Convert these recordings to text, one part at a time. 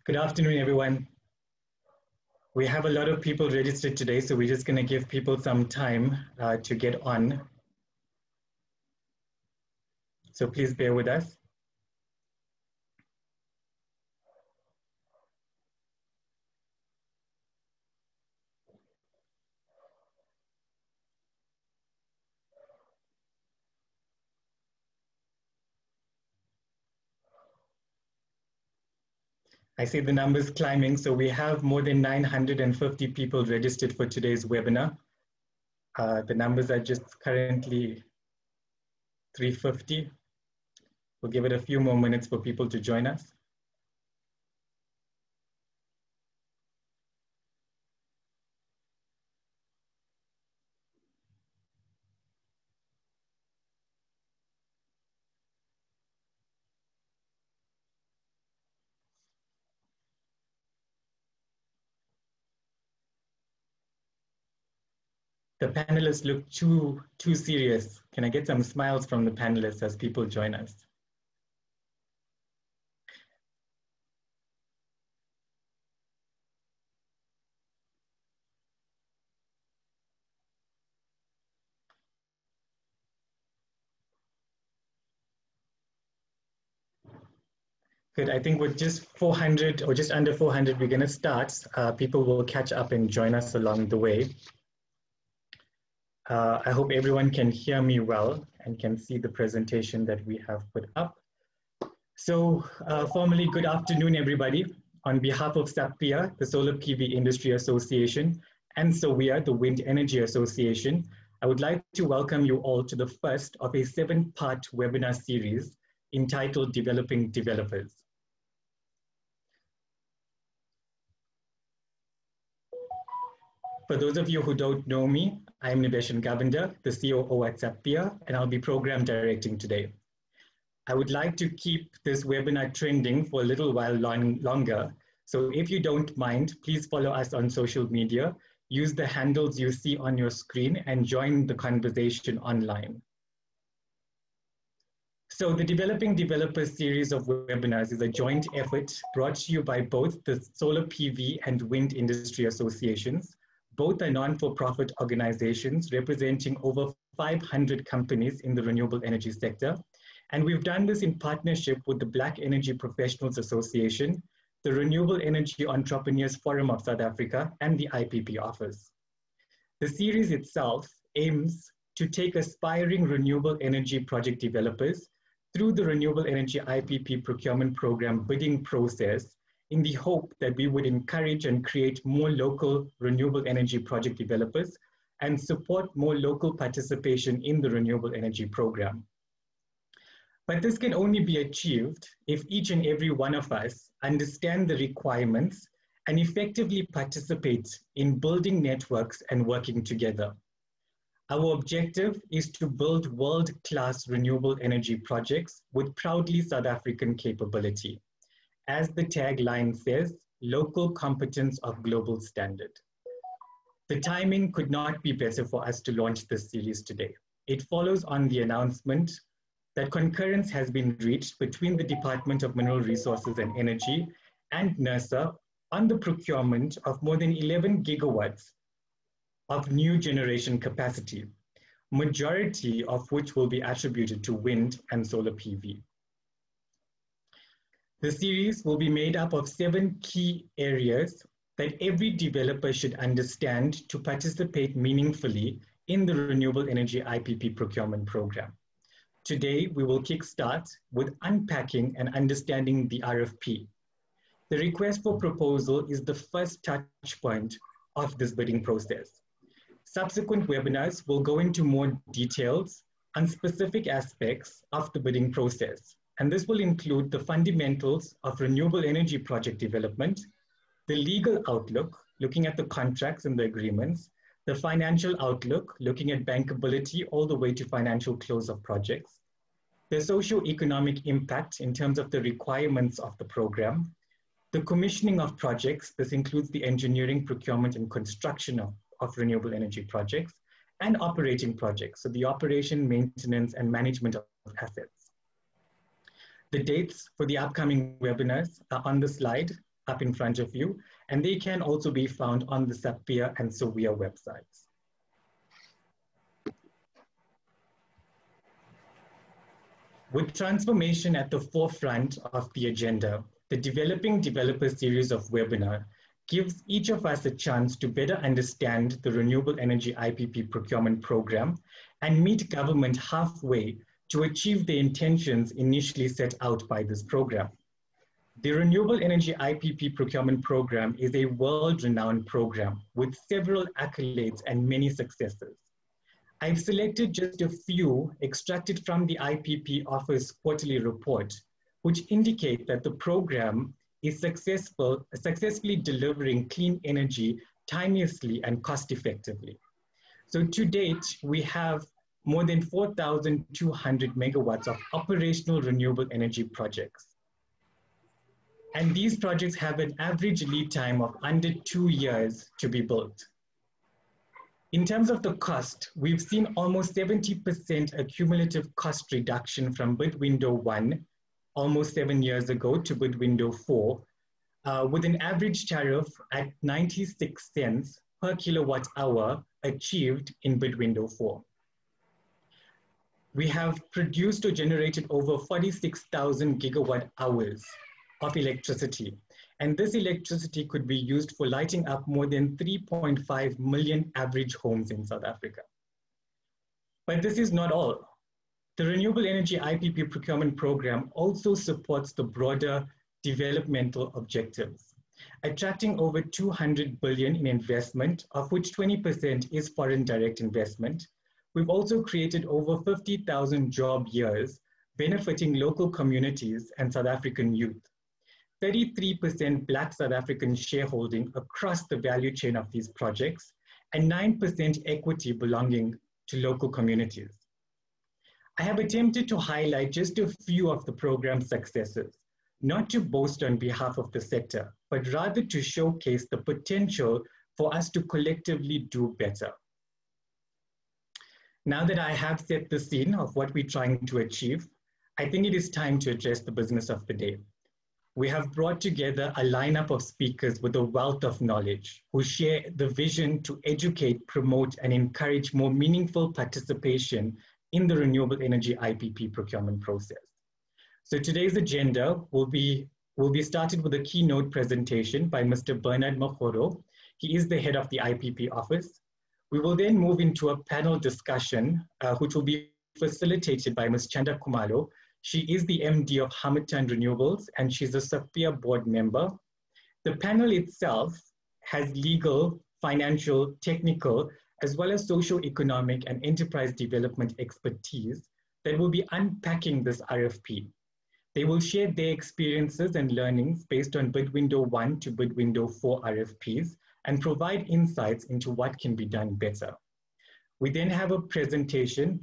Good afternoon, everyone. We have a lot of people registered today, so we're just going to give people some time to get on. So please bear with us. I see the numbers climbing, so we have more than 950 people registered for today's webinar. The numbers are just currently 350. We'll give it a few more minutes for people to join us. The panelists look too serious. Can I get some smiles from the panelists as people join us? Good, I think with just 400 or just under 400, we're gonna start. People will catch up and join us along the way. I hope everyone can hear me well and can see the presentation that we have put up. So formally, good afternoon, everybody. On behalf of SAPVIA, the Solar PV Industry Association, and SAWEA, the Wind Energy Association, I would like to welcome you all to the first of a 7-part webinar series entitled Developing Developers. For those of you who don't know me, I'm Nibeshan Govender, the COO at SAPVIA, and I'll be program directing today. I would like to keep this webinar trending for a little while longer. So if you don't mind, please follow us on social media, use the handles you see on your screen, and join the conversation online. So the Developing Developers series of webinars is a joint effort brought to you by both the Solar PV and Wind Industry Associations. Both are non-for-profit organizations representing over 500 companies in the renewable energy sector. And we've done this in partnership with the Black Energy Professionals Association, the Renewable Energy Entrepreneurs Forum of South Africa, and the IPP office. The series itself aims to take aspiring renewable energy project developers through the Renewable Energy IPP Procurement Program bidding process in the hope that we would encourage and create more local renewable energy project developers and support more local participation in the renewable energy program. But this can only be achieved if each and every one of us understand the requirements and effectively participate in building networks and working together. Our objective is to build world-class renewable energy projects with proudly South African capability. As the tagline says, local competence of global standard. The timing could not be better for us to launch this series today. It follows on the announcement that concurrence has been reached between the Department of Mineral Resources and Energy and NERSA on the procurement of more than 11 gigawatts of new generation capacity, majority of which will be attributed to wind and solar PV. The series will be made up of 7 key areas that every developer should understand to participate meaningfully in the Renewable Energy IPP procurement program. Today, we will kickstart with unpacking and understanding the RFP. The request for proposal is the first touch point of this bidding process. Subsequent webinars will go into more details on specific aspects of the bidding process. And this will include the fundamentals of renewable energy project development, the legal outlook, looking at the contracts and the agreements, the financial outlook, looking at bankability all the way to financial close of projects, the socio-economic impact in terms of the requirements of the program, the commissioning of projects, this includes the engineering, procurement, and construction of renewable energy projects, and operating projects, so the operation, maintenance, and management of assets. The dates for the upcoming webinars are on the slide. up in front of you, and they can also be found on the SAPVIA and SAWEA websites. With transformation at the forefront of the agenda, the Developing Developers series of webinar gives each of us a chance to better understand the Renewable Energy IPP Procurement Program and meet government halfway to achieve the intentions initially set out by this program. The Renewable Energy IPP Procurement Program is a world-renowned program with several accolades and many successes. I've selected just a few extracted from the IPP Office quarterly report, which indicate that the program is successfully delivering clean energy timelessly and cost-effectively. So to date, we have more than 4,200 megawatts of operational renewable energy projects. And these projects have an average lead time of under 2 years to be built. In terms of the cost, we've seen almost 70% accumulative cost reduction from bid window 1, almost 7 years ago, to bid window 4, with an average tariff at 96 cents per kilowatt hour achieved in bid window 4. We have produced or generated over 46,000 gigawatt hours of electricity. And this electricity could be used for lighting up more than 3.5 million average homes in South Africa. But this is not all. The Renewable Energy IPP Procurement Program also supports the broader developmental objectives, attracting over 200 billion in investment, of which 20% is foreign direct investment. We've also created over 50,000 job years, benefiting local communities and South African youth. 33% Black South African shareholding across the value chain of these projects, and 9% equity belonging to local communities. I have attempted to highlight just a few of the program's successes, not to boast on behalf of the sector, but rather to showcase the potential for us to collectively do better. Now that I have set the scene of what we're trying to achieve, I think it is time to address the business of the day. We have brought together a lineup of speakers with a wealth of knowledge who share the vision to educate, promote, and encourage more meaningful participation in the renewable energy IPP procurement process. So today's agenda will be started with a keynote presentation by Mr. Bernard Mokgoro. He is the head of the IPP office. We will then move into a panel discussion, which will be facilitated by Ms. Chanda Kumalo. She is the MD of Hamilton Renewables, and she's a SAPVIA board member. The panel itself has legal, financial, technical, as well as socio-economic and enterprise development expertise that will be unpacking this RFP. They will share their experiences and learnings based on bid window 1 to bid window 4 RFPs and provide insights into what can be done better. We then have a presentation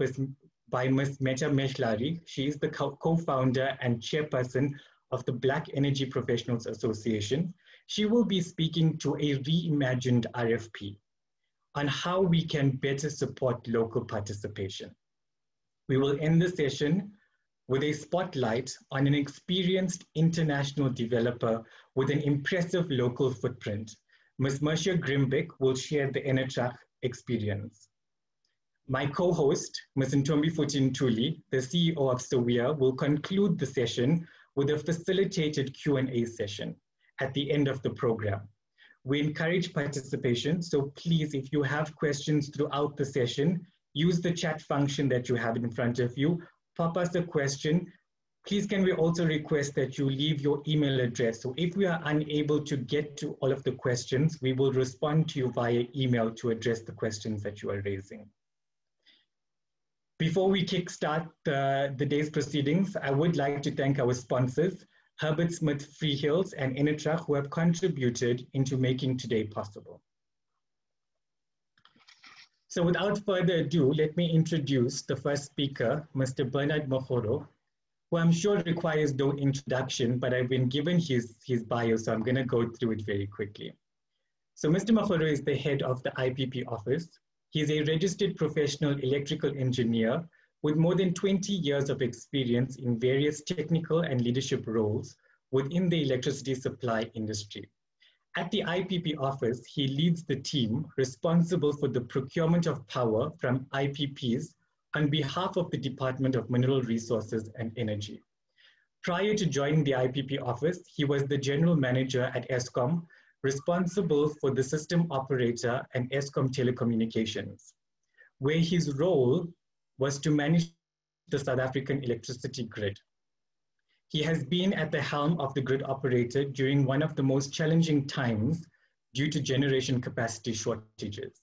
by Ms. Meta Meshlari. She is the co-founder and chairperson of the Black Energy Professionals Association. She will be speaking to a reimagined RFP on how we can better support local participation. We will end the session with a spotlight on an experienced international developer with an impressive local footprint. Ms. Marcia Grimbeck will share the ENERTRAC experience. My co-host, Ms. Ntombi Ntuli, the CEO of SAWEA, will conclude the session with a facilitated Q&A session at the end of the program. We encourage participation, so please, if you have questions throughout the session, use the chat function that you have in front of you, pop us a question. Please, can we also request that you leave your email address? So if we are unable to get to all of the questions, we will respond to you via email to address the questions that you are raising. Before we kickstart the day's proceedings, I would like to thank our sponsors, Herbert Smith Freehills and ENERTRAC, who have contributed into making today possible. So without further ado, let me introduce the first speaker, Mr. Bernard Mokgoro, who I'm sure requires no introduction, but I've been given his bio, so I'm gonna go through it very quickly. So Mr. Mokgoro is the head of the IPP office. He's a registered professional electrical engineer with more than 20 years of experience in various technical and leadership roles within the electricity supply industry. At the IPP office, he leads the team responsible for the procurement of power from IPPs on behalf of the Department of Mineral Resources and Energy. Prior to joining the IPP office, he was the general manager at Eskom, responsible for the system operator and Eskom telecommunications, where his role was to manage the South African electricity grid. He has been at the helm of the grid operator during one of the most challenging times due to generation capacity shortages.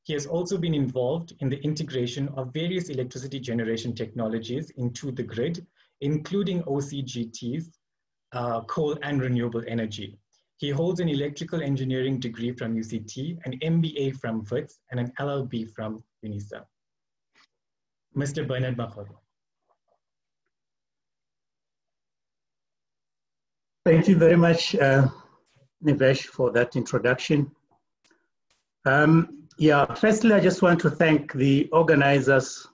He has also been involved in the integration of various electricity generation technologies into the grid, including OCGTs, coal and renewable energy. He holds an electrical engineering degree from UCT, an MBA from WITS, and an LLB from UNISA. Mr. Bernard Makgoba. Thank you very much, Nivesh, for that introduction. Firstly, I just want to thank the organizers,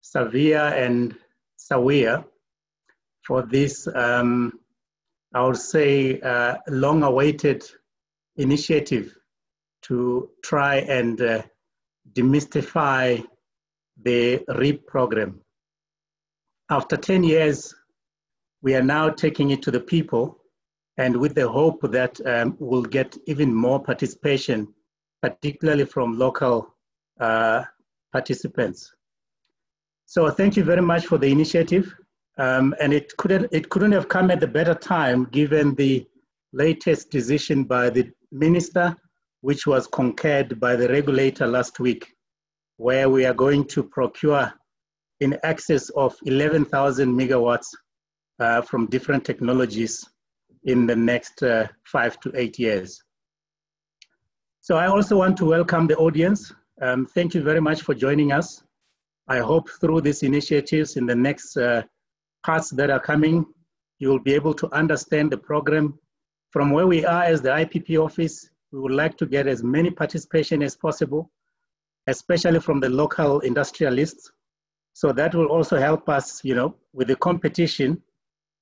SAVIA and SAWEA, for this, I would say, long-awaited initiative to try and demystify the REEPPPP program. After 10 years, we are now taking it to the people, and with the hope that we'll get even more participation, particularly from local participants. So thank you very much for the initiative. And it couldn't have come at a better time given the latest decision by the minister, which was concurred by the regulator last week, where we are going to procure in excess of 11,000 megawatts from different technologies in the next 5 to 8 years. So I also want to welcome the audience. Thank you very much for joining us. I hope through these initiatives in the next parts that are coming, you will be able to understand the program. From where we are as the IPP office, we would like to get as many participation as possible, especially from the local industrialists. So that will also help us, with the competition.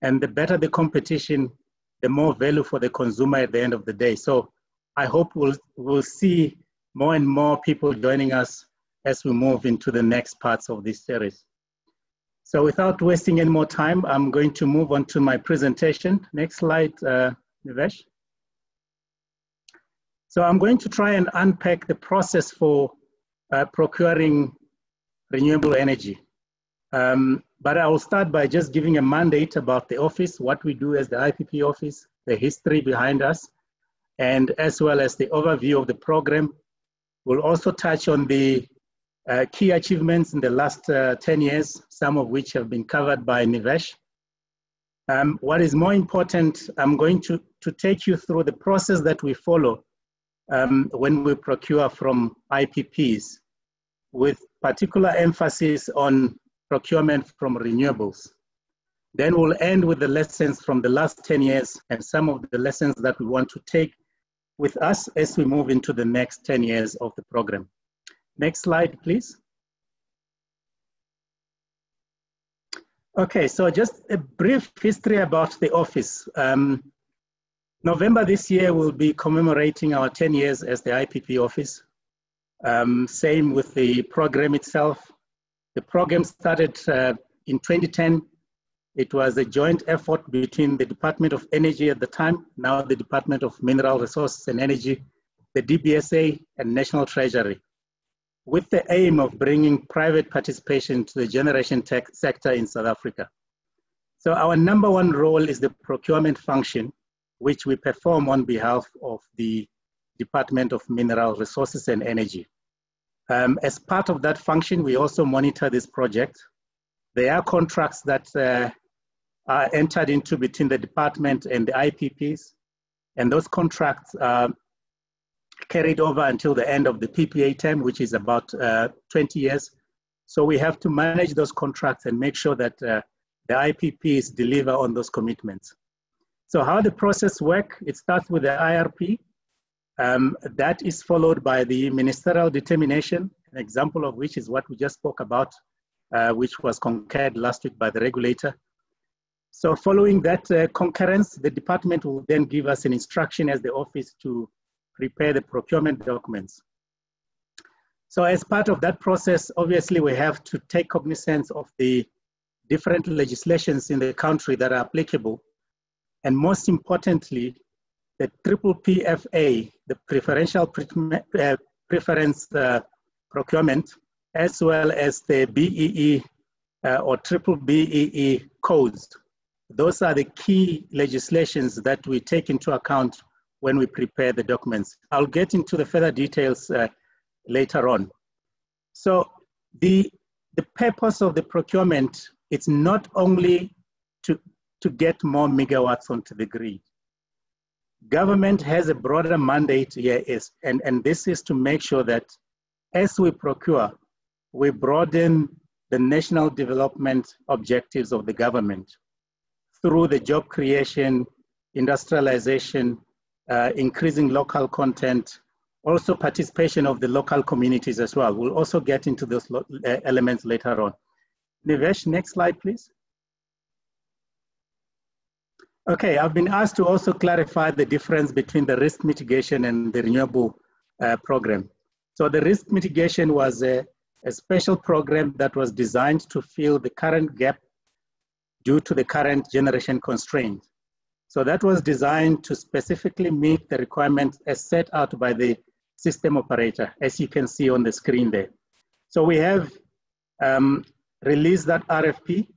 And the better the competition, the more value for the consumer at the end of the day. So I hope we'll see more and more people joining us as we move into the next parts of this series. So without wasting any more time, I'm going to move on to my presentation. Next slide, Nivesh. So I'm going to try and unpack the process for procuring renewable energy. But I will start by just giving a mandate about the office, what we do as the IPP office, the history behind us, and as well as the overview of the program. We'll also touch on the key achievements in the last 10 years, some of which have been covered by Nivesh. What is more important, I'm going to take you through the process that we follow when we procure from IPPs, with particular emphasis on procurement from renewables. Then we'll end with the lessons from the last 10 years and some of the lessons that we want to take with us as we move into the next 10 years of the program. Next slide, please. Okay, so just a brief history about the office. November this year, we'll be commemorating our 10 years as the IPP office. Same with the program itself. The program started in 2010. It was a joint effort between the Department of Energy at the time, now the Department of Mineral Resources and Energy, the DBSA, and National Treasury, with the aim of bringing private participation to the generation tech sector in South Africa. So our number one role is the procurement function, which we perform on behalf of the Department of Mineral Resources and Energy. As part of that function, we also monitor this project. There are contracts that are entered into between the department and the IPPs, and those contracts are carried over until the end of the PPA term, which is about 20 years. So we have to manage those contracts and make sure that the IPPs deliver on those commitments. So how the process works, it starts with the IRP. That is followed by the ministerial determination, an example of which is what we just spoke about, which was concurred last week by the regulator. So following that concurrence, the department will then give us an instruction as the office to prepare the procurement documents. So as part of that process, obviously we have to take cognizance of the different legislations in the country that are applicable. And most importantly, the IPPPP, the preferential preference procurement, as well as the BEE or BEE codes. Those are the key legislations that we take into account when we prepare the documents. I'll get into the further details later on. So the purpose of the procurement, it's not only to get more megawatts onto the grid. Government has a broader mandate here, and this is to make sure that as we procure, we broaden the national development objectives of the government through the job creation, industrialization, increasing local content, also participation of the local communities as well. We'll also get into those elements later on. Nivesh, next slide, please. Okay, I've been asked to also clarify the difference between the risk mitigation and the renewable program. So the risk mitigation was a special program that was designed to fill the current gap due to the current generation constraint. So that was designed to specifically meet the requirements as set out by the system operator, as you can see on the screen there. So we have released that RFP,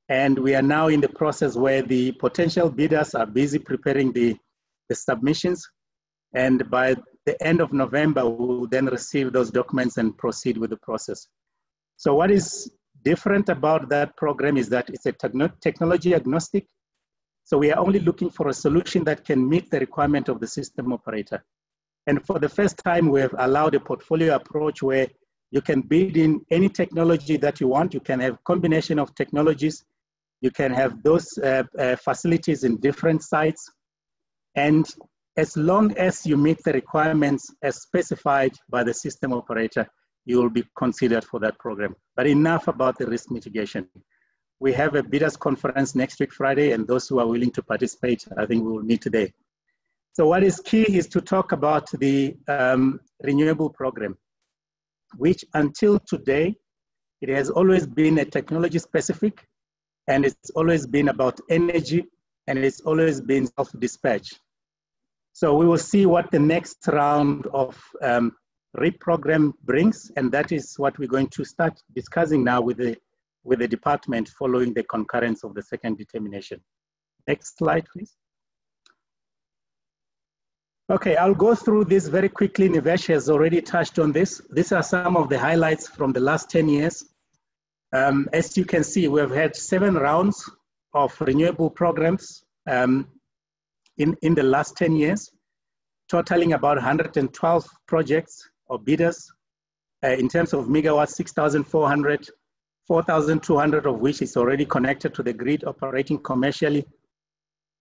and we are now in the process where the potential bidders are busy preparing the submissions. And by the end of November, we will then receive those documents and proceed with the process. So what is different about that program is that it's a technology agnostic. So we are only looking for a solution that can meet the requirement of the system operator. And for the first time, we have allowed a portfolio approach where you can bid in any technology that you want. You can have combination of technologies. You can have those facilities in different sites. And as long as you meet the requirements as specified by the system operator, you will be considered for that program. But enough about the risk mitigation. We have a bidders conference next week, Friday, and those who are willing to participate, I think we will meet today. So what is key is to talk about the renewable program, which until today, it has always been a technology specific, and it's always been about energy, and it's always been self-dispatch. So we will see what the next round of REIPPPP program brings, and that is what we're going to start discussing now with the department following the concurrence of the second determination. Next slide, please. Okay, I'll go through this very quickly. Nivesh has already touched on this. These are some of the highlights from the last 10 years. As you can see, we have had 7 rounds of renewable programs in the last 10 years, totaling about 112 projects or bidders. In terms of megawatts, 6,400, 4,200 of which is already connected to the grid operating commercially.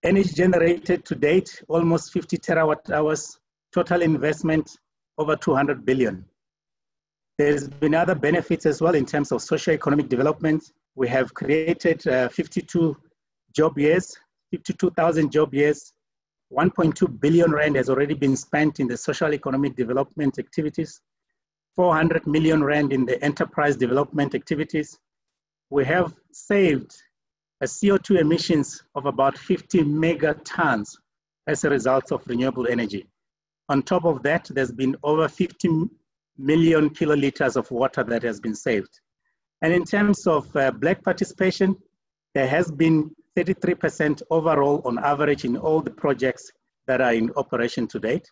Energy generated to date, almost 50 terawatt hours, total investment over 200 billion. There's been other benefits as well in terms of socio-economic development. We have created 52 job years, 52,000 job years. 1.2 billion rand has already been spent in the social economic development activities. 400 million rand in the enterprise development activities. We have saved a CO2 emissions of about 50 megatons as a result of renewable energy. On top of that, there's been over 50 million kiloliters of water that has been saved. And in terms of Black participation, there has been 33% overall on average in all the projects that are in operation to date.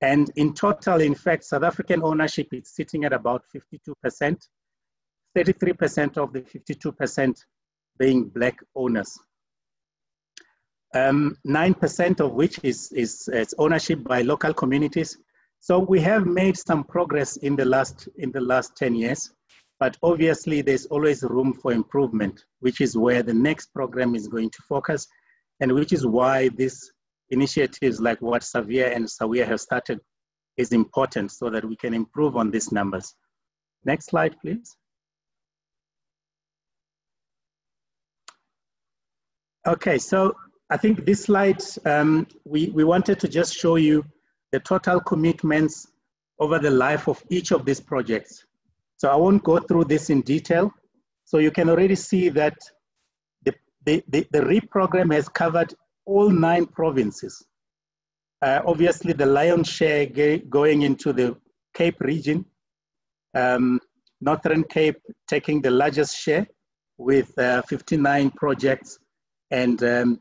And in total, in fact, South African ownership is sitting at about 52%, 33% of the 52% being Black owners. 9% of which is ownership by local communities. So we have made some progress in the last 10 years, but obviously there's always room for improvement, which is where the next program is going to focus, and which is why these initiatives like what SAVIA and SAWEA have started is important so that we can improve on these numbers. Next slide, please. Okay, so I think this slide, we wanted to just show you the total commitments over the life of each of these projects. So I won't go through this in detail. So you can already see that the REEP program has covered all 9 provinces. Obviously, the lion's share going into the Cape region, Northern Cape taking the largest share with 59 projects, and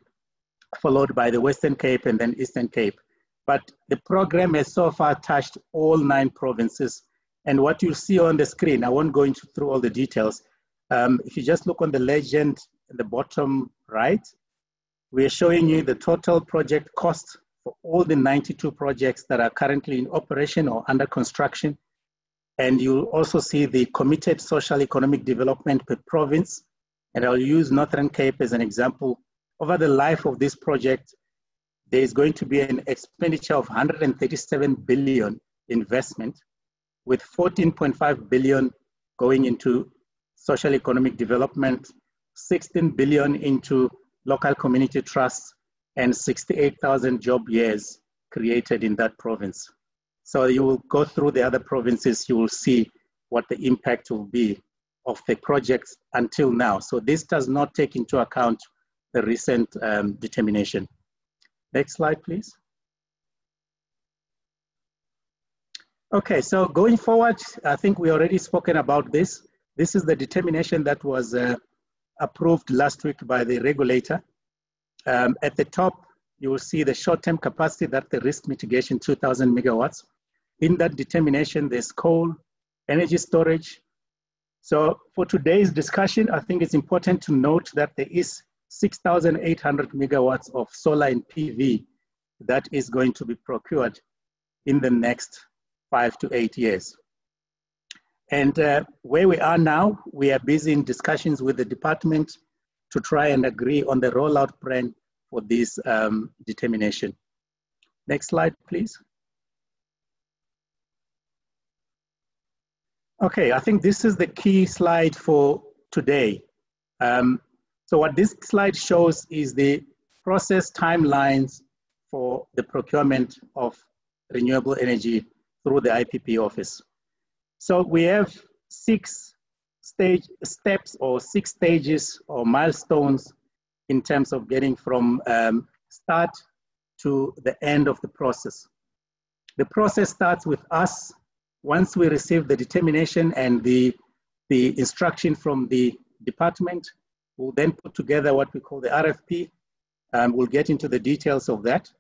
followed by the Western Cape and then Eastern Cape. But the program has so far touched all 9 provinces. And what you'll see on the screen, I won't go into through all the details. If you just look on the legend at the bottom right, we're showing you the total project cost for all the 92 projects that are currently in operation or under construction. And you'll also see the committed social economic development per province. And I'll use Northern Cape as an example. Over the life of this project, there is going to be an expenditure of 137 billion investment, with 14.5 billion going into social economic development, 16 billion into local community trusts, and 68,000 job years created in that province. So you will go through the other provinces, you will see what the impact will be of the projects until now. So this does not take into account the recent determination. Next slide, please. Okay, so going forward, I think we already spoken about this. This is the determination that was approved last week by the regulator. At the top, you will see the short-term capacity, that the risk mitigation 2,000 megawatts. In that determination, there's coal, energy storage. So for today's discussion, I think it's important to note that there is 6,800 megawatts of solar and PV that is going to be procured in the next 5 to 8 years. And where we are now, we are busy in discussions with the department to try and agree on the rollout plan for this determination. Next slide, please. Okay, I think this is the key slide for today. So what this slide shows is the process timelines for the procurement of renewable energy through the IPP office. So we have 6 steps or 6 stages or milestones in terms of getting from start to the end of the process. The process starts with us. Once we receive the determination and the instruction from the department, we'll then put together what we call the RFP. We'll get into the details of that.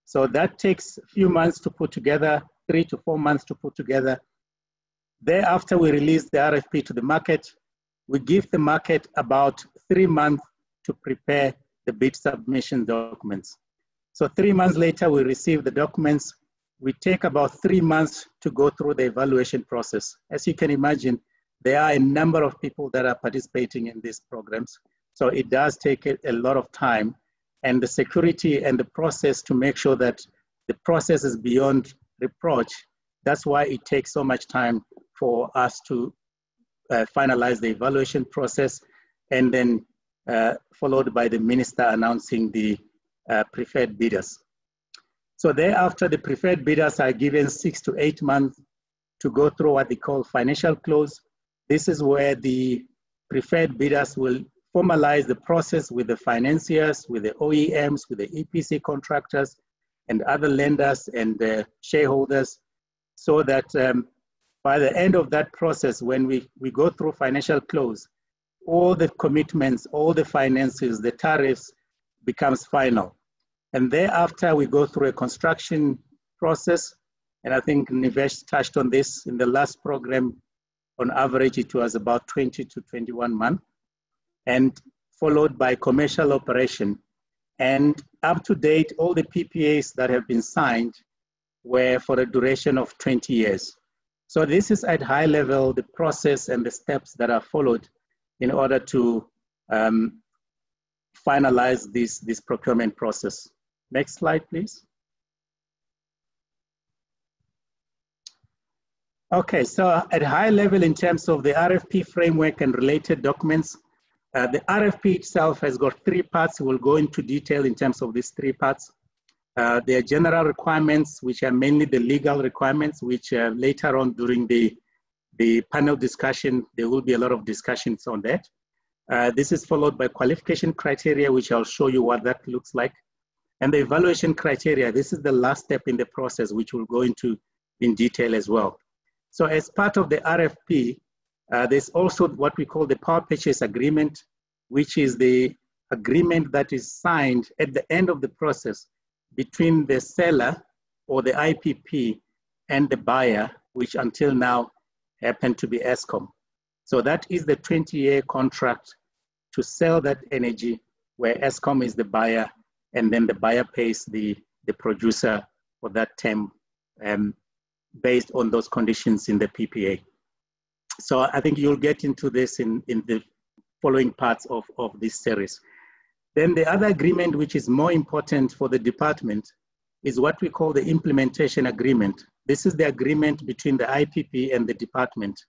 So that takes a few months to put together, 3 to 4 months to put together. Thereafter, we release the RFP to the market. We give the market about 3 months to prepare the bid submission documents. So 3 months later, we receive the documents. We take about 3 months to go through the evaluation process. As you can imagine, there are a number of people that are participating in these programs. So it does take a lot of time, and the security and the process to make sure that the process is beyond reproach. That's why it takes so much time for us to finalize the evaluation process, and then followed by the minister announcing the preferred bidders. So thereafter, the preferred bidders are given 6 to 8 months to go through what they call financial close. This is where the preferred bidders will formalize the process with the financiers, with the OEMs, with the EPC contractors, and other lenders and shareholders, so that by the end of that process, when we go through financial close, all the commitments, all the finances, the tariffs becomes final. And thereafter, we go through a construction process. And I think Nivesh touched on this in the last program. On average, it was about 20 to 21 months, and followed by commercial operation. And up to date, all the PPAs that have been signed were for a duration of 20 years. So this is at high level, the process and the steps that are followed in order to finalize this procurement process. Next slide, please. Okay, so at high level in terms of the RFP framework and related documents, The RFP itself has got 3 parts. We'll go into detail in terms of these 3 parts. There are general requirements, which are mainly the legal requirements, which later on during the panel discussion, there will be a lot of discussions on that. This is followed by qualification criteria, which I'll show you what that looks like. And the evaluation criteria, this is the last step in the process, which we'll go into in detail as well. So as part of the RFP, there's also what we call the power purchase agreement, which is the agreement that is signed at the end of the process between the seller or the IPP and the buyer, which until now happened to be Eskom. So that is the 20-year contract to sell that energy, where Eskom is the buyer, and then the buyer pays the producer for that term based on those conditions in the PPA. So I think you'll get into this in the following parts of this series. Then the other agreement, which is more important for the department, is what we call the implementation agreement. This is the agreement between the IPP and the department.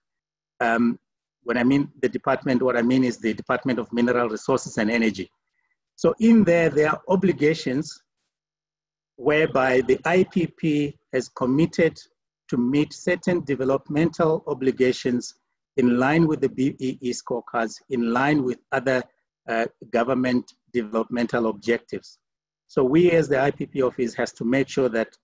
When I mean the department, what I mean is the Department of Mineral Resources and Energy. So in there are obligations whereby the IPP has committed to meet certain developmental obligations in line with the BEE scorecards, in line with other government developmental objectives. So we as the IPP office has to make sure that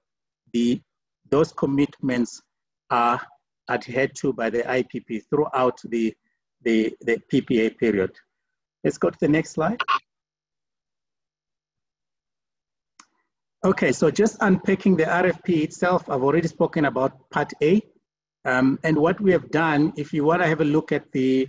those commitments are adhered to by the IPP throughout the PPA period. Let's go to the next slide. Okay, so just unpacking the RFP itself, I've already spoken about part A. And what we have done, if you want to have a look at the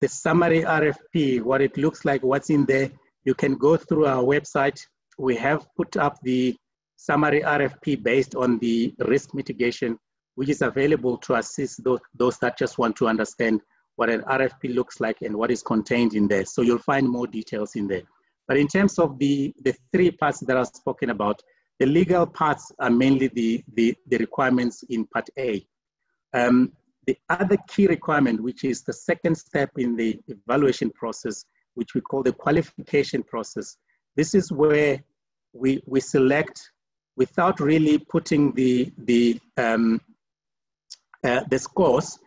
summary RFP, what it looks like, what's in there, you can go through our website. We have put up the summary RFP based on the risk mitigation, which is available to assist those that just want to understand what an RFP looks like and what is contained in there. So you'll find more details in there. But in terms of the 3 parts that I've spoken about, the legal parts are mainly the requirements in part A. The other key requirement, which is the second step in the evaluation process, which we call the qualification process. This is where we select, without really putting the scores,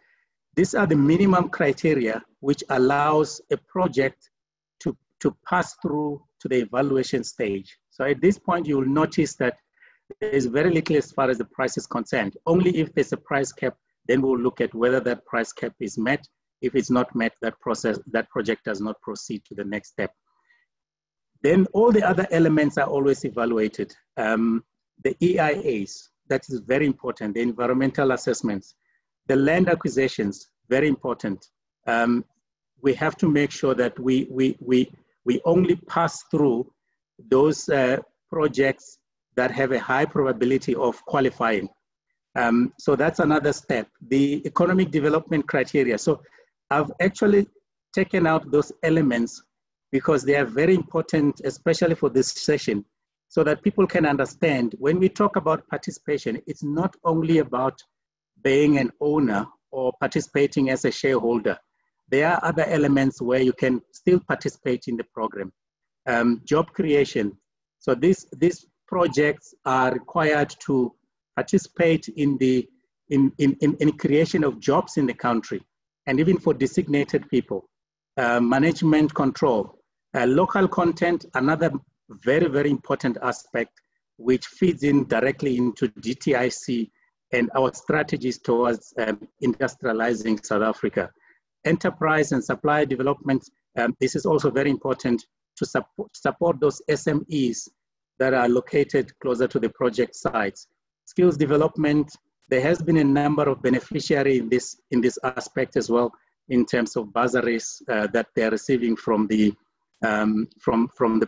these are the minimum criteria which allows a project to pass through to the evaluation stage. So at this point, you will notice that there is very little as far as the price is concerned. Only if there's a price cap, then we'll look at whether that price cap is met. If it's not met, that project does not proceed to the next step. Then all the other elements are always evaluated. The EIAs, that is very important. The environmental assessments, the land acquisitions, very important. We have to make sure that we only pass through those projects that have a high probability of qualifying. So that's another step. The economic development criteria. So I've actually taken out those elements because they are very important, especially for this session, so that people can understand when we talk about participation, it's not only about being an owner or participating as a shareholder. There are other elements where you can still participate in the program. Job creation. So these projects are required to participate in the creation of jobs in the country, and even for designated people. Management control, local content, another very, very important aspect, which feeds in directly into DTIC and our strategies towards industrializing South Africa. Enterprise and supply development, this is also very important to support those SMEs that are located closer to the project sites. Skills development, there has been a number of beneficiaries in this aspect as well, in terms of bursaries that they're receiving from the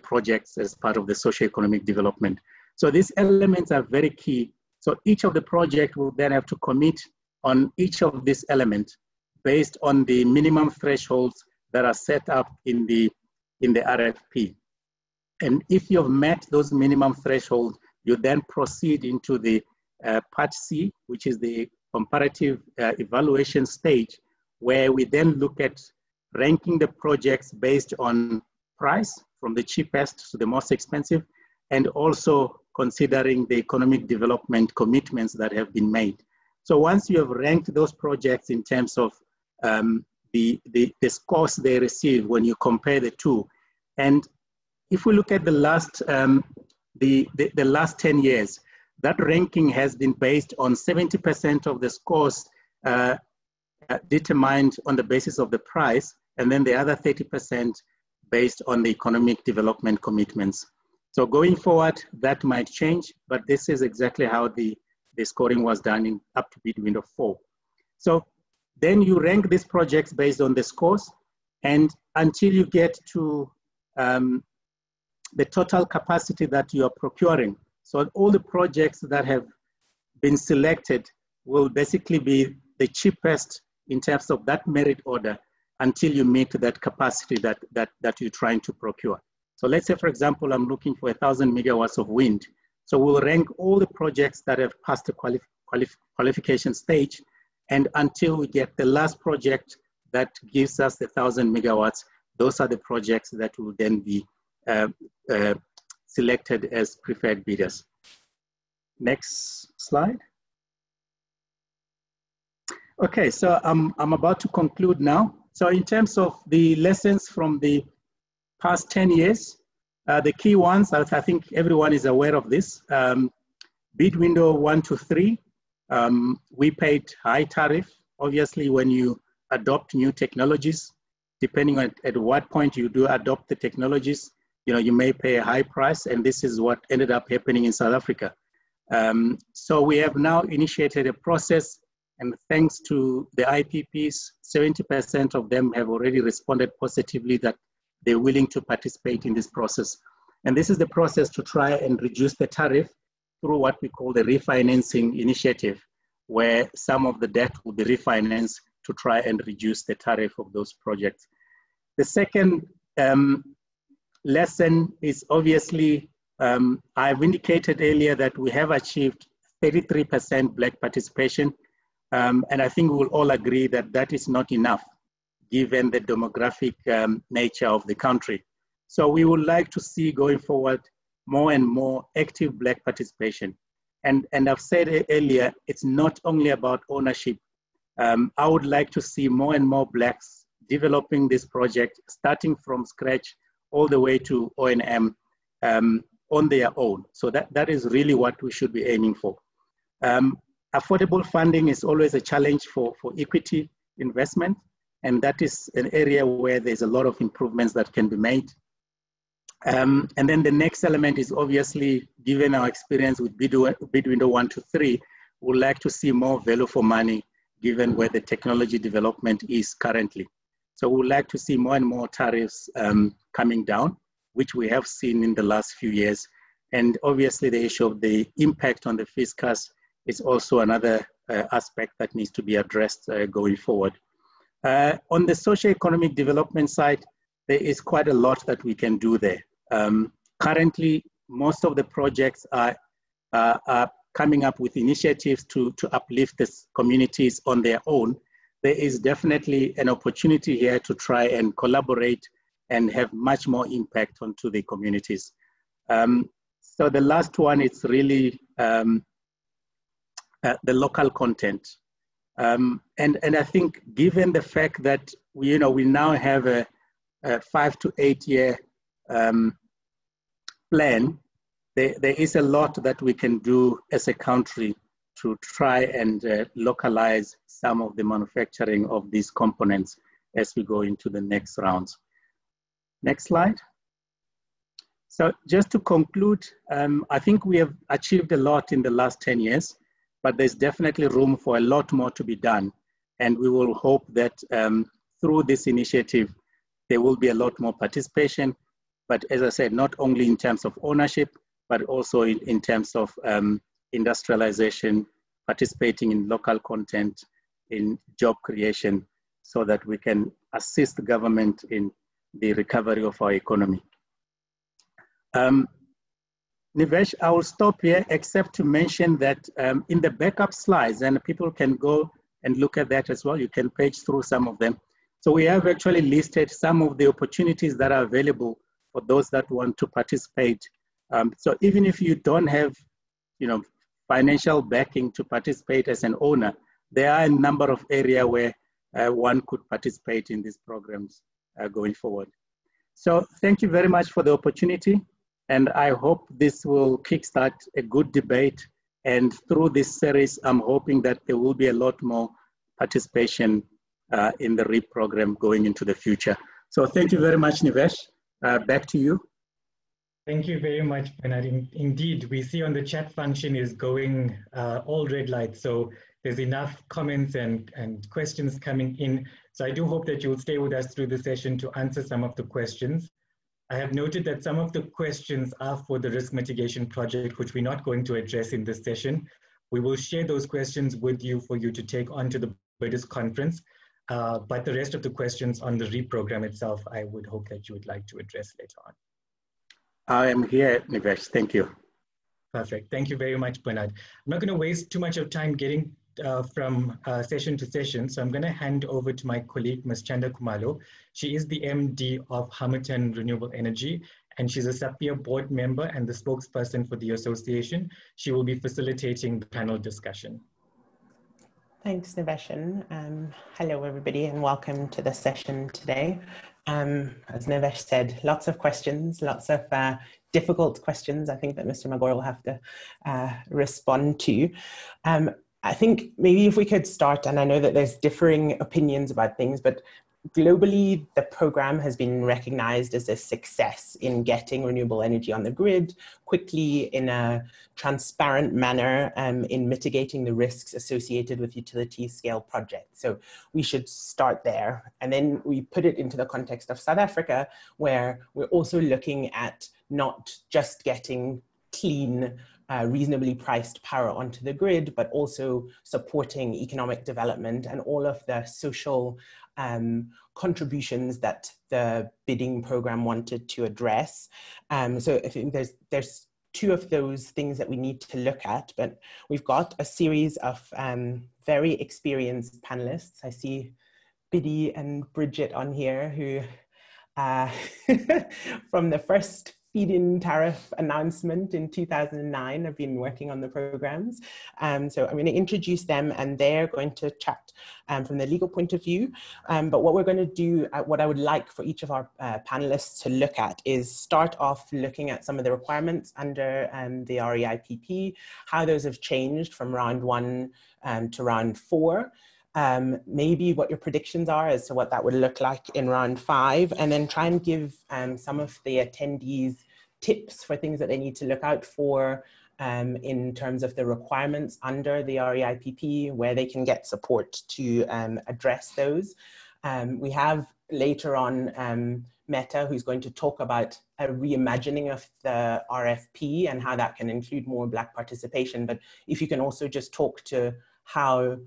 projects as part of the socio-economic development. So these elements are very key. So each of the project will then have to commit on each of these elements based on the minimum thresholds that are set up in the RFP. And if you've met those minimum thresholds, you then proceed into the part C, which is the comparative evaluation stage, where we then look at ranking the projects based on price, from the cheapest to the most expensive, and also considering the economic development commitments that have been made. So once you have ranked those projects in terms of the scores they receive when you compare the two, and if we look at the last, the last 10 years, that ranking has been based on 70% of the scores determined on the basis of the price, and then the other 30% based on the economic development commitments. So going forward, that might change, but this is exactly how the scoring was done in up to bid window 4. So then you rank these projects based on the scores, and until you get to the total capacity that you are procuring. So all the projects that have been selected will basically be the cheapest in terms of that merit order until you meet that capacity that you're trying to procure. So let's say, for example, I'm looking for 1,000 megawatts of wind. So we'll rank all the projects that have passed the qualification stage, and until we get the last project that gives us the 1,000 megawatts, those are the projects that will then be selected as preferred bidders. Next slide. Okay, so I'm about to conclude now. So in terms of the lessons from the past 10 years, the key ones, I think everyone is aware of this. Bid window 1 to 3, we paid high tariff. Obviously, when you adopt new technologies, depending on at what point you do adopt the technologies, you may pay a high price, and this is what ended up happening in South Africa. So we have now initiated a process, and thanks to the IPPs, 70% of them have already responded positively that they're willing to participate in this process. And this is the process to try and reduce the tariff through what we call the refinancing initiative, where some of the debt will be refinanced to try and reduce the tariff of those projects. The second lesson is obviously, I've indicated earlier that we have achieved 33% Black participation. And I think we will all agree that that is not enough given the demographic nature of the country. So we would like to see going forward more and more active Black participation. And I've said earlier, it's not only about ownership. I would like to see more and more Blacks developing this project, starting from scratch all the way to O&M on their own. So that is really what we should be aiming for. Affordable funding is always a challenge for equity investment, and that is an area where there's a lot of improvements that can be made. And then the next element is obviously, given our experience with bid window 1 to 3, we'd like to see more value for money given where the technology development is currently. So we'd like to see more and more tariffs coming down, which we have seen in the last few years. And obviously the issue of the impact on the fiscus is also another aspect that needs to be addressed going forward. On the socio-economic development side, there is quite a lot that we can do there. Currently, most of the projects are coming up with initiatives to uplift the communities on their own. There is definitely an opportunity here to try and collaborate and have much more impact onto the communities. So the last one is really the local content. And I think given the fact that we now have a 5 to 8 year plan, there is a lot that we can do as a country to try and localize some of the manufacturing of these components as we go into the next rounds. Next slide. So just to conclude, I think we have achieved a lot in the last 10 years, but there's definitely room for a lot more to be done. And we will hope that through this initiative, there will be a lot more participation. But as I said, not only in terms of ownership, but also in terms of industrialization, participating in local content, in job creation, so that we can assist the government in the recovery of our economy. Nivesh, I will stop here, except to mention that in the backup slides, and people can go and look at that as well, you can page through some of them. So we have actually listed some of the opportunities that are available for those that want to participate. So even if you don't have, financial backing to participate as an owner, there are a number of areas where one could participate in these programs going forward. So thank you very much for the opportunity. And I hope this will kickstart a good debate. And through this series, I'm hoping that there will be a lot more participation in the REEP program going into the future. So thank you very much, Nivesh. Back to you. Thank you very much, Bernard. Indeed, we see on the chat function is going all red lights. So there's enough comments and questions coming in. So I do hope that you'll stay with us through the session to answer some of the questions. I have noted that some of the questions are for the risk mitigation project, which we're not going to address in this session. We will share those questions with you for you to take onto the bidders conference. But the rest of the questions on the REEP program itself, I would hope that you would like to address later on. I am here, Nivesh. Thank you. Perfect. Thank you very much, Bernard. I'm not going to waste too much of time getting from session to session. So I'm going to hand over to my colleague, Ms. Chanda Kumalo. She is the MD of Hamilton Renewable Energy, and she's a SAPVIA board member and the spokesperson for the association. She will be facilitating the panel discussion. Thanks, Nivesh. Hello, everybody, and welcome to the session today. As Nivesh said, lots of questions, lots of difficult questions, I think, that Mr. Magor will have to respond to. I think maybe if we could start, and I know that there's differing opinions about things, but globally, the program has been recognized as a success in getting renewable energy on the grid quickly, in a transparent manner, in mitigating the risks associated with utility scale projects. So we should start there. And then we put it into the context of South Africa, where we're also looking at not just getting clean, reasonably priced power onto the grid, but also supporting economic development and all of the social contributions that the bidding program wanted to address. So I think there's two of those things that we need to look at, but we've got a series of very experienced panelists. I see Biddy and Bridget on here, who from the first feed-in tariff announcement in 2009 have been working on the programs. So I'm going to introduce them, and they're going to chat from the legal point of view. But what we're going to do, what I would like for each of our panelists to look at, is start off looking at some of the requirements under the REIPP, how those have changed from round 1 to round 4. Maybe what your predictions are as to what that would look like in round 5, and then try and give some of the attendees tips for things that they need to look out for in terms of the requirements under the REIPP, where they can get support to address those. We have later on Meta, who's going to talk about a reimagining of the RFP and how that can include more Black participation. But if you can also just talk to how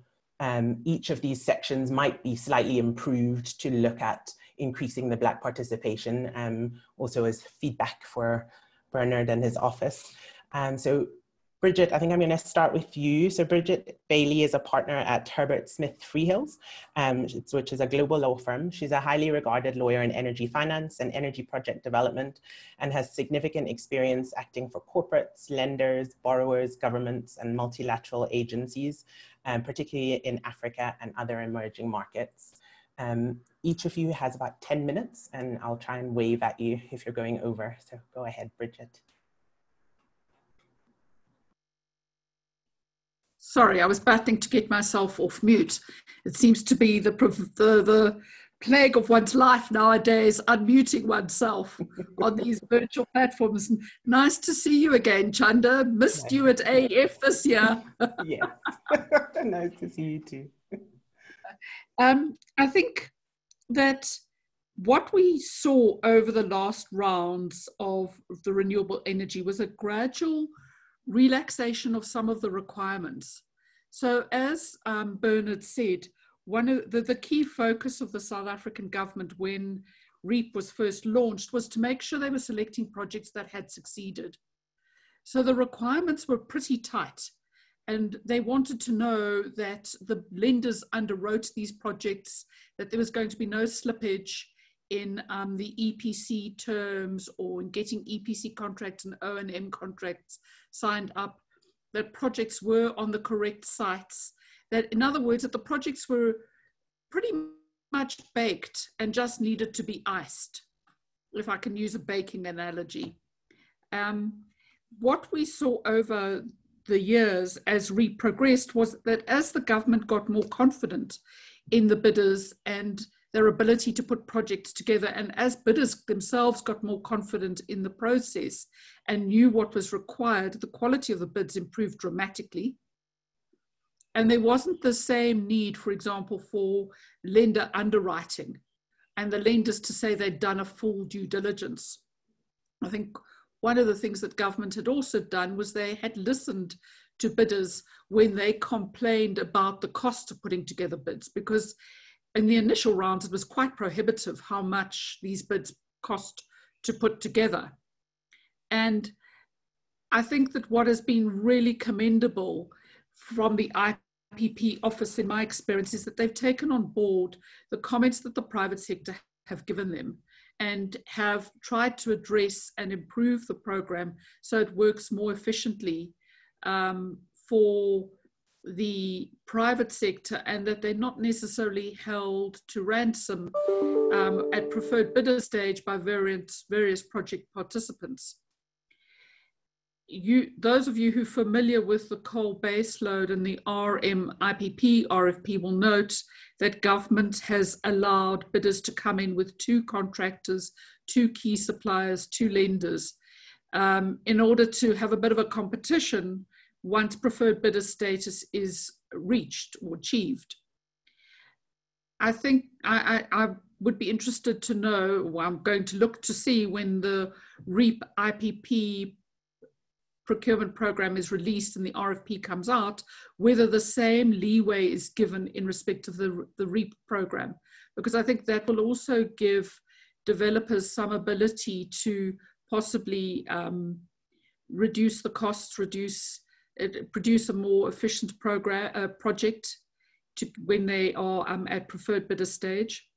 each of these sections might be slightly improved to look at increasing the Black participation, also as feedback for Bernard and his office. So Bridget, I think I'm going to start with you. So Bridget Bailey is a partner at Herbert Smith Freehills, which is a global law firm. She's a highly regarded lawyer in energy finance and energy project development, and has significant experience acting for corporates, lenders, borrowers, governments, and multilateral agencies, particularly in Africa and other emerging markets. Each of you has about 10 minutes, and I'll try and wave at you if you're going over. So go ahead, Bridget. Sorry, I was battling to get myself off mute. It seems to be the plague of one's life nowadays, unmuting oneself on these virtual platforms. Nice to see you again, Chanda. Missed you at AF this year. Yes, nice to see you too. I think that what we saw over the last rounds of the renewable energy was a gradual relaxation of some of the requirements. So as Bernard said, one of the key focus of the South African government when REEP was first launched was to make sure they were selecting projects that had succeeded. So the requirements were pretty tight. And they wanted to know that the lenders underwrote these projects, that there was going to be no slippage in the EPC terms or in getting EPC contracts and O&M contracts signed up, that projects were on the correct sites, that in other words, that the projects were pretty much baked and just needed to be iced, if I can use a baking analogy. What we saw over the years as REEP progressed was that as the government got more confident in the bidders and their ability to put projects together, and as bidders themselves got more confident in the process and knew what was required, the quality of the bids improved dramatically. And there wasn't the same need, for example, for lender underwriting and the lenders to say they'd done a full due diligence. I think one of the things that government had also done was they had listened to bidders when they complained about the cost of putting together bids, because in the initial rounds, it was quite prohibitive how much these bids cost to put together. And I think that what has been really commendable from the IPP office, in my experience, is that they've taken on board the comments that the private sector have given them and have tried to address and improve the program so it works more efficiently for the private sector, and that they're not necessarily held to ransom at preferred bidder stage by various project participants. Those of you who are familiar with the coal baseload and the IPP RfP will note that government has allowed bidders to come in with 2 contractors, 2 key suppliers, 2 lenders, in order to have a bit of a competition once preferred bidder status is reached or achieved. I think I would be interested to know, well, I'm going to look to see when the REEP IPP procurement program is released and the RFP comes out, whether the same leeway is given in respect of the REEP program, because I think that will also give developers some ability to possibly reduce the costs, produce a more efficient project when they are at preferred bidder stage.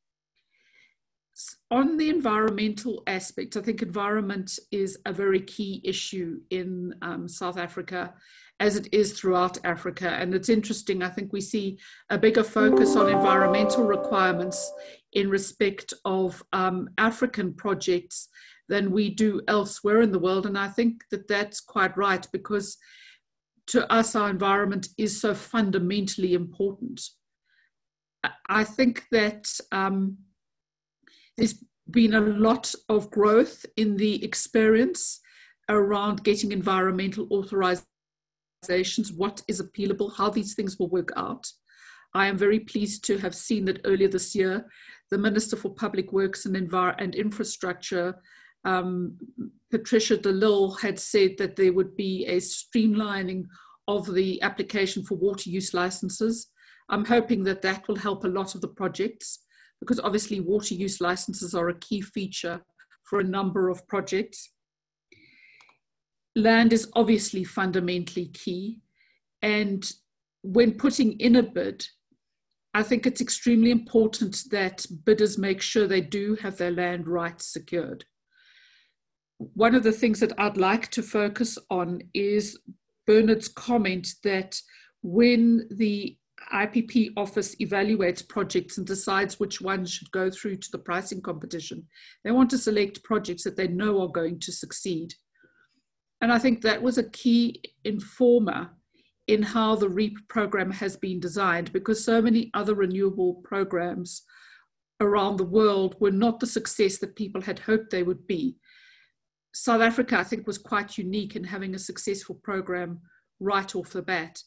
On the environmental aspect, I think environment is a very key issue in South Africa, as it is throughout Africa. And it's interesting, I think we see a bigger focus on environmental requirements in respect of African projects than we do elsewhere in the world. And I think that that's quite right, because to us, our environment is so fundamentally important. I think that there's been a lot of growth in the experience around getting environmental authorizations, what is appealable, how these things will work out. I am very pleased to have seen that earlier this year, the Minister for Public Works and Infrastructure, Patricia de Lille, had said that there would be a streamlining of the application for water use licenses. I'm hoping that that will help a lot of the projects, because obviously water use licenses are a key feature for a number of projects. Land is obviously fundamentally key. And when putting in a bid, I think it's extremely important that bidders make sure they do have their land rights secured. One of the things that I'd like to focus on is Bernard's comment that when the IPP office evaluates projects and decides which ones should go through to the pricing competition, they want to select projects that they know are going to succeed. And I think that was a key informer in how the REEP program has been designed, because so many other renewable programs around the world were not the success that people had hoped they would be. South Africa, I think, was quite unique in having a successful program right off the bat.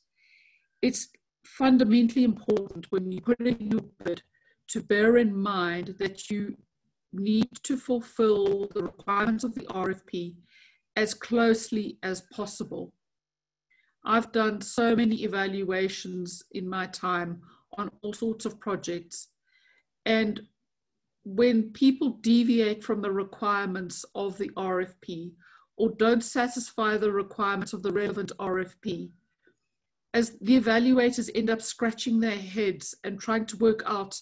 It's fundamentally important when you put in your bid to bear in mind that you need to fulfill the requirements of the RFP as closely as possible. I've done so many evaluations in my time on all sorts of projects, and when people deviate from the requirements of the RFP or don't satisfy the requirements of the relevant RFP, as the evaluators end up scratching their heads and trying to work out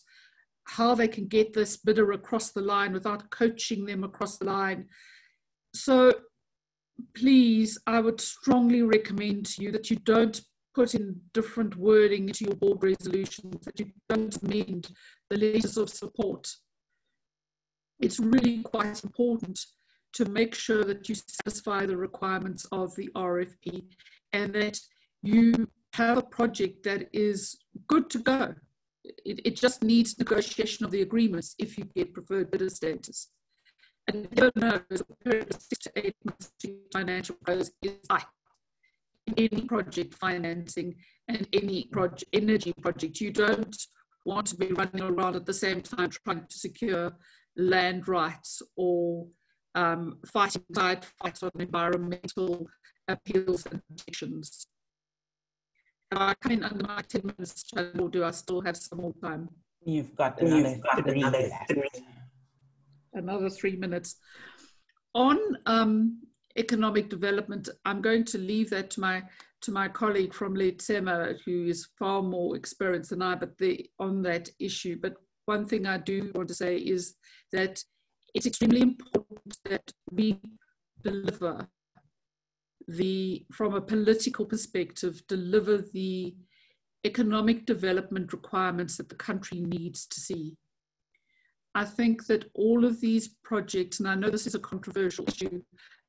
how they can get this bidder across the line without coaching them across the line. So please, I would strongly recommend to you that you don't put in different wording into your board resolutions, that you don't amend the letters of support. It's really quite important to make sure that you satisfy the requirements of the RFP and that you have a project that is good to go. It just needs negotiation of the agreements if you get preferred bidder status. And you don't know, there's a period of 6 to 8 months to financial close is tight. In any project financing and any energy project, you don't want to be running around at the same time trying to secure land rights or fighting side fights on environmental appeals and petitions. I come in under my 10 minutes, or do I still have some more time? You've got another 3 minutes. Another 3 minutes. On economic development, I'm going to leave that to my colleague from Letsema, who is far more experienced than I, on that issue. But one thing I do want to say is that it's extremely important that we deliver from a political perspective, deliver the economic development requirements that the country needs to see. I think that all of these projects, and I know this is a controversial issue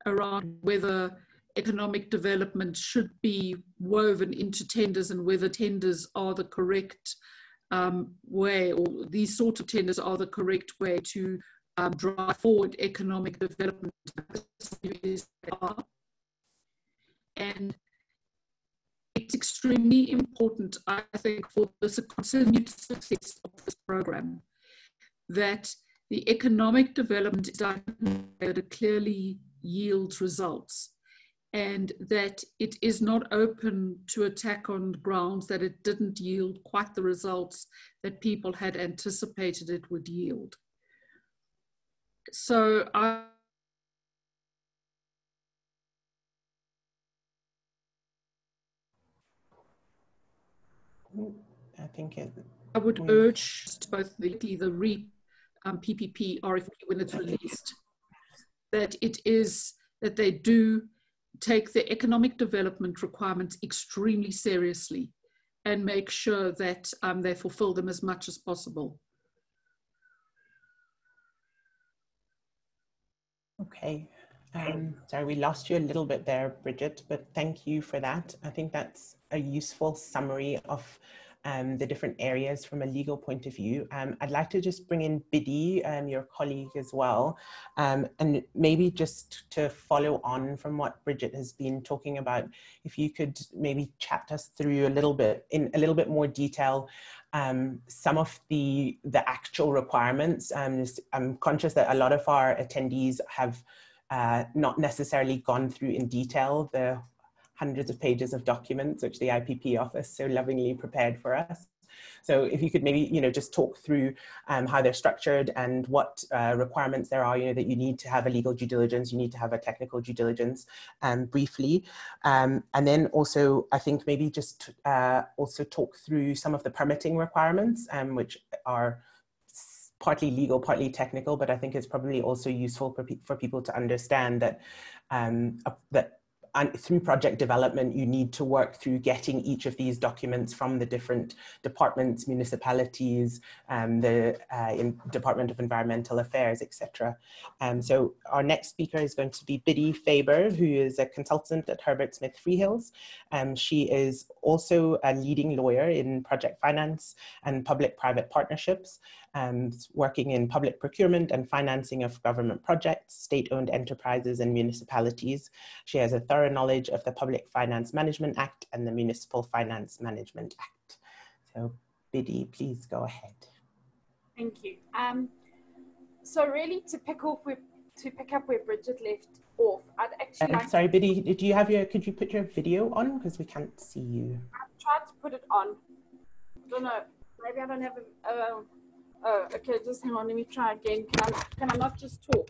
around whether economic development should be woven into tenders and whether tenders are the correct way, or these sorts of tenders are the correct way to drive forward economic development. And it's extremely important, I think, for the continued success of this program, that the economic development is done that it clearly yields results, and that it is not open to attack on grounds that it didn't yield quite the results that people had anticipated it would yield. So I think I would urge both the REEPPPP RFP when it's released, that they do take the economic development requirements extremely seriously and make sure that they fulfill them as much as possible. Okay. Sorry, we lost you a little bit there, Bridget, but thank you for that. I think that's a useful summary of the different areas from a legal point of view. I'd like to just bring in Biddy, your colleague as well, and maybe just to follow on from what Bridget has been talking about, if you could maybe chat us through in a little bit more detail some of the actual requirements. I'm conscious that a lot of our attendees have not necessarily gone through in detail the hundreds of pages of documents which the IPP office so lovingly prepared for us. So if you could maybe, just talk through how they're structured and what requirements there are, that you need to have a legal due diligence, you need to have a technical due diligence, briefly. And then also, I think maybe just also talk through some of the permitting requirements, which are partly legal, partly technical, but I think it's probably also useful for people to understand that and through project development, you need to work through getting each of these documents from the different departments, municipalities, the Department of Environmental Affairs, etc. So our next speaker is going to be Biddy Faber, who is a consultant at Herbert Smith Freehills. She is also a leading lawyer in project finance and public-private partnerships, working in public procurement and financing of government projects, state-owned enterprises and municipalities. She has a thorough knowledge of the Public Finance Management Act and the Municipal Finance Management Act. So Biddy, please go ahead. Thank you. So really to pick up where Bridget left off, I'd actually sorry, Biddy, could you put your video on? Because we can't see you. I've tried to put it on. I don't know, maybe I don't have a, oh, okay, just hang on, let me try again. Can I not just talk?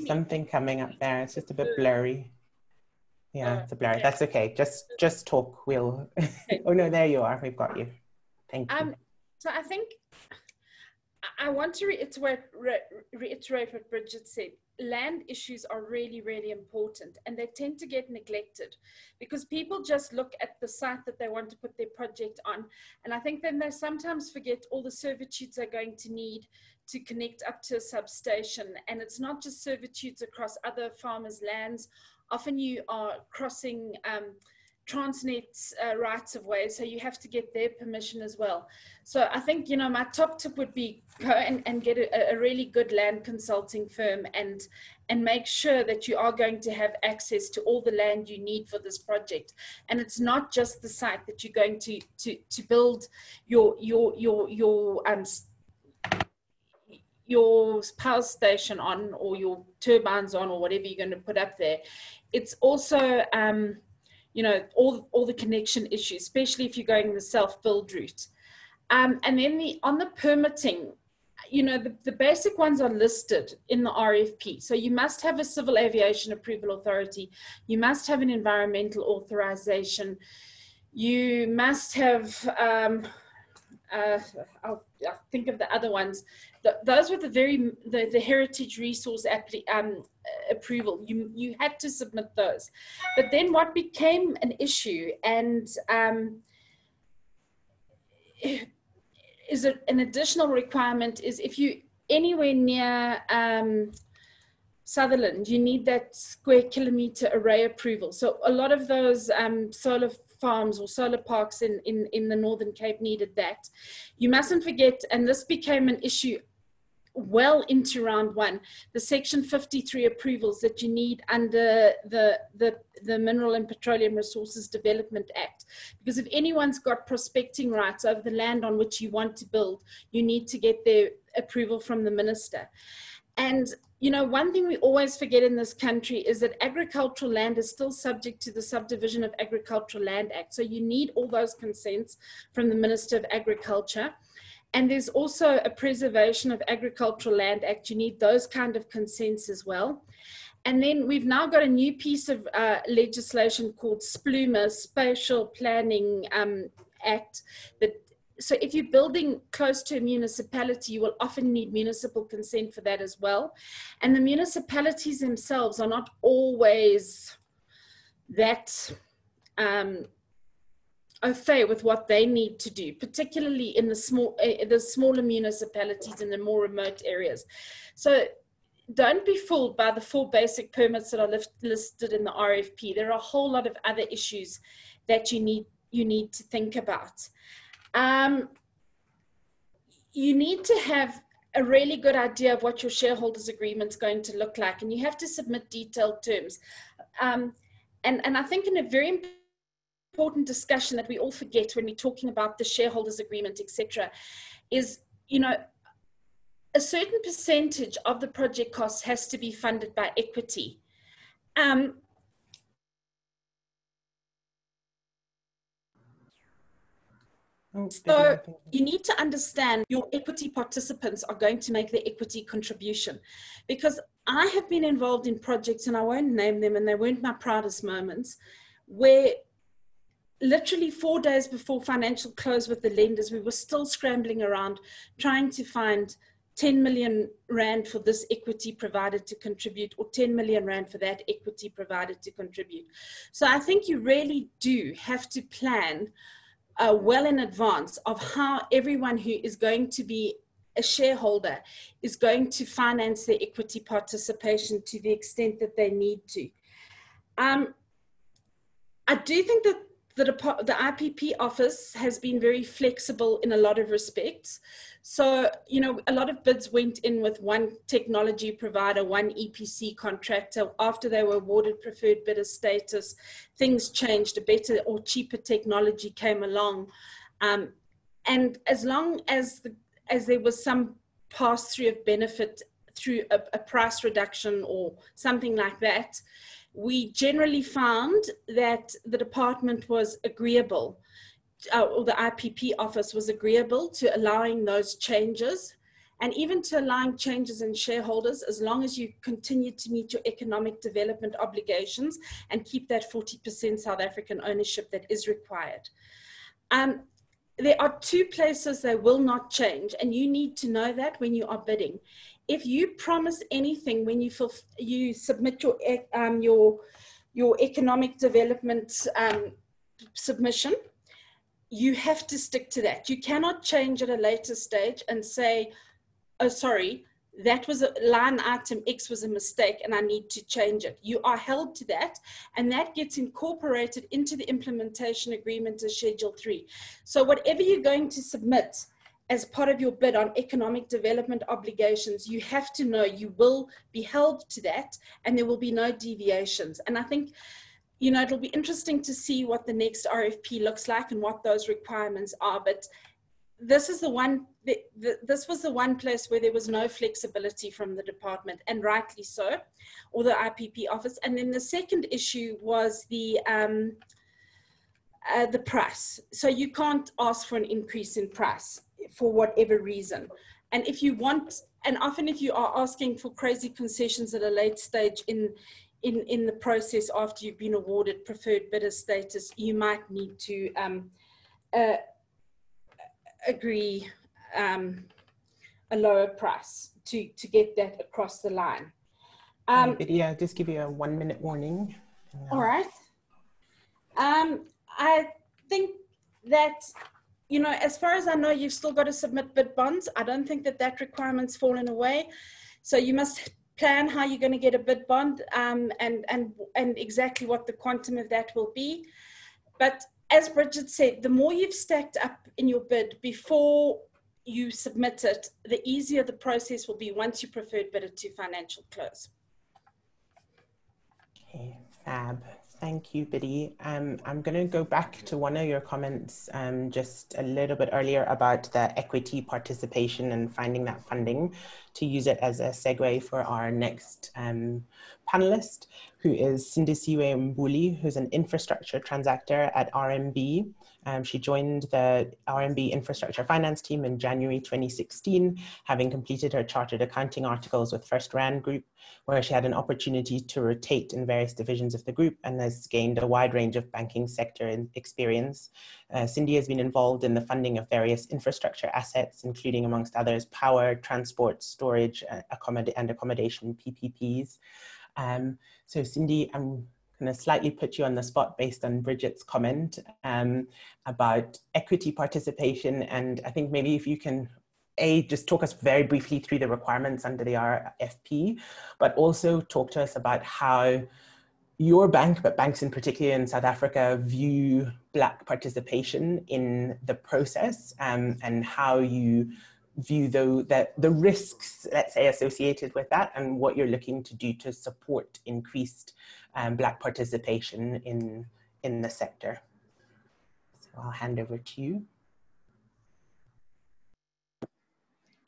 Something coming up there, it's just a bit blurry. Yeah, it's a blur. That's okay. Just talk. We'll. Oh no, there you are. We've got you. Thank you. So I think I want to reiterate what Bridget said. Land issues are really, really important, and they tend to get neglected because people just look at the site that they want to put their project on. And I think then they sometimes forget all the servitudes they're going to need to connect up to a substation. And it's not just servitudes across other farmers' lands. Often you are crossing Transnet's rights of way, so you have to get their permission as well. So I think, you know, my top tip would be go and get a really good land consulting firm and make sure that you are going to have access to all the land you need for this project. And it's not just the site that you're going to build your power station on, or your turbines on, or whatever you're going to put up there. It's also you know, all the connection issues, especially if you're going the self-build route. And then on the permitting, you know, the basic ones are listed in the RFP. So you must have a civil aviation approval authority. You must have an environmental authorization. You must have, I'll think of the other ones. Those were the heritage resource approval. You had to submit those. But then what became an issue, and is an additional requirement, is if you anywhere near Sutherland, you need that square kilometer array approval. So a lot of those solar farms or solar parks in the Northern Cape needed that. You mustn't forget, and this became an issue well into round one, the Section 53 approvals that you need under the Mineral and Petroleum Resources Development Act. Because if anyone's got prospecting rights over the land on which you want to build, you need to get their approval from the minister. And you know, one thing we always forget in this country is that agricultural land is still subject to the Subdivision of Agricultural Land Act. So you need all those consents from the Minister of Agriculture. And there's also a Preservation of Agricultural Land Act. You need those kind of consents as well. And then we've now got a new piece of legislation called SPLUMA, Spatial Planning Act. So if you're building close to a municipality, you will often need municipal consent for that as well. And the municipalities themselves are not always that au fait with what they need to do, particularly in the smaller municipalities in the more remote areas. So don't be fooled by the 4 basic permits that are listed in the RFP. There are a whole lot of other issues that you need to think about. You need to have a really good idea of what your shareholders agreement is going to look like, and you have to submit detailed terms. And I think in a very important discussion that we all forget when we're talking about the shareholders agreement, etc., is, you know, a certain percentage of the project costs has to be funded by equity. So you need to understand your equity participants are going to make their equity contribution, because I have been involved in projects, and I won't name them, and they weren't my proudest moments, where literally 4 days before financial close with the lenders, we were still scrambling around trying to find 10 million Rand for this equity provided to contribute, or 10 million Rand for that equity provided to contribute. So I think you really do have to plan well in advance of how everyone who is going to be a shareholder is going to finance their equity participation to the extent that they need to. I do think that the IPP office has been very flexible in a lot of respects. So, you know, a lot of bids went in with one technology provider, one EPC contractor. After they were awarded preferred bidder status, things changed. A better or cheaper technology came along. And as long as there was some pass-through of benefit through a price reduction or something like that, we generally found that the department was agreeable, or the IPP office was agreeable to allowing those changes. and even to allowing changes in shareholders as long as you continue to meet your economic development obligations and keep that 40% South African ownership that is required. There are two places they will not change, and you need to know that when you are bidding. If you promise anything when you submit your economic development submission, you have to stick to that. You cannot change at a later stage and say, oh, sorry, that was a line item X was a mistake and I need to change it. You are held to that, and that gets incorporated into the implementation agreement as Schedule 3. So whatever you're going to submit as part of your bid on economic development obligations, you have to know you will be held to that and there will be no deviations. And I think, you know, it'll be interesting to see what the next RFP looks like and what those requirements are. But this is the one, this was the one place where there was no flexibility from the department, and rightly so, or the IPP office. And then the second issue was the price. So you can't ask for an increase in price for whatever reason. And if you want, and often if you are asking for crazy concessions at a late stage in the process after you've been awarded preferred bidder status, you might need to agree a lower price to get that across the line. Lydia, just give you a 1-minute warning. All right. I think that, you know, as far as I know, you've still got to submit bid bonds. I don't think that that requirement's fallen away. So you must plan how you're going to get a bid bond and exactly what the quantum of that will be. But as Bridget said, the more you've stacked up in your bid before you submit it, the easier the process will be once you preferred bidder to financial close. Okay, fab. Thank you, Biddy. I'm going to go back to one of your comments just a little bit earlier about the equity participation and finding that funding, to use it as a segue for our next panelist, who is Sindisiwe Mbuli, who's an infrastructure transactor at RMB. She joined the RMB infrastructure finance team in January 2016, having completed her chartered accounting articles with First Rand Group, where she had an opportunity to rotate in various divisions of the group and has gained a wide range of banking sector experience. Cindy has been involved in the funding of various infrastructure assets, including, amongst others, power, transport, storage, and accommodation PPPs. So Cindy, I'm going to slightly put you on the spot based on Bridget's comment about equity participation. And I think maybe if you can, just talk us very briefly through the requirements under the RFP, but also talk to us about how your bank, but banks in particular in South Africa, view Black participation in the process, and how you view the risks, let's say, associated with that, and what you're looking to do to support increased Black participation in the sector. So I'll hand over to you.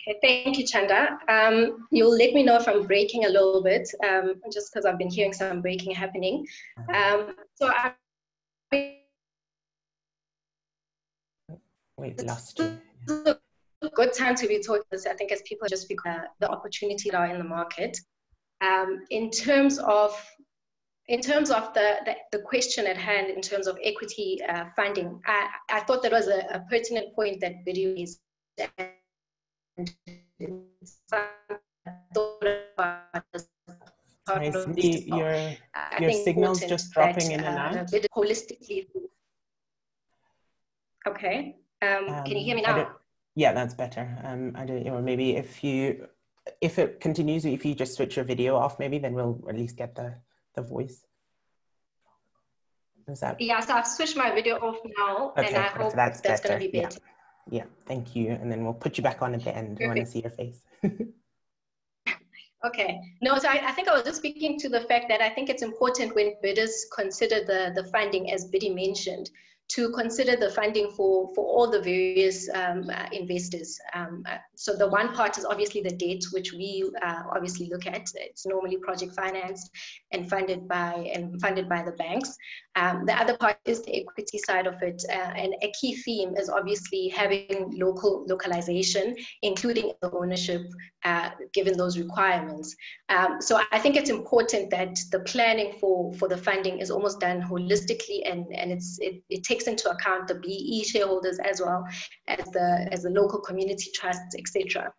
Okay, thank you, Chanda. You'll let me know if I'm breaking a little bit, just because I've been hearing some breaking happening. Wait, lost you. A good time to be talking this, I think, as people just because the opportunities are in the market. In terms of the question at hand, in terms of equity funding, I thought that was a pertinent point that Biddy raised. Sorry, Cindy, your signal's just dropping in and out. Holistically. Okay. Can you hear me now? Yeah, that's better. I don't, or maybe if it continues, if you just switch your video off, maybe then we'll at least get the voice. Is that? Yeah, so I've switched my video off now, okay, and I hope that's going to be better. Yeah, thank you. And then we'll put you back on at the end. I want to see your face. Okay. No, so I think I was just speaking to the fact that I think it's important when bidders consider the funding, as Biddy mentioned, to consider the funding for all the various investors. So the one part is obviously the debt, which we obviously look at. It's normally project financed and funded by the banks. The other part is the equity side of it, and a key theme is obviously having localization, including the ownership, given those requirements. So I think it's important that the planning for the funding is almost done holistically, and it takes into account the BE shareholders as well as the local community trusts, etc.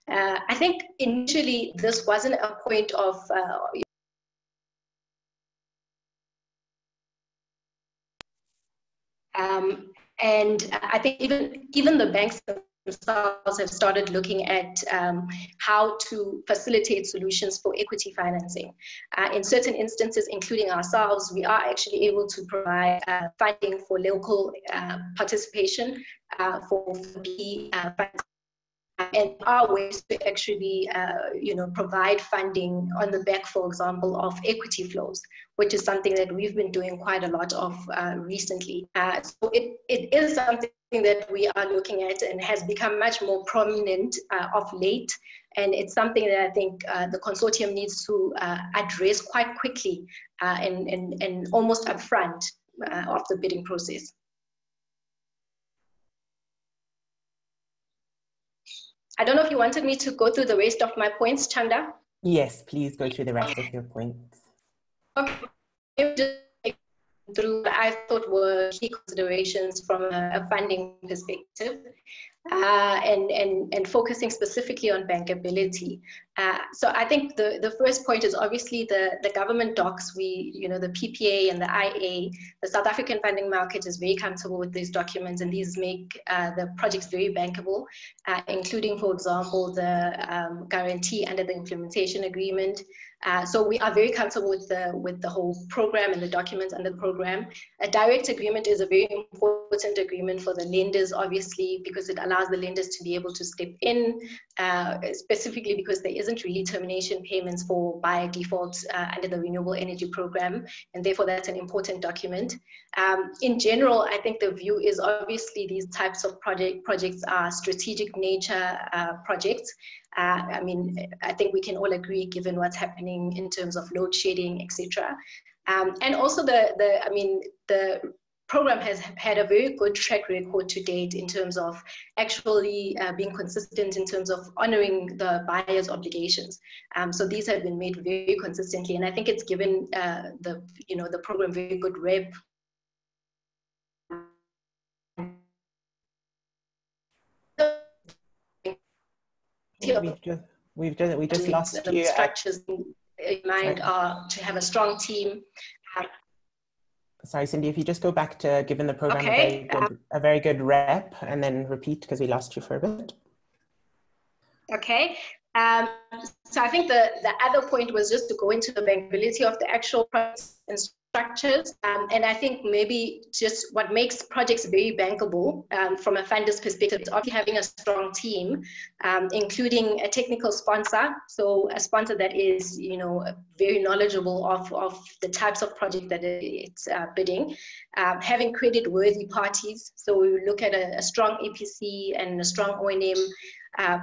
I think initially this wasn't a point of and I think even the banks themselves have started looking at how to facilitate solutions for equity financing. In certain instances, including ourselves, we are actually able to provide funding for local participation for PE funds. And our ways to actually, provide funding on the back, for example, of equity flows, which is something that we've been doing quite a lot of recently. So it is something that we are looking at and has become much more prominent of late. And it's something that I think the consortium needs to address quite quickly and almost upfront of the bidding process. I don't know if you wanted me to go through the rest of my points, Chanda? Yes, please go through the rest of your points. Okay. Just through what I thought were key considerations from a funding perspective, and focusing specifically on bankability. So I think the first point is obviously the government docs. The PPA and the IA, the South African funding market is very comfortable with these documents, and these make the projects very bankable, including, for example, the guarantee under the implementation agreement. So we are very comfortable with the whole program and the documents under the program. A direct agreement is a very important agreement for the lenders, obviously, because it allows the lenders to be able to step in, specifically because there isn't really termination payments for buyer defaults under the Renewable Energy Program, and therefore that's an important document. In general, I think the view is obviously these types of projects are strategic nature projects. I mean, I think we can all agree, given what's happening in terms of load shedding, etc. And also the program has had a very good track record to date in terms of actually being consistent in terms of honoring the buyer's obligations. So these have been made very consistently, and I think it's given the program very good rep. We just lost you. Structures in mind are to have a strong team. Sorry, Cindy, if you just go back to giving the program okay. a very good rep and then repeat, because we lost you for a bit. Okay. So I think the other point was just to go into the bankability of the actual projects and structures. And I think maybe just what makes projects very bankable from a funder's perspective is obviously having a strong team, including a technical sponsor. So a sponsor that is, very knowledgeable of the types of project that it's bidding, having credit-worthy parties. So we look at a strong EPC and a strong O&M,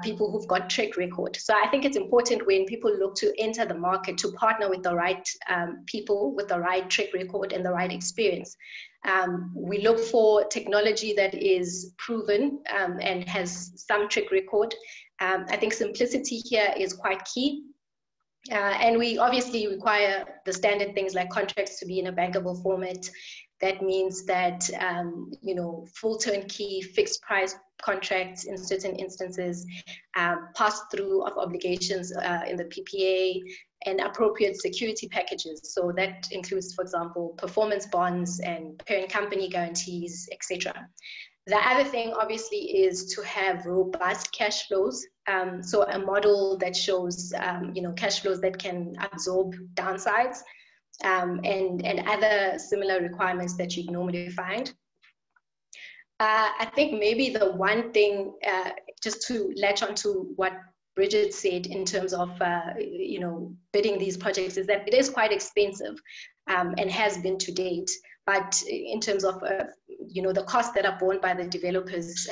people who've got track record. So I think it's important when people look to enter the market to partner with the right people with the right track record and the right experience. We look for technology that is proven and has some track record. I think simplicity here is quite key. And we obviously require the standard things like contracts to be in a bankable format. That means that, full turnkey fixed price contracts in certain instances, pass-through of obligations in the PPA, and appropriate security packages. So that includes, for example, performance bonds and parent company guarantees, etc. The other thing, obviously, is to have robust cash flows. So a model that shows, cash flows that can absorb downsides. And other similar requirements that you'd normally find. I think maybe the one thing, just to latch on to what Bridget said in terms of, bidding these projects, is that it is quite expensive and has been to date. but in terms of the costs that are borne by the developers,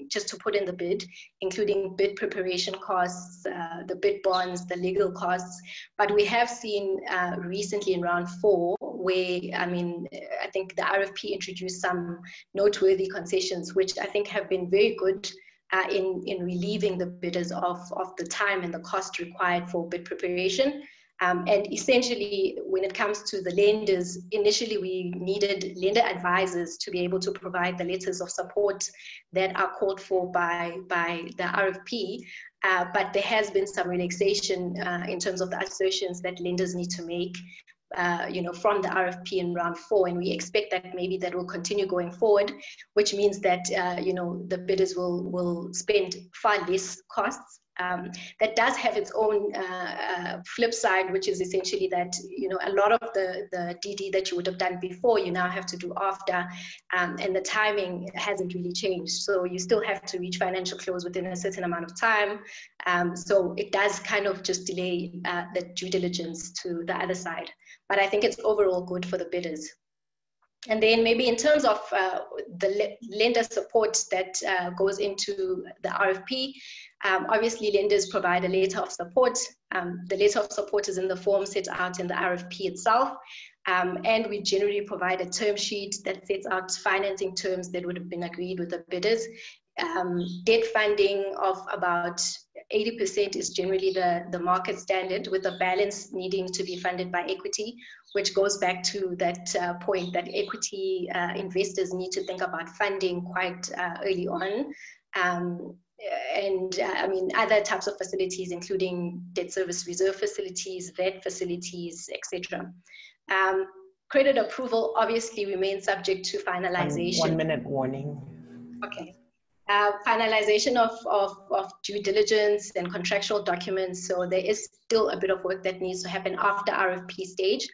just to put in the bid, including bid preparation costs, the bid bonds, the legal costs. But we have seen recently in round 4, where, I think the RFP introduced some noteworthy concessions, which I think have been very good in relieving the bidders of the time and the cost required for bid preparation. And essentially, when it comes to the lenders, initially we needed lender advisors to be able to provide the letters of support that are called for by the RFP. But there has been some relaxation in terms of the assertions that lenders need to make from the RFP in round 4, and we expect that maybe that will continue going forward, which means that the bidders will spend far less costs. That does have its own flip side, which is essentially that a lot of the DD that you would have done before, you now have to do after, and the timing hasn't really changed. So you still have to reach financial close within a certain amount of time. So it does kind of just delay the due diligence to the other side. But I think it's overall good for the bidders. And then maybe in terms of the lender support that goes into the RFP, obviously lenders provide a letter of support. The letter of support is in the form set out in the RFP itself. And we generally provide a term sheet that sets out financing terms that would have been agreed with the bidders. Debt funding of about 80% is generally the market standard, with the balance needing to be funded by equity, which goes back to that point that equity investors need to think about funding quite early on. Other types of facilities, including debt service reserve facilities, VET facilities, etc. Credit approval obviously remains subject to finalization. 1 minute warning. Okay. Finalization of due diligence and contractual documents. So there is still a bit of work that needs to happen after RFP stage.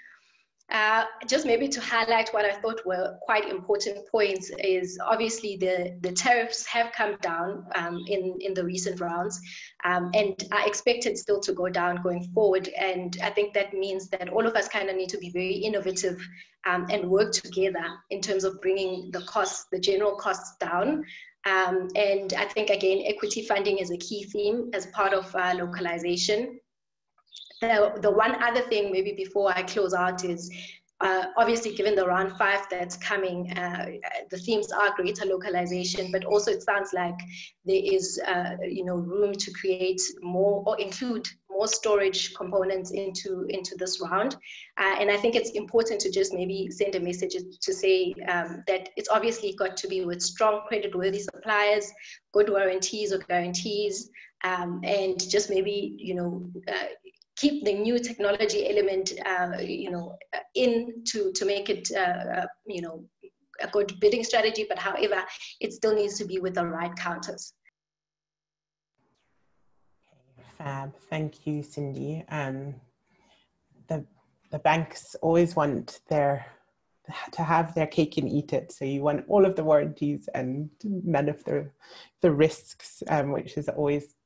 Just maybe to highlight what I thought were quite important points is obviously the tariffs have come down in the recent rounds and are expected still to go down going forward. And I think that means that all of us kind of need to be very innovative and work together in terms of bringing the costs, the general costs down. And I think, again, equity funding is a key theme as part of localization. The one other thing, maybe before I close out, is obviously given the round 5 that's coming, the themes are greater localization, but also it sounds like there is room to create more or include more storage components into this round. And I think it's important to just maybe send a message to say that it's obviously got to be with strong creditworthy suppliers, good warranties or guarantees, and just maybe, keep the new technology element, to make it, a good bidding strategy. But however, it still needs to be with the right counters. Fab, thank you, Cindy. The banks always want to have their cake and eat it. So you want all of the warranties and none of the risks, which is always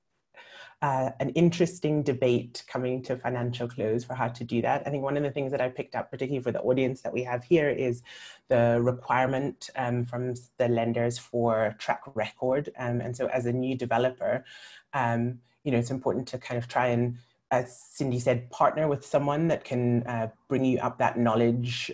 an interesting debate coming to financial close for how to do that. I think one of the things that I picked up, particularly for the audience that we have here, is the requirement from the lenders for track record. And so as a new developer, it's important to kind of try and, as Cindy said, partner with someone that can bring you up that knowledge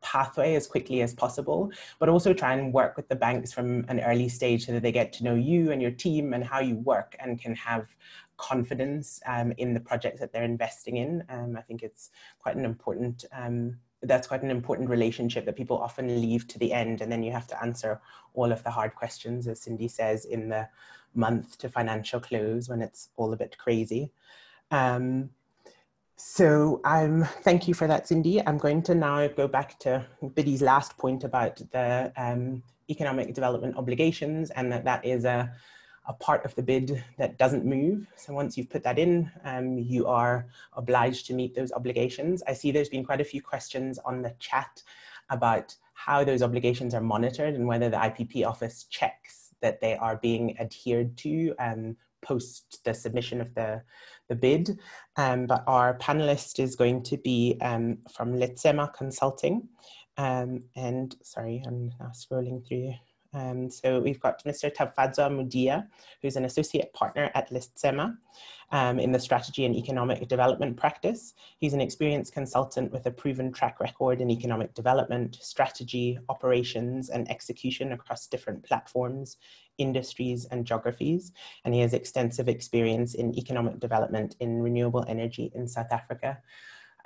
pathway as quickly as possible, but also try and work with the banks from an early stage so that they get to know you and your team and how you work and can have confidence in the projects that they're investing in. I think it's quite an important, that's quite an important relationship that people often leave to the end, and then you have to answer all of the hard questions, as Cindy says, in the month to financial close when it's all a bit crazy. So thank you for that, Cindy. I'm going to now go back to Biddy's last point about the economic development obligations, and that is a part of the bid that doesn't move. So once you've put that in, you are obliged to meet those obligations. I see there's been quite a few questions on the chat about how those obligations are monitored and whether the IPP office checks that they are being adhered to post the submission of the bid. But our panelist is going to be from Letsema Consulting. And sorry, I'm now scrolling through. So we've got Mr. Tafadzwa Mudia, who's an associate partner at Listsema in the strategy and economic development practice. He's an experienced consultant with a proven track record in economic development, strategy, operations, and execution across different platforms, industries, and geographies. And he has extensive experience in economic development in renewable energy in South Africa.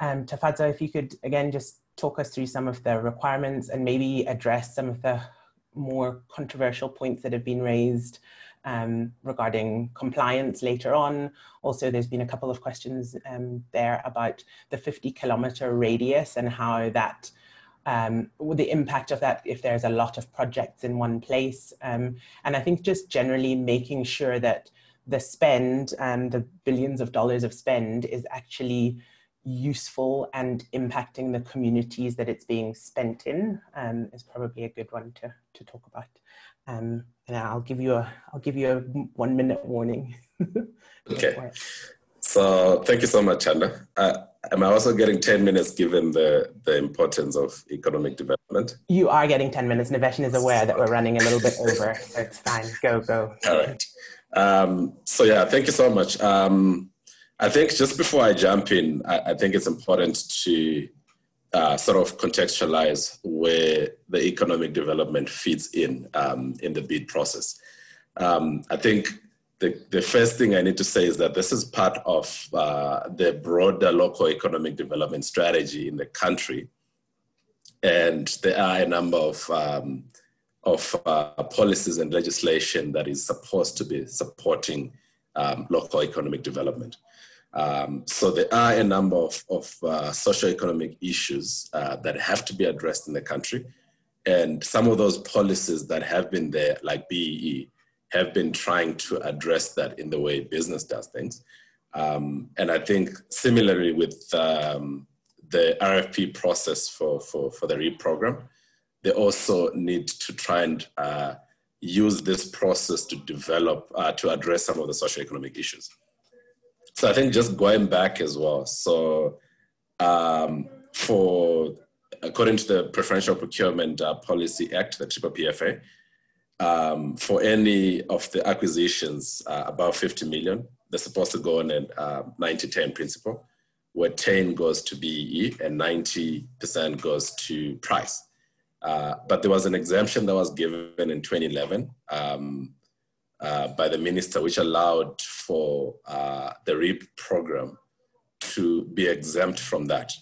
Tafadzwa, if you could, again, just talk us through some of the requirements and maybe address some of the more controversial points that have been raised regarding compliance later on. Also, there's been a couple of questions there about the 50-kilometer radius and how that, the impact of that if there's a lot of projects in one place. And I think just generally making sure that the spend and the billions of dollars of spend is actually useful and impacting the communities that it's being spent in is probably a good one to talk about. And I'll give you a 1 minute warning. Okay. So thank you so much, Chanda. Am I also getting 10 minutes given the importance of economic development? You are getting 10 minutes. Naveshan is aware that we're running a little bit over, so it's fine. Go. All right. So yeah, thank you so much. I think just before I jump in, I think it's important to sort of contextualize where the economic development fits in the bid process. I think the first thing I need to say is that this is part of the broader local economic development strategy in the country. And there are a number of policies and legislation that is supposed to be supporting local economic development. So there are a number of socioeconomic issues that have to be addressed in the country. And some of those policies that have been there, like BEE, have been trying to address that in the way business does things. And I think similarly with the RFP process for the REEP program, they also need to try and use this process to develop, to address some of the socioeconomic issues. So I think just going back as well. So according to the Preferential Procurement Policy Act, the IPPO, for any of the acquisitions above 50 million, they're supposed to go on a 90-10 principle, where 10 goes to BEE and 90% goes to price. But there was an exemption that was given in 2011 by the minister, which allowed for the REEP program to be exempt from that,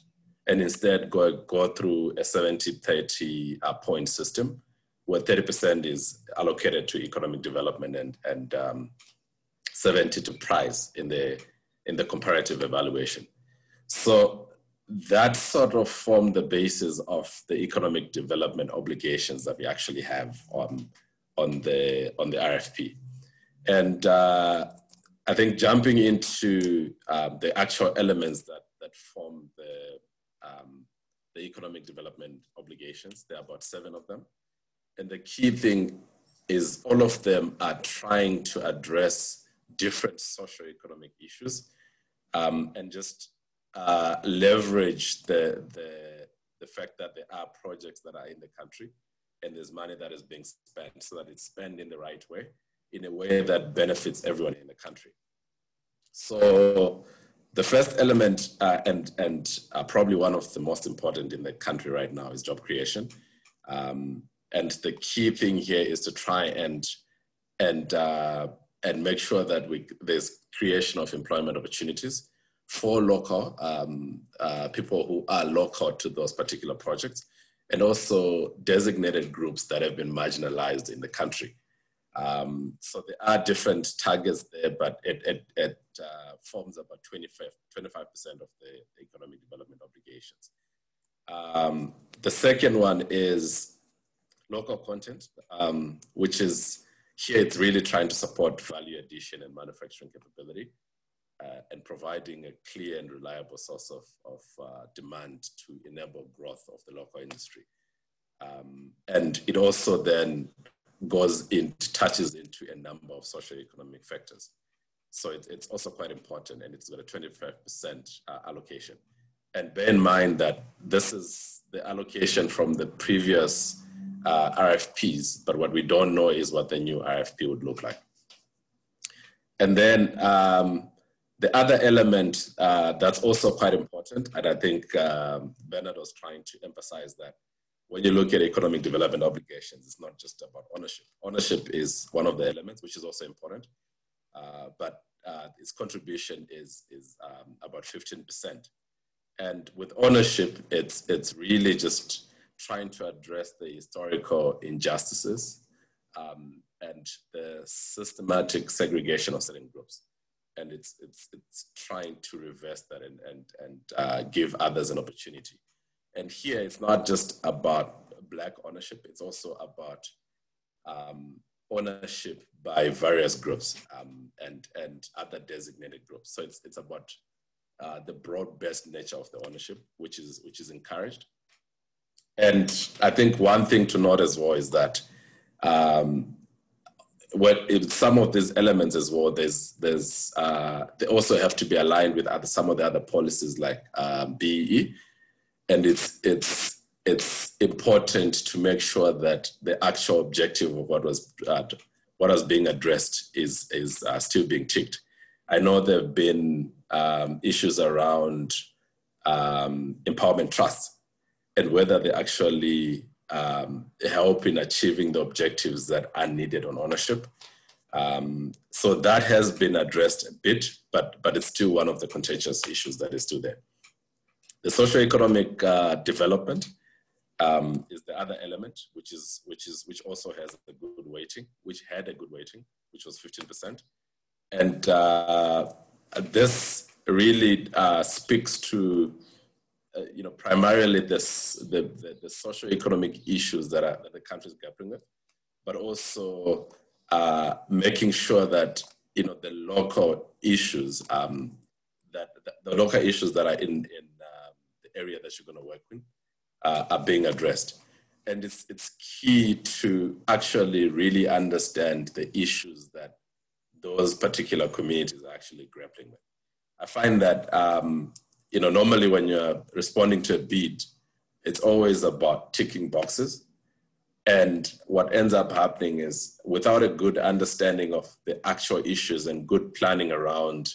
and instead go through a 70-30 point system, where 30% is allocated to economic development and 70 to price in the comparative evaluation. So that sort of formed the basis of the economic development obligations that we actually have on the RFP. And I think jumping into the actual elements that form the economic development obligations, there are about 7 of them. And the key thing is all of them are trying to address different socioeconomic issues and just leverage the fact that there are projects that are in the country and there's money that is being spent, so that it's spent in the right way, in a way that benefits everyone in the country. So the first element, and probably one of the most important in the country right now, is job creation. And the key thing here is to try and make sure that there's creation of employment opportunities for local people who are local to those particular projects, and also designated groups that have been marginalized in the country. So there are different targets there, but it forms about 25% of the economic development obligations. The second one is local content, which is here it's really trying to support value addition and manufacturing capability and providing a clear and reliable source of demand to enable growth of the local industry. And it also then touches into a number of socioeconomic factors. So it's also quite important, and it's got a 25% allocation. And bear in mind that this is the allocation from the previous RFPs, but what we don't know is what the new RFP would look like. And then the other element that's also quite important, and I think Bernard was trying to emphasize that when you look at economic development obligations, it's not just about ownership. Ownership is one of the elements, which is also important, but its contribution is about 15%. And with ownership, it's really just trying to address the historical injustices and the systematic segregation of certain groups. And it's trying to reverse that and give others an opportunity. And here, it's not just about Black ownership, it's also about ownership by various groups and other designated groups. So it's about the broad-based nature of the ownership, which is encouraged. And I think one thing to note as well is that some of these elements as well, they also have to be aligned with some of the other policies like BEE, and it's important to make sure that the actual objective of what was being addressed is still being ticked. I know there have been issues around empowerment trusts and whether they actually help in achieving the objectives that are needed on ownership. So that has been addressed a bit, but it's still one of the contentious issues that is still there. The socioeconomic development is the other element, which also has a good weighting, which had a good weighting, which was 15%. And this really speaks to primarily the socioeconomic issues that the country is grappling with, but also making sure that the local issues that are in the area that you're going to work with are being addressed. And it's key to actually really understand the issues that those particular communities are actually grappling with. I find that normally when you're responding to a bid, it's always about ticking boxes. And what ends up happening is without a good understanding of the actual issues and good planning around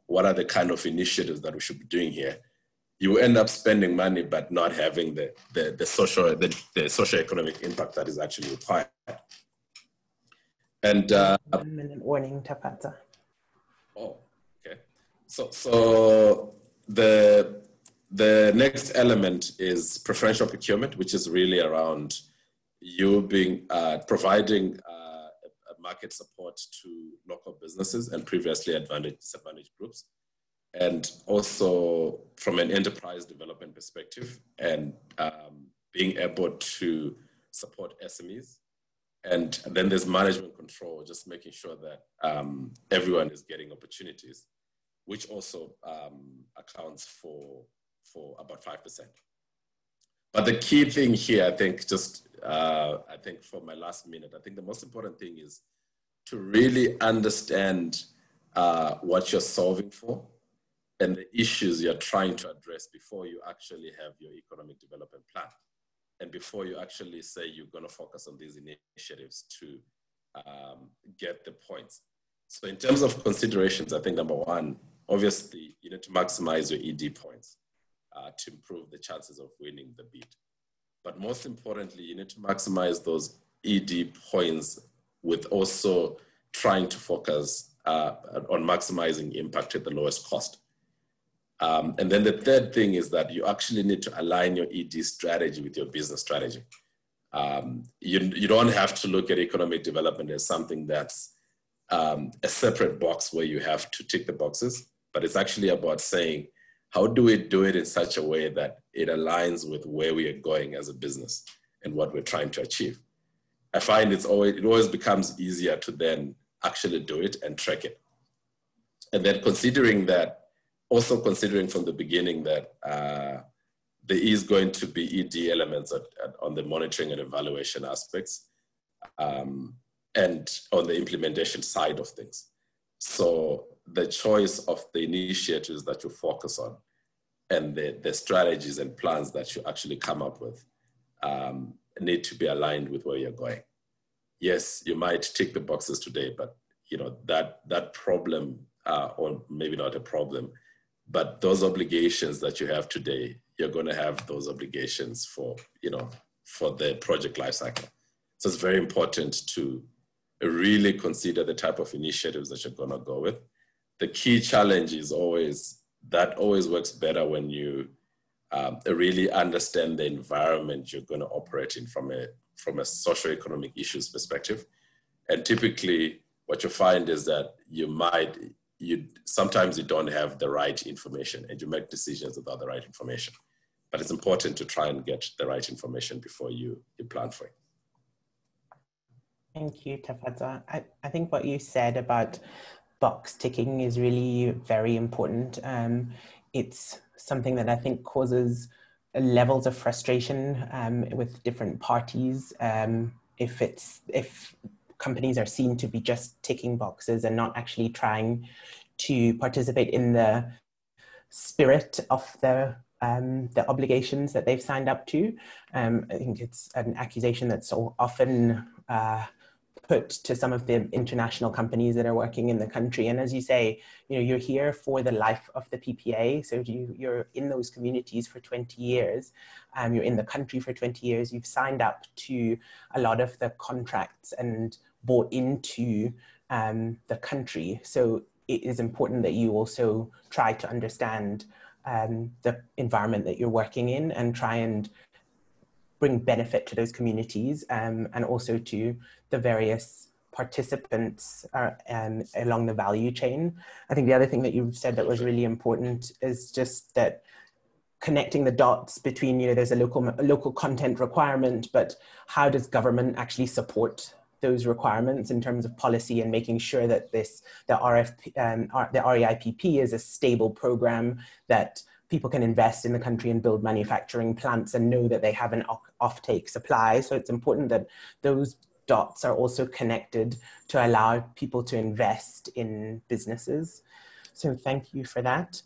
what are the kind of initiatives that we should be doing here, you end up spending money but not having the socioeconomic impact that is actually required. And 1 minute warning, Tapata. Oh, okay. So the next element is preferential procurement, which is really around you being providing market support to local businesses and previously disadvantaged groups, and also from an enterprise development perspective, and being able to support SMEs. And then there's management control, just making sure that everyone is getting opportunities, which also accounts for about 5%. But the key thing here, I think, I think for my last minute, I think the most important thing is to really understand what you're solving for and the issues you're trying to address before you actually have your economic development plan. And before you actually say you're going to focus on these initiatives to get the points. So in terms of considerations, I think number one, obviously you need to maximize your ED points to improve the chances of winning the bid. But most importantly, you need to maximize those ED points with also trying to focus on maximizing impact at the lowest cost. And then the third thing is that you actually need to align your ED strategy with your business strategy. You don't have to look at economic development as something that's a separate box where you have to tick the boxes, but it's actually about saying, how do we do it in such a way that it aligns with where we are going as a business and what we're trying to achieve? I find it always becomes easier to then actually do it and track it. And then also considering from the beginning that there is going to be ED elements on the monitoring and evaluation aspects and on the implementation side of things. So the choice of the initiatives that you focus on and the strategies and plans that you actually come up with need to be aligned with where you're going. Yes, you might tick the boxes today, but that problem, or maybe not a problem, but those obligations that you have today, you're going to have those obligations for the project lifecycle. So it's very important to really consider the type of initiatives that you're going to go with. The key challenge is always works better when you really understand the environment you're going to operate in from a socioeconomic issues perspective. And typically what you find is that sometimes you don't have the right information and you make decisions without the right information. But it's important to try and get the right information before you plan for it. Thank you, Tafadza. I think what you said about box ticking is really very important. It's something that I think causes levels of frustration with different parties. If companies are seen to be just ticking boxes and not actually trying to participate in the spirit of the obligations that they've signed up to. I think it's an accusation that's so often put to some of the international companies that are working in the country. And as you say, you're here for the life of the PPA. So you're in those communities for 20 years. You're in the country for 20 years. You've signed up to a lot of the contracts and bought into the country. So it is important that you also try to understand the environment that you're working in and try and bring benefit to those communities and also to the various participants along the value chain. I think the other thing that you've said that was really important is just that connecting the dots between, there's a local content requirement, but how does government actually support those requirements in terms of policy and making sure that the RFP, the REIPP is a stable program that people can invest in the country and build manufacturing plants and know that they have an offtake supply. So it's important that those dots are also connected to allow people to invest in businesses. So thank you for that.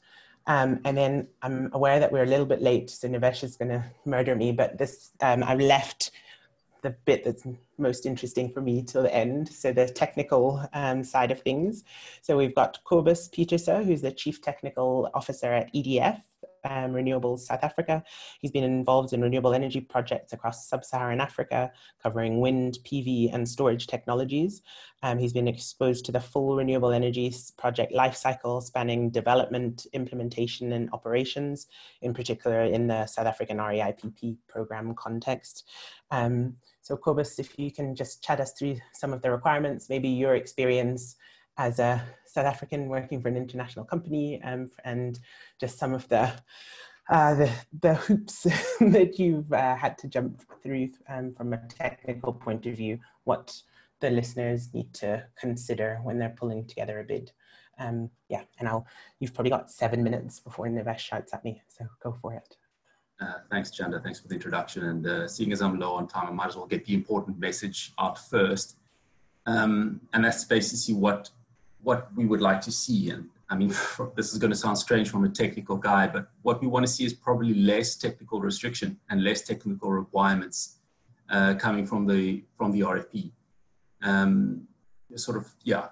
And then I'm aware that we're a little bit late, so Nivesh is gonna murder me, but this, I've left the bit that's most interesting for me till the end. So the technical side of things. So we've got Kobus Pieterse, who's the Chief Technical Officer at EDF, Renewables South Africa. He's been involved in renewable energy projects across sub-Saharan Africa, covering wind, PV, and storage technologies. He's been exposed to the full renewable energy project lifecycle, spanning development, implementation, and operations, in particular in the South African REIPP program context. So Kobus, if you can just chat us through some of the requirements, maybe your experience as a South African working for an international company, and just some of the hoops that you've had to jump through from a technical point of view, what the listeners need to consider when they're pulling together a bid. Yeah, and you've probably got 7 minutes before Nivesh shouts at me, so go for it. Thanks, Chanda. Thanks for the introduction. And seeing as I'm low on time, I might as well get the important message out first. And that's basically what we would like to see. And I mean, this is going to sound strange from a technical guy, but what we want to see is probably less technical restriction and less technical requirements coming from the RFP.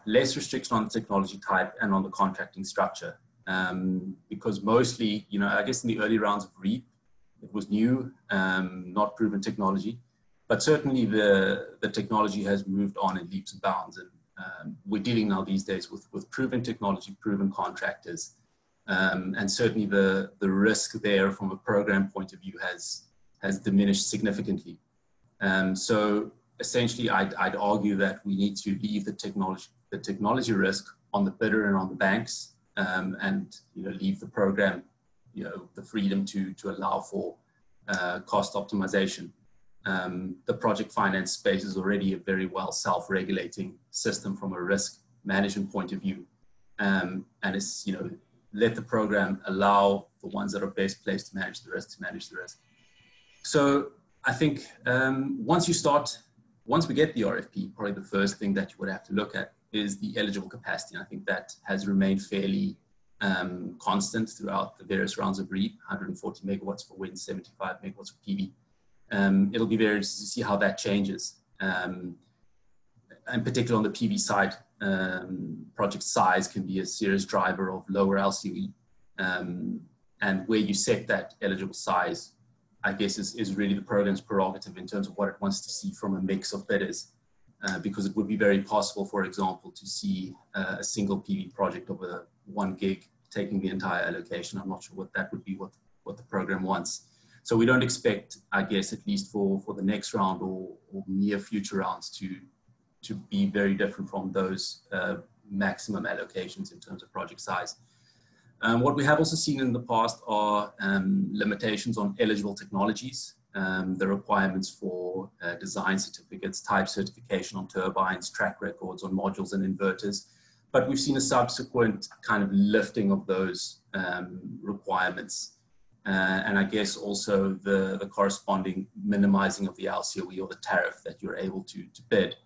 Less restriction on the technology type and on the contracting structure. Because mostly, I guess in the early rounds of REEP, it was new, not proven technology, but certainly the technology has moved on in leaps and bounds. And we're dealing now these days with proven technology, proven contractors. And certainly the risk there from a program point of view has diminished significantly. So essentially I'd argue that we need to leave the technology risk on the bidder and on the banks, and leave the program the freedom to allow for cost optimization. The project finance space is already a very well self-regulating system from a risk management point of view. And it's, let the program allow the ones that are best placed to manage the risk. So I think once we get the RFP, probably the first thing that you would have to look at is the eligible capacity. And I think that has remained fairly constant throughout the various rounds of REEP, 140 megawatts for wind, 75 megawatts for PV. It'll be very interesting to see how that changes. And particularly on the PV side, project size can be a serious driver of lower LCOE. And where you set that eligible size, I guess, is really the program's prerogative in terms of what it wants to see from a mix of bidders. Because it would be very possible, for example, to see a single PV project of a 1 gig taking the entire allocation. I'm not sure what that would be, what the program wants. So we don't expect, I guess, at least for the next round or near future rounds to be very different from those maximum allocations in terms of project size. What we have also seen in the past are limitations on eligible technologies. The requirements for design certificates, type certification on turbines, track records on modules and inverters. But we've seen a subsequent kind of lifting of those requirements. And I guess also the corresponding minimizing of the LCOE or the tariff that you're able to bid.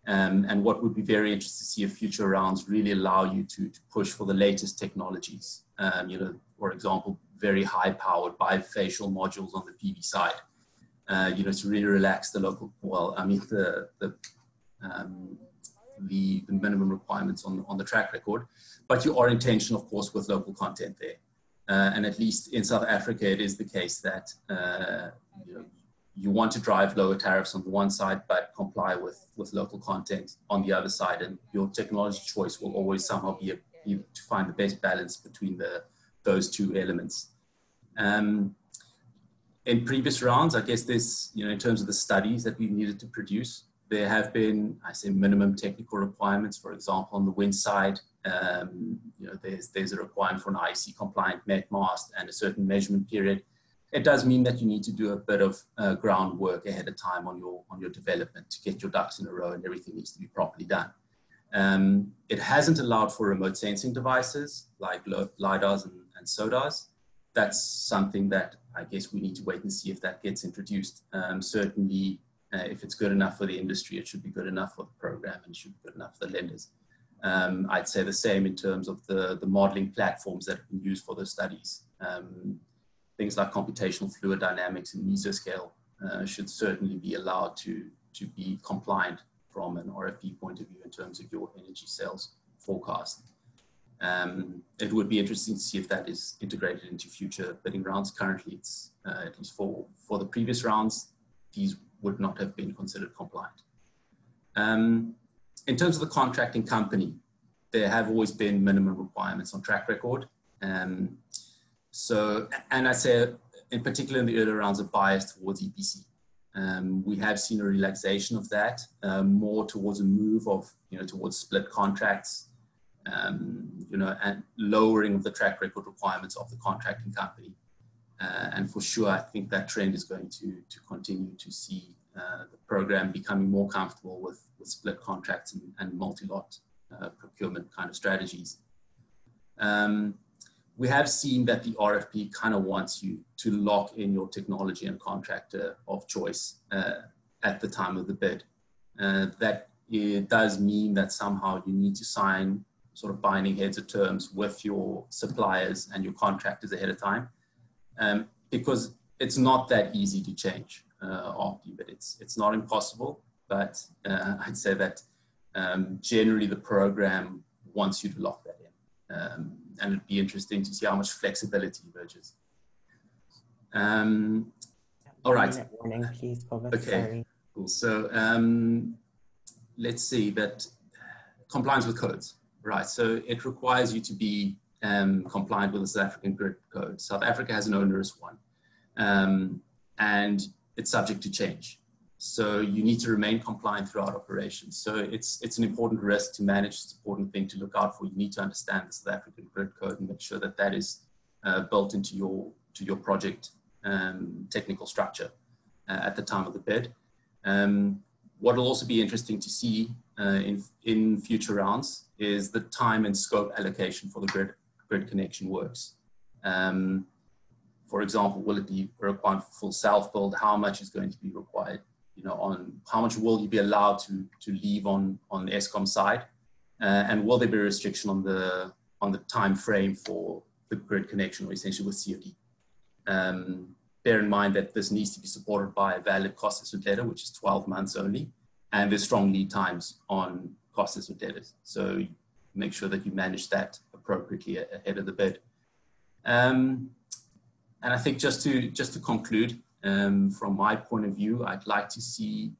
And what would be very interesting to see if future rounds really allow you to push for the latest technologies. You know, for example, very high powered bifacial modules on the PV side, you know, to really relax the local, well, I mean, the minimum requirements on the track record, but you are in tension, of course, with local content there. And at least in South Africa, it is the case that you know, you want to drive lower tariffs on the one side, but comply with local content on the other side. And your technology choice will always somehow be to find the best balance between those two elements. In previous rounds, I guess there's, you know, in terms of the studies that we needed to produce, there have been, I say, minimum technical requirements. For example, on the wind side, you know, there's a requirement for an IEC compliant met mast and a certain measurement period. It does mean that you need to do a bit of groundwork ahead of time on your development to get your ducks in a row, and everything needs to be properly done. It hasn't allowed for remote sensing devices like LiDARs and SODARs. That's something that I guess we need to wait and see if that gets introduced. Certainly, if it's good enough for the industry, it should be good enough for the program, and it should be good enough for the lenders. I'd say the same in terms of the modeling platforms that have been used for those studies. Things like computational fluid dynamics and mesoscale should certainly be allowed to be compliant from an RfP point of view in terms of your energy sales forecast. It would be interesting to see if that is integrated into future bidding rounds. Currently, it's at least for the previous rounds, these would not have been considered compliant. In terms of the contracting company, there have always been minimum requirements on track record. So, and I say, in particular in the earlier rounds, a bias towards EPC. We have seen a relaxation of that, more towards a move of, you know, towards split contracts, you know, and lowering of the track record requirements of the contracting company. And for sure, I think that trend is going to continue to see the program becoming more comfortable with split contracts and multi-lot procurement kind of strategies. We have seen that the RFP kind of wants you to lock in your technology and contractor of choice at the time of the bid. That it does mean that somehow you need to sign sort of binding heads of terms with your suppliers and your contractors ahead of time, because it's not that easy to change after you bid. It's not impossible, but I'd say that generally the program wants you to lock that in. And it'd be interesting to see how much flexibility emerges. All right. Warning, please, okay, sorry. Cool. So let's see that compliance with codes, right? So it requires you to be compliant with the South African grid code. South Africa has an onerous one, and it's subject to change. So you need to remain compliant throughout operations. So it's an important risk to manage. It's an important thing to look out for. You need to understand the South African grid code and make sure that that is built into your project technical structure at the time of the bid. What will also be interesting to see in future rounds is the time and scope allocation for the grid connection works. For example, will it be required for full self-build? How much is going to be required? You know, on how much will you be allowed to leave on the Eskom side, and will there be a restriction on the time frame for the grid connection, or essentially with COD. Bear in mind that this needs to be supported by a valid cost estimate letter, which is 12 months only, and there's strong lead times on cost estimate letters. So make sure that you manage that appropriately ahead of the bid. And I think just to conclude, from my point of view, I'd like to see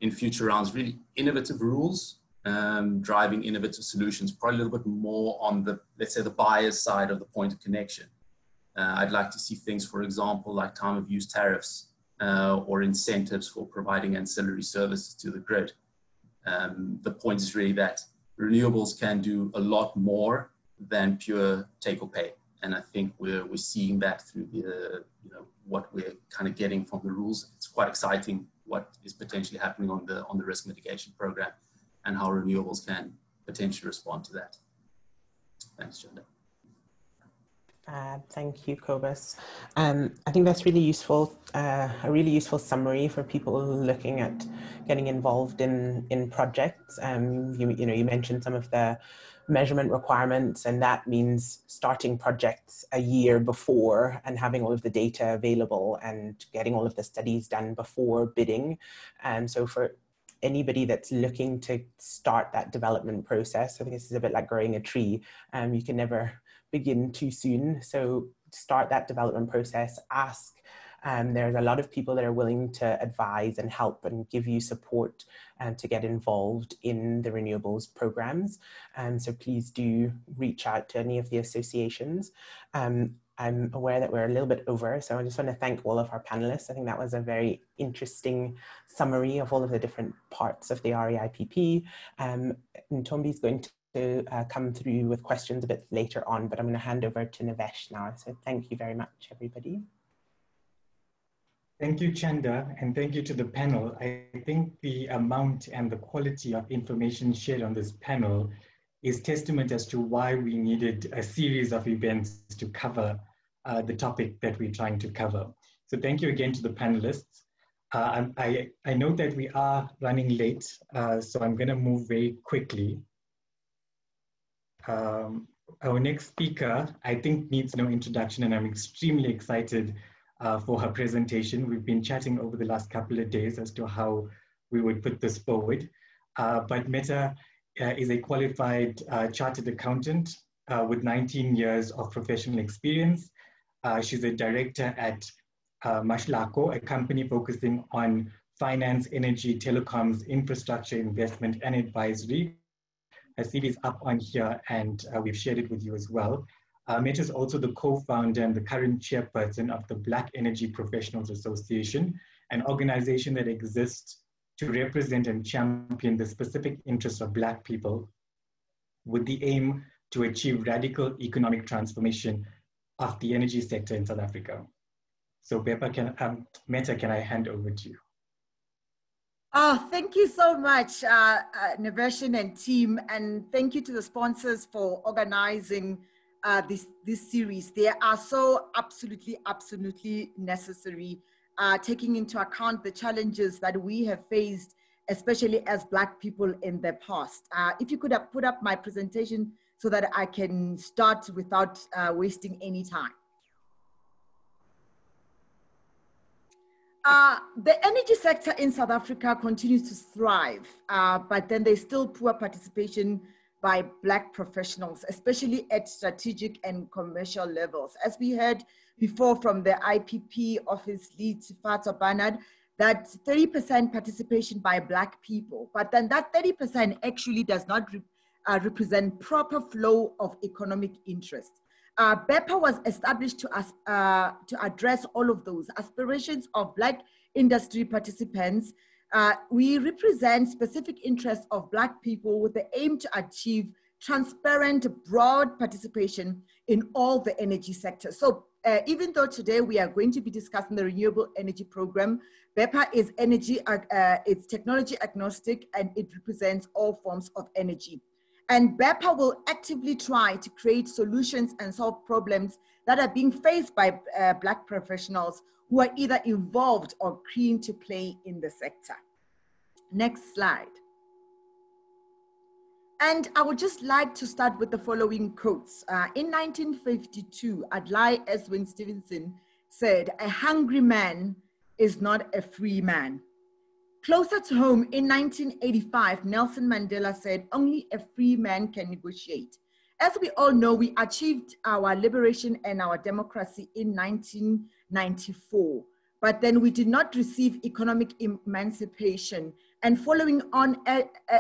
in future rounds really innovative rules, driving innovative solutions, probably a little bit more on the, let's say, the buyer's side of the point of connection. I'd like to see things, for example, like time of use tariffs or incentives for providing ancillary services to the grid. The point is really that renewables can do a lot more than pure take or pay. And I think we're seeing that through the, what we're kind of getting from the rules. It's quite exciting what is potentially happening on the risk mitigation program and how renewables can potentially respond to that. Thanks, Jonda. Thank you, Cobus. I think that's really useful, a really useful summary for people looking at getting involved in projects. You mentioned some of the measurement requirements, and that means starting projects a year before and having all of the data available and getting all of the studies done before bidding. And so for anybody that's looking to start that development process, I think this is a bit like growing a tree. You can never begin too soon. So start that development process, ask. There's a lot of people that are willing to advise and help and give you support and to get involved in the renewables programs. So please do reach out to any of the associations. I'm aware that we're a little bit over, so I just want to thank all of our panelists. I think that was a very interesting summary of all of the different parts of the REIPP. And Tombi's going to come through with questions a bit later on, but I'm going to hand over to Nivesh now. So thank you very much, everybody. Thank you, Chanda, and thank you to the panel. I think the amount and the quality of information shared on this panel is testament as to why we needed a series of events to cover the topic that we're trying to cover. So thank you again to the panelists. I know that we are running late, so I'm going to move very quickly. Our next speaker, I think, needs no introduction, and I'm extremely excited for her presentation. We've been chatting over the last couple of days as to how we would put this forward. But Meta is a qualified chartered accountant with 19 years of professional experience. She's a director at Mashlako, a company focusing on finance, energy, telecoms, infrastructure, investment, and advisory. Her CV is up on here, and we've shared it with you as well. Meta is also the co-founder and the current chairperson of the Black Energy Professionals Association, an organization that exists to represent and champion the specific interests of Black people with the aim to achieve radical economic transformation of the energy sector in South Africa. So Meta, can I hand over to you? Oh, thank you so much, Nivesh and team, and thank you to the sponsors for organizing this series. They are so absolutely necessary, taking into account the challenges that we have faced, especially as Black people in the past. If you could have put up my presentation so that I can start without wasting any time. The energy sector in South Africa continues to thrive, but then there's still poor participation by Black professionals, especially at strategic and commercial levels. As we heard before from the IPP office lead, Fato Barnard, that 30% participation by Black people, but then that 30% actually does not represent proper flow of economic interest. BEPA was established to address all of those aspirations of Black industry participants. We represent specific interests of Black people with the aim to achieve transparent, broad participation in all the energy sectors. So even though today we are going to be discussing the Renewable Energy Program, BEPA is it's technology agnostic, and it represents all forms of energy. And BEPA will actively try to create solutions and solve problems that are being faced by Black professionals who are either involved or keen to play in the sector. Next slide. And I would just like to start with the following quotes. In 1952, Adlai Eswin Stevenson said, "A hungry man is not a free man." Closer to home, in 1985, Nelson Mandela said, "Only a free man can negotiate." As we all know, we achieved our liberation and our democracy in 1994, but then we did not receive economic emancipation. And following on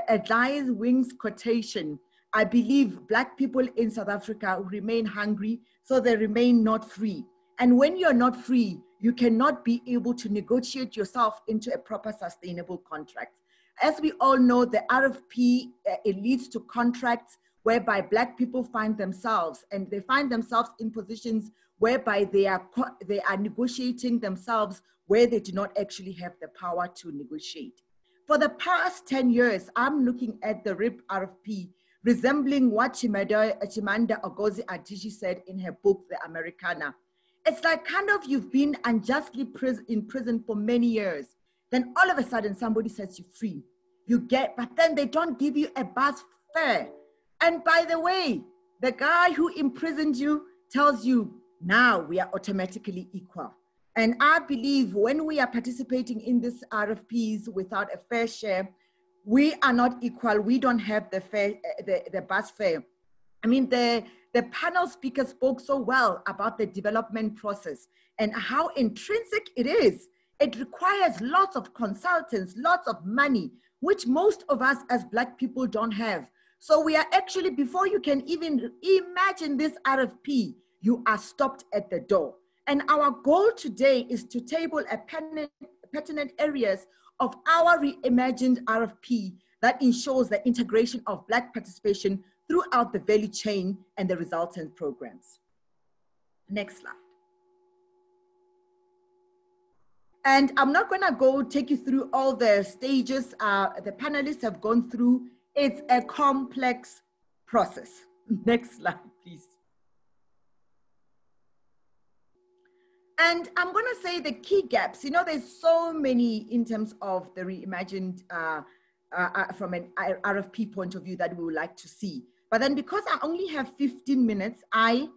Adlai Wing's quotation, I believe Black people in South Africa remain hungry, so they remain not free. And when you're not free, you cannot be able to negotiate yourself into a proper sustainable contract. As we all know, the RFP, it leads to contracts whereby Black people find themselves, and they find themselves in positions whereby they are negotiating themselves where they do not actually have the power to negotiate. For the past 10 years, I'm looking at the REIPPPP RFP resembling what Chimamanda Ngozi Adichie said in her book, The Americana. It's like kind of you've been unjustly in prison for many years. Then all of a sudden somebody sets you free. But then they don't give you a bus fare. And by the way, the guy who imprisoned you tells you, now we are automatically equal. And I believe when we are participating in these RFPs without a fair share, we are not equal. We don't have the bus fare. I mean, the panel speaker spoke so well about the development process and how intrinsic it is. It requires lots of consultants, lots of money, which most of us as Black people don't have. So we are actually, before you can even imagine this RFP, you are stopped at the door. And our goal today is to table a pertinent areas of our reimagined RFP that ensures the integration of Black participation throughout the value chain and the resultant programs. Next slide. And I'm not gonna take you through all the stages the panelists have gone through. It's a complex process. Next slide, please. And I'm gonna say the key gaps. You know, there's so many in terms of the reimagined from an RFP point of view that we would like to see. But then because I only have 15 minutes, I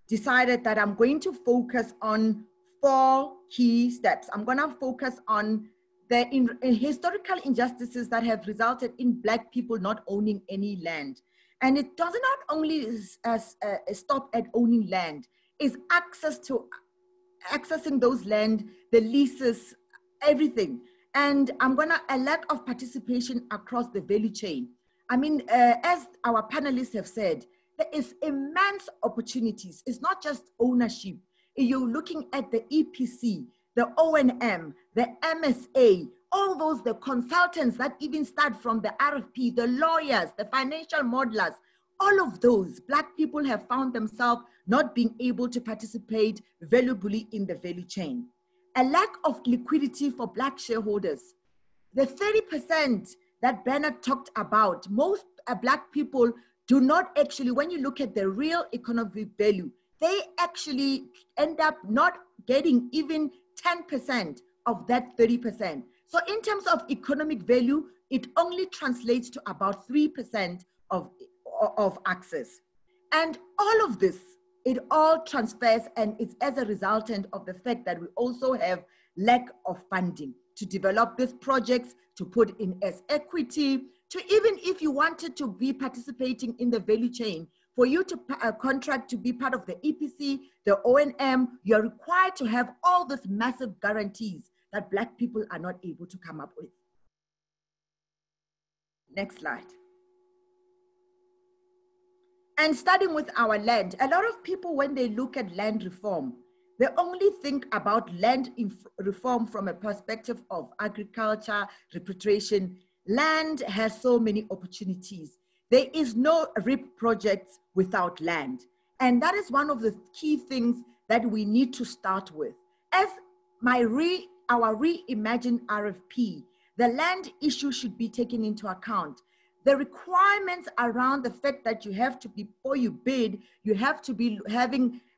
decided that I'm going to focus on 4 key steps. I'm gonna focus on the historical injustices that have resulted in Black people not owning any land. And it does not only stop at owning land, it's accessing those land, the leases, everything. And a lack of participation across the value chain. I mean, as our panelists have said, there is immense opportunities. It's not just ownership. You're looking at the EPC, the O&M, the MSA, all those, the consultants that even start from the RFP, the lawyers, the financial modelers, all of those Black people have found themselves not being able to participate valuably in the value chain. A lack of liquidity for Black shareholders. The 30% that Bernard talked about, most Black people do not actually, when you look at the real economic value, they actually end up not getting even 10% of that 30%. So in terms of economic value, it only translates to about 3% of access. And all of this, it all transfers, and it's as a resultant of the fact that we also have lack of funding to develop these projects, to put in as equity, to even if you wanted to be participating in the value chain, for you to contract to be part of the EPC, the O&M, you're required to have all these massive guarantees that Black people are not able to come up with. Next slide. And starting with our land, a lot of people, when they look at land reform, they only think about land reform from a perspective of agriculture, repatriation. Land has so many opportunities. There is no REIPPPP projects without land. And that is one of the key things that we need to start with. As our reimagined RFP, the land issue should be taken into account. The requirements around the fact that you have to, before you bid, you have to be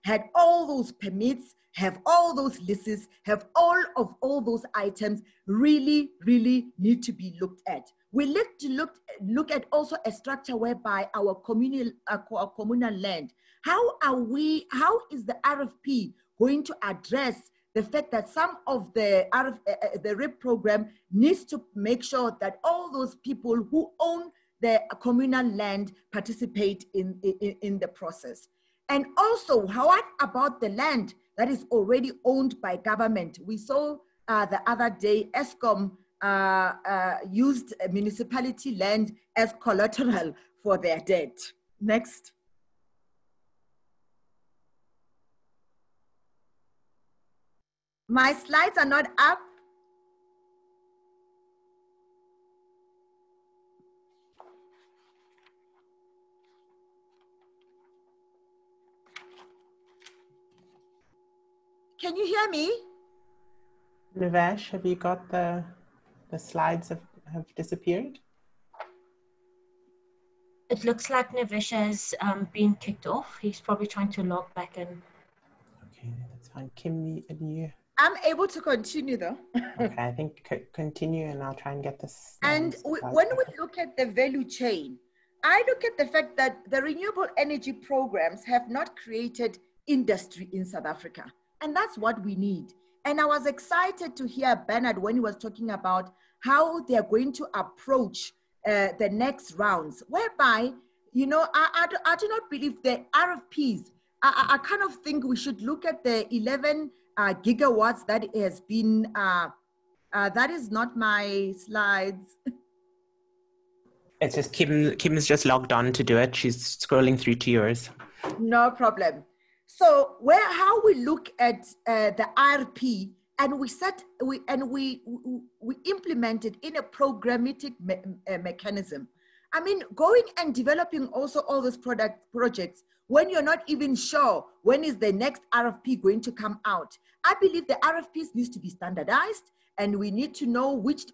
had all those permits, have all those lists, have all those items really, really need to be looked at. We need to look at also a structure whereby our communal land, how is the RFP going to address the fact that some of the REIPPPP program needs to make sure that all those people who own the communal land participate in the process. And also, what about the land that is already owned by government? We saw the other day, Eskom used municipality land as collateral for their debt. Next. My slides are not up. Can you hear me? Nivesh, have you got the slides have disappeared? It looks like Nivesh has been kicked off. He's probably trying to log back in. Okay, that's fine. Kim, you? I'm able to continue though. Okay, I think continue and I'll try and get this. And when we look at the value chain, I look at the fact that the renewable energy programs have not created industry in South Africa. And that's what we need. And I was excited to hear Bernard when he was talking about how they're going to approach the next rounds, whereby, you know, I do not believe the RFPs. I kind of think we should look at the 11 gigawatts that has been, that is not my slides. It's just Kim's just logged on to do it. She's scrolling through to yours. No problem. So how we look at the RP and we implement it in a programmatic mechanism. I mean, going and developing also all those projects when you're not even sure when is the next RFP going to come out. I believe the RFPs needs to be standardized and we need to know which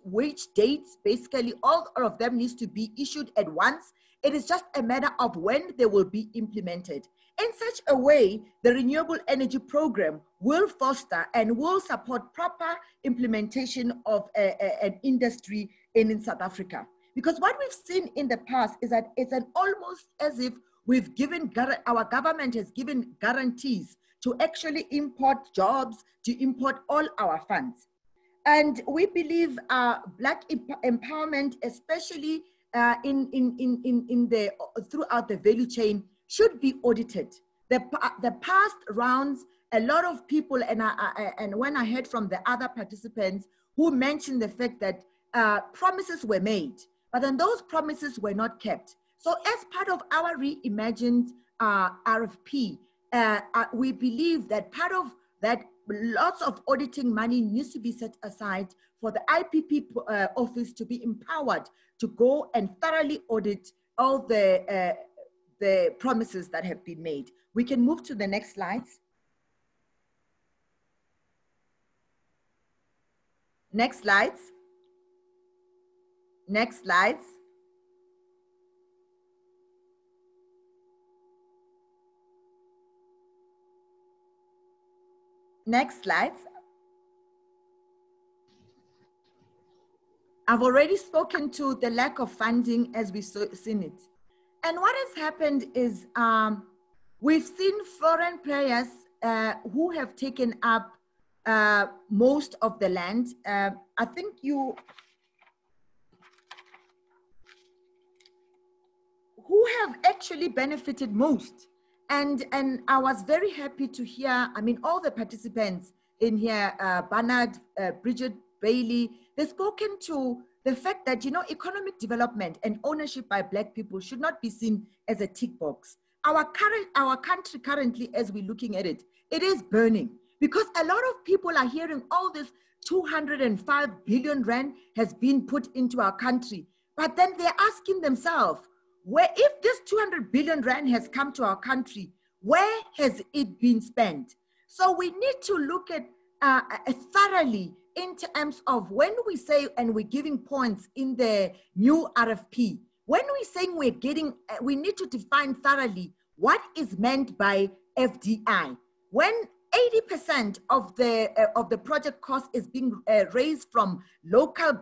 dates, basically all of them needs to be issued at once. It is just a matter of when they will be implemented. In such a way, the Renewable Energy Program will foster and will support proper implementation of an industry in South Africa. Because what we've seen in the past is that it's almost as if our government has given guarantees to actually import jobs, to import all our funds. And we believe Black empowerment, especially throughout the value chain, should be audited. The past rounds, a lot of people, and when I heard from the other participants who mentioned the fact that promises were made, but then those promises were not kept. So as part of our reimagined RFP, we believe that part of that, lots of auditing money needs to be set aside for the IPP office to be empowered to go and thoroughly audit all the promises that have been made. We can move to the next slides. Next slides. Next slides. Next slides. I've already spoken to the lack of funding as we've seen it. And what has happened is we've seen foreign players who have taken up most of the land. I think who have actually benefited most. And I was very happy to hear, I mean, all the participants in here, Bernard, Bridget, Bailey, they've spoken to the fact that, you know, economic development and ownership by Black people should not be seen as a tick box. Our country currently, as we're looking at it, it is burning because a lot of people are hearing all this 205 billion rand has been put into our country, but then they're asking themselves, where, if this 200 billion rand has come to our country, where has it been spent? So we need to look at thoroughly in terms of when we say, and we're giving points in the new RFP, when we're saying we need to define thoroughly what is meant by FDI. when 80% of the project cost is being raised from local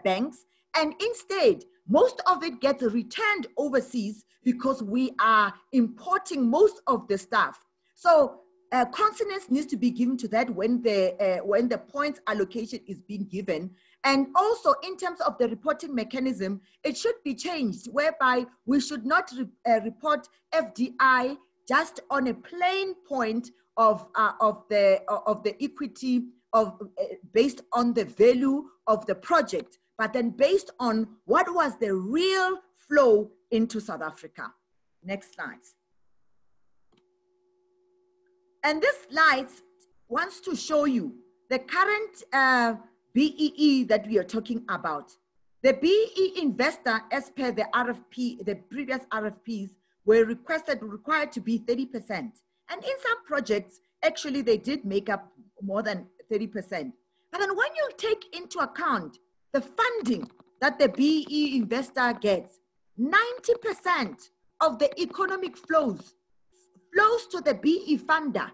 banks, and instead, most of it gets returned overseas because we are importing most of the stuff. So consonance needs to be given to that when the points allocation is being given. And also in terms of the reporting mechanism, it should be changed whereby we should not report FDI just on a plain point of the equity based on the value of the project, but then based on what was the real flow into South Africa. Next slide. And this slide wants to show you the current BEE that we are talking about. The BEE investor, as per the RFP, the previous RFPs, were required to be 30%. And in some projects, actually, they did make up more than 30%. But then when you take into account the funding that the BEE investor gets, 90% of the economic flows to the BE funder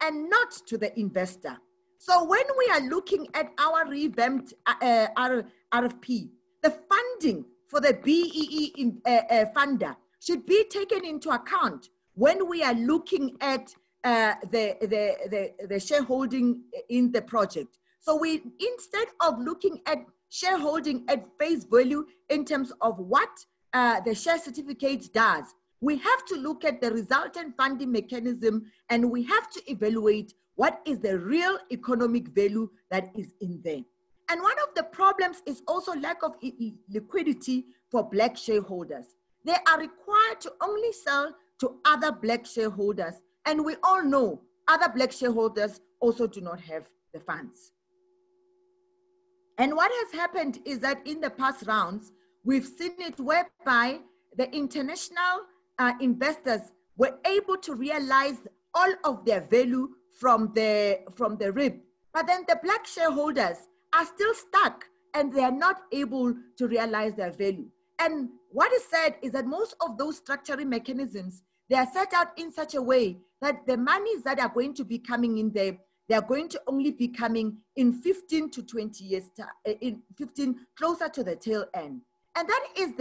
and not to the investor. So when we are looking at our revamped RFP, the funding for the BEE funder should be taken into account when we are looking at the shareholding in the project. So we, instead of looking at shareholding at face value in terms of what the share certificate does, we have to look at the resultant funding mechanism, and we have to evaluate what is the real economic value that is in there. And one of the problems is also lack of liquidity for Black shareholders. They are required to only sell to other Black shareholders. And we all know other Black shareholders also do not have the funds. And what has happened is that in the past rounds, we've seen it whereby the international investors were able to realize all of their value from the REIPP. But then the Black shareholders are still stuck and they are not able to realize their value. And what is said is that most of those structuring mechanisms, they are set out in such a way that the monies that are going to be coming in there, they are going to only be coming in 15 to 20 years, closer to the tail end. And that is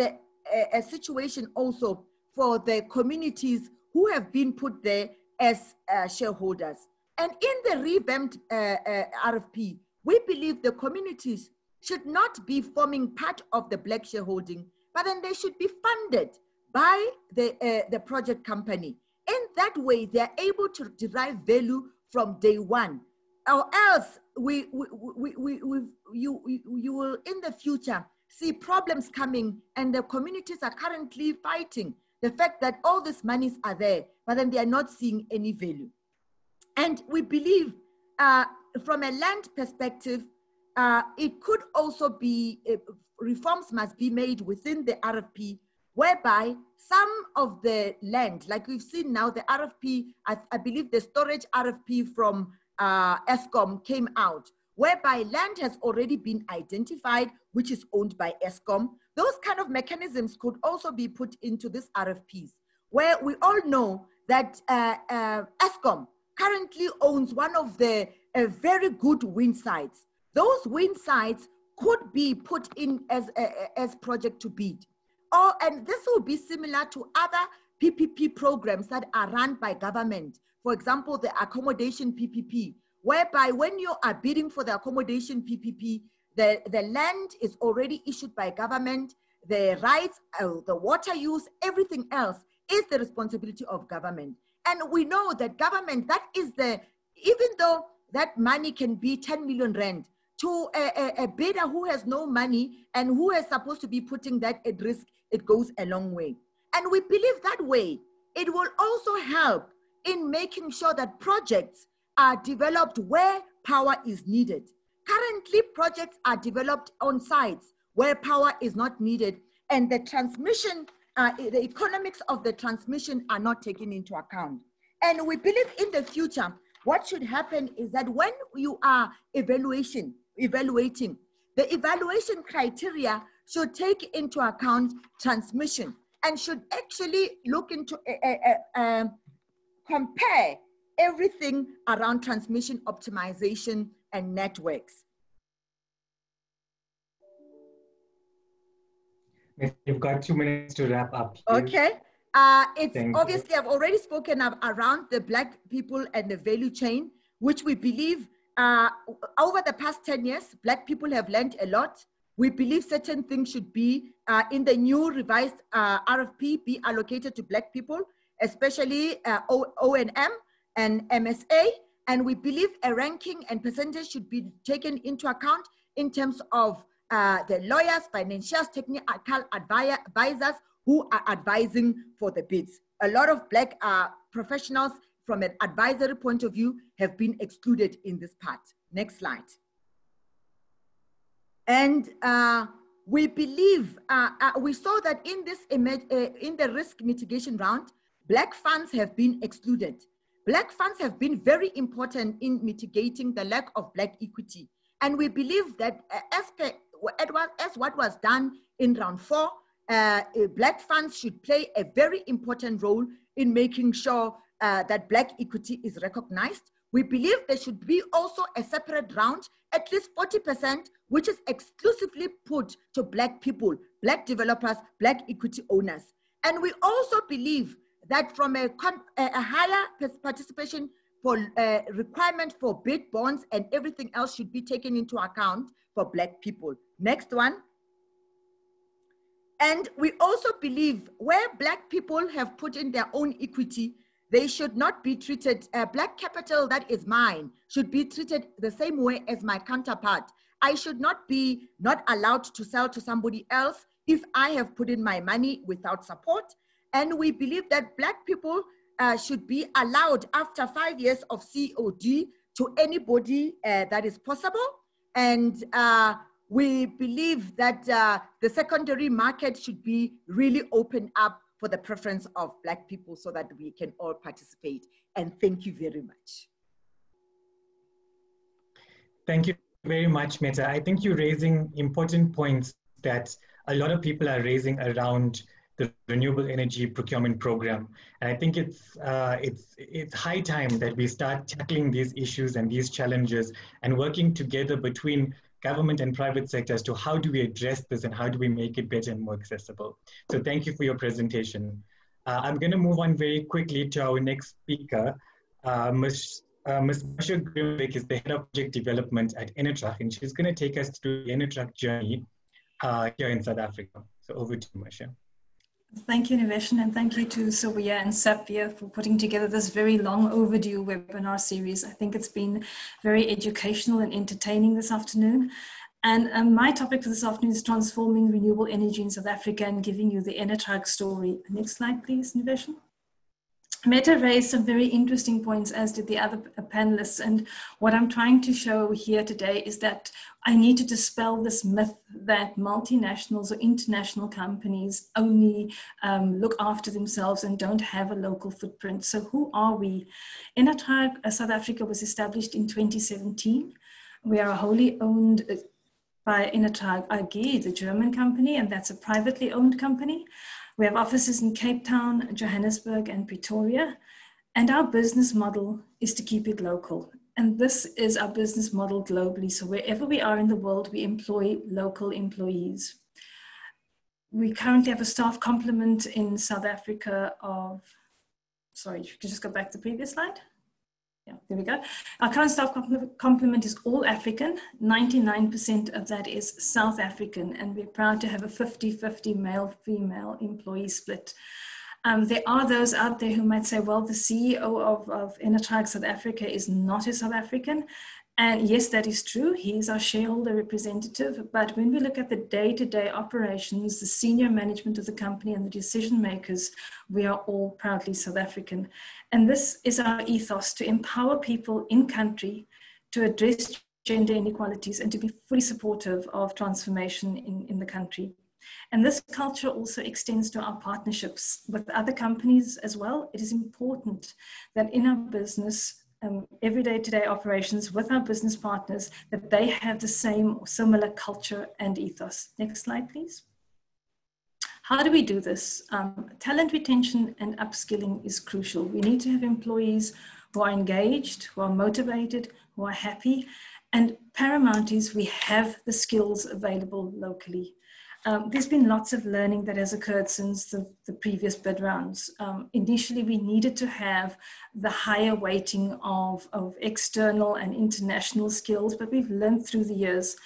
a situation also for the communities who have been put there as shareholders. And in the revamped RFP, we believe the communities should not be forming part of the Black shareholding, but then they should be funded by the project company. In that way, they're able to derive value from day one. Or else, you will in the future see problems coming, and the communities are currently fighting the fact that all these monies are there, but then they are not seeing any value. And we believe from a land perspective, it could also be, reforms must be made within the RFP, whereby some of the land, like we've seen now, the RFP, I believe the storage RFP from Eskom came out, whereby land has already been identified, which is owned by Eskom. Those kind of mechanisms could also be put into this RFPs, where we all know that Eskom currently owns one of the very good wind sites. Those wind sites could be put in as project to bid. And this will be similar to other PPP programs that are run by government. For example, the accommodation PPP, whereby when you are bidding for the accommodation PPP, the land is already issued by government, the rights, the water use, everything else is the responsibility of government. And we know that government, that is even though that money can be 10 million rand, to a bidder who has no money and who is supposed to be putting that at risk, it goes a long way. And we believe that way, it will also help in making sure that projects are developed where power is needed. Currently, projects are developed on sites where power is not needed, and the transmission, the economics of the transmission are not taken into account. And we believe in the future, what should happen is that when you are evaluating, the evaluation criteria should take into account transmission and should actually look into, compare everything around transmission optimization and networks. You've got 2 minutes to wrap up. Okay. It's obviously, I've already spoken around the Black people and the value chain, which we believe over the past 10 years, Black people have learned a lot. We believe certain things should be in the new revised RFP be allocated to Black people, especially O&M and MSA. And we believe a ranking and percentage should be taken into account in terms of the lawyers, financials, technical advisors who are advising for the bids. A lot of Black professionals from an advisory point of view have been excluded in this part. Next slide. And we believe, we saw that in this in the risk mitigation round, Black funds have been excluded. Black funds have been very important in mitigating the lack of Black equity. And we believe that as what was done in round 4, Black funds should play a very important role in making sure that Black equity is recognized. We believe there should be also a separate round, at least 40%, which is exclusively put to Black people, Black developers, Black equity owners. And we also believe that from a higher participation for requirement for bid bonds and everything else should be taken into account for Black people. Next one. And we also believe where Black people have put in their own equity, they should not be treated, Black capital that is mine should be treated the same way as my counterpart. I should not be allowed to sell to somebody else if I have put in my money without support. And we believe that Black people should be allowed after 5 years of COD to anybody that is possible. And we believe that the secondary market should be really opened up for the preference of Black people so that we can all participate. And thank you very much. Thank you very much, Meta. I think you're raising important points that a lot of people are raising around the Renewable Energy Procurement Program. And I think it's high time that we start tackling these issues and these challenges and working together between government and private sectors to how do we address this and how do we make it better and more accessible. So thank you for your presentation. I'm going to move on very quickly to our next speaker. Ms. Masha Grimbeck is the Head of Project Development at ENERTRAG, and she's going to take us through the ENERTRAG journey here in South Africa. So over to you, Masha. Thank you, Niveshan, and thank you to SAWEA and SAPVIA for putting together this very long overdue webinar series. I think it's been very educational and entertaining this afternoon. And my topic for this afternoon is transforming renewable energy in South Africa and giving you the ENERTRAG story. Next slide, please, Niveshan. Meta raised some very interesting points, as did the other panelists. And what I'm trying to show here today is that I need to dispel this myth that multinationals or international companies only look after themselves and don't have a local footprint. So who are we? ENERTRAG South Africa was established in 2017. We are wholly owned by ENERTRAG AG, the German company, and that's a privately owned company. We have offices in Cape Town, Johannesburg, and Pretoria. And our business model is to keep it local. And this is our business model globally. So wherever we are in the world, we employ local employees. We currently have a staff complement in South Africa of, sorry, if you could just go back to the previous slide. Yeah, there we go. Our current staff complement is all African. 99% of that is South African, and we're proud to have a 50-50 male-female employee split. There are those out there who might say, well, the CEO of ENERTRAG South Africa is not a South African. And yes, that is true. He is our shareholder representative. But when we look at the day-to-day operations, the senior management of the company and the decision makers, we are all proudly South African. And this is our ethos, to empower people in country to address gender inequalities and to be fully supportive of transformation in the country. And this culture also extends to our partnerships with other companies as well. It is important that in our business, everyday today operations with our business partners, that they have the same or similar culture and ethos. Next slide, please. How do we do this? Talent retention and upskilling is crucial. We need to have employees who are engaged, who are motivated, who are happy. And paramount is we have the skills available locally. There's been lots of learning that has occurred since the previous bid rounds. Initially, we needed to have the higher weighting of external and international skills, but we've learned through the years.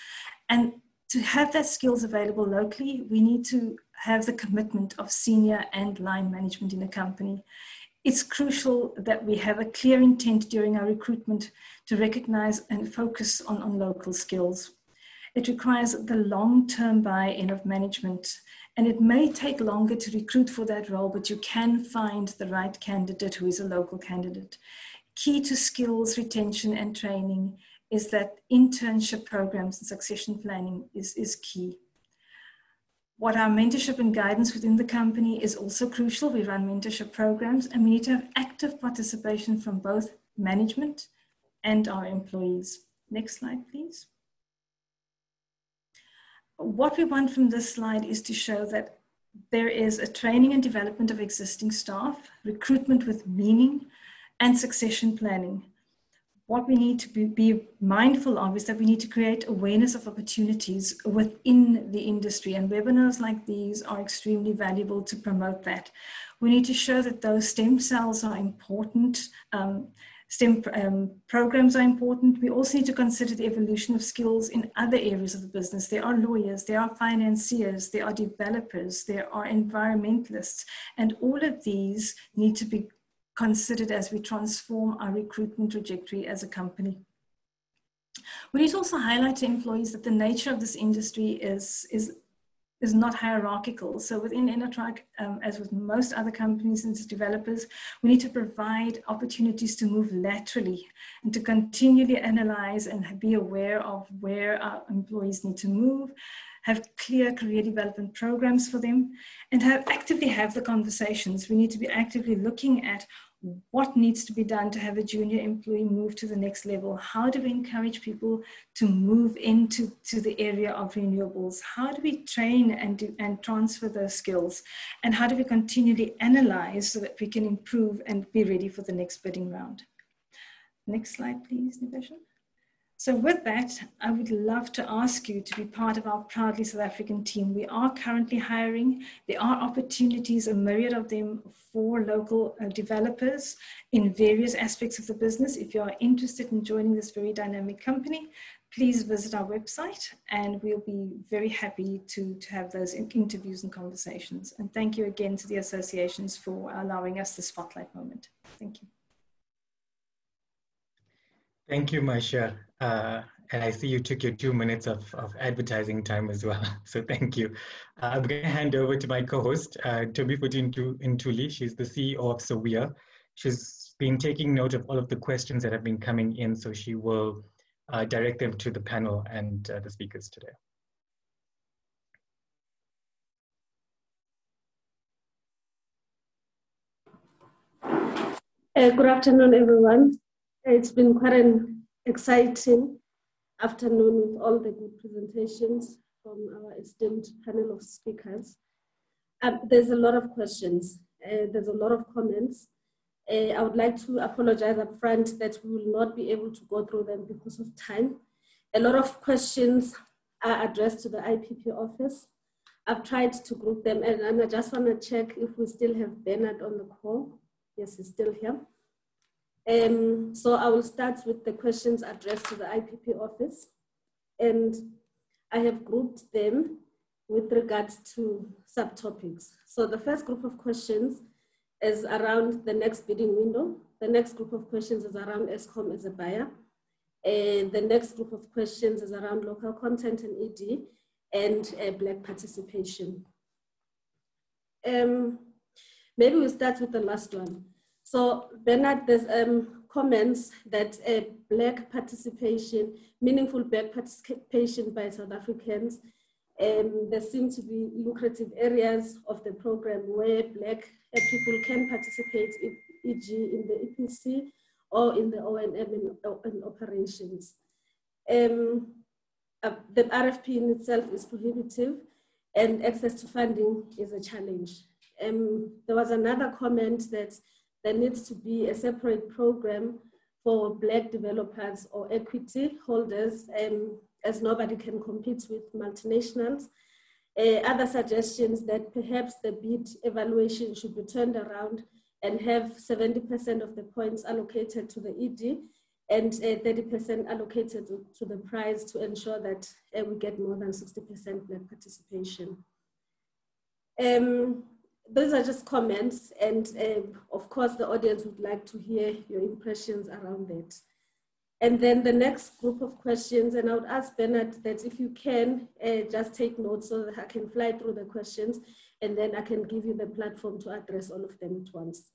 And to have that skills available locally, we need to have the commitment of senior and line management in a company. It's crucial that we have a clear intent during our recruitment to recognize and focus on local skills. It requires the long-term buy-in of management, and it may take longer to recruit for that role, but you can find the right candidate who is a local candidate. Key to skills retention and training is that internship programs and succession planning is key. What our mentorship and guidance within the company is also crucial. We run mentorship programs, and we need to have active participation from both management and our employees. Next slide, please. What we want from this slide is to show that there is a training and development of existing staff, recruitment with meaning, and succession planning. What we need to be mindful of is that we need to create awareness of opportunities within the industry, and webinars like these are extremely valuable to promote that. We need to show that those stem cells are important, STEM programs are important. We also need to consider the evolution of skills in other areas of the business. There are lawyers, there are financiers, there are developers, there are environmentalists, and all of these need to be considered as we transform our recruitment trajectory as a company. We need to also highlight to employees that the nature of this industry is not hierarchical. So within Enertrac, as with most other companies and developers, we need to provide opportunities to move laterally and to continually analyze and be aware of where our employees need to move, have clear career development programs for them, and actively have the conversations. We need to be actively looking at what needs to be done to have a junior employee move to the next level. How do we encourage people to move into the area of renewables? How do we train and transfer those skills? And how do we continually analyze so that we can improve and be ready for the next bidding round? Next slide, please, Nivesha. So with that, I would love to ask you to be part of our Proudly South African team. We are currently hiring. There are opportunities, a myriad of them, for local developers in various aspects of the business. If you are interested in joining this very dynamic company, please visit our website and we'll be very happy to have those interviews and conversations. And thank you again to the associations for allowing us the spotlight moment. Thank you. Thank you, Maisha. And I see you took your 2 minutes of advertising time as well. So thank you. I'm going to hand over to my co-host, Tobifuthi Ntuli. She's the CEO of SAWEA. She's been taking note of all of the questions that have been coming in, so she will direct them to the panel and the speakers today. Good afternoon, everyone. It's been quite an exciting afternoon with all the good presentations from our esteemed panel of speakers. There's a lot of questions. There's a lot of comments. I would like to apologize up front that we will not be able to go through them because of time. A lot of questions are addressed to the IPP office. I've tried to group them, and I just want to check if we still have Bernard on the call. Yes, he's still here. So I will start with the questions addressed to the IPP office, and I have grouped them with regards to subtopics. So the first group of questions is around the next bidding window. The next group of questions is around Eskom as a buyer. And the next group of questions is around local content and ED and Black participation. Maybe we'll start with the last one. So Bernard, there's comments that Black participation, meaningful Black participation by South Africans, there seem to be lucrative areas of the program where Black people can participate, e.g. in the EPC or in the O&M and operations. The RFP in itself is prohibitive and access to funding is a challenge. There was another comment that there needs to be a separate program for Black developers or equity holders, as nobody can compete with multinationals. Other suggestions that perhaps the bid evaluation should be turned around and have 70% of the points allocated to the ED and 30% allocated to the prize to ensure that we get more than 60% Black participation. Those are just comments, and of course the audience would like to hear your impressions around that. And then the next group of questions, and I would ask Bernard that if you can just take notes so that I can fly through the questions, and then I can give you the platform to address all of them at once.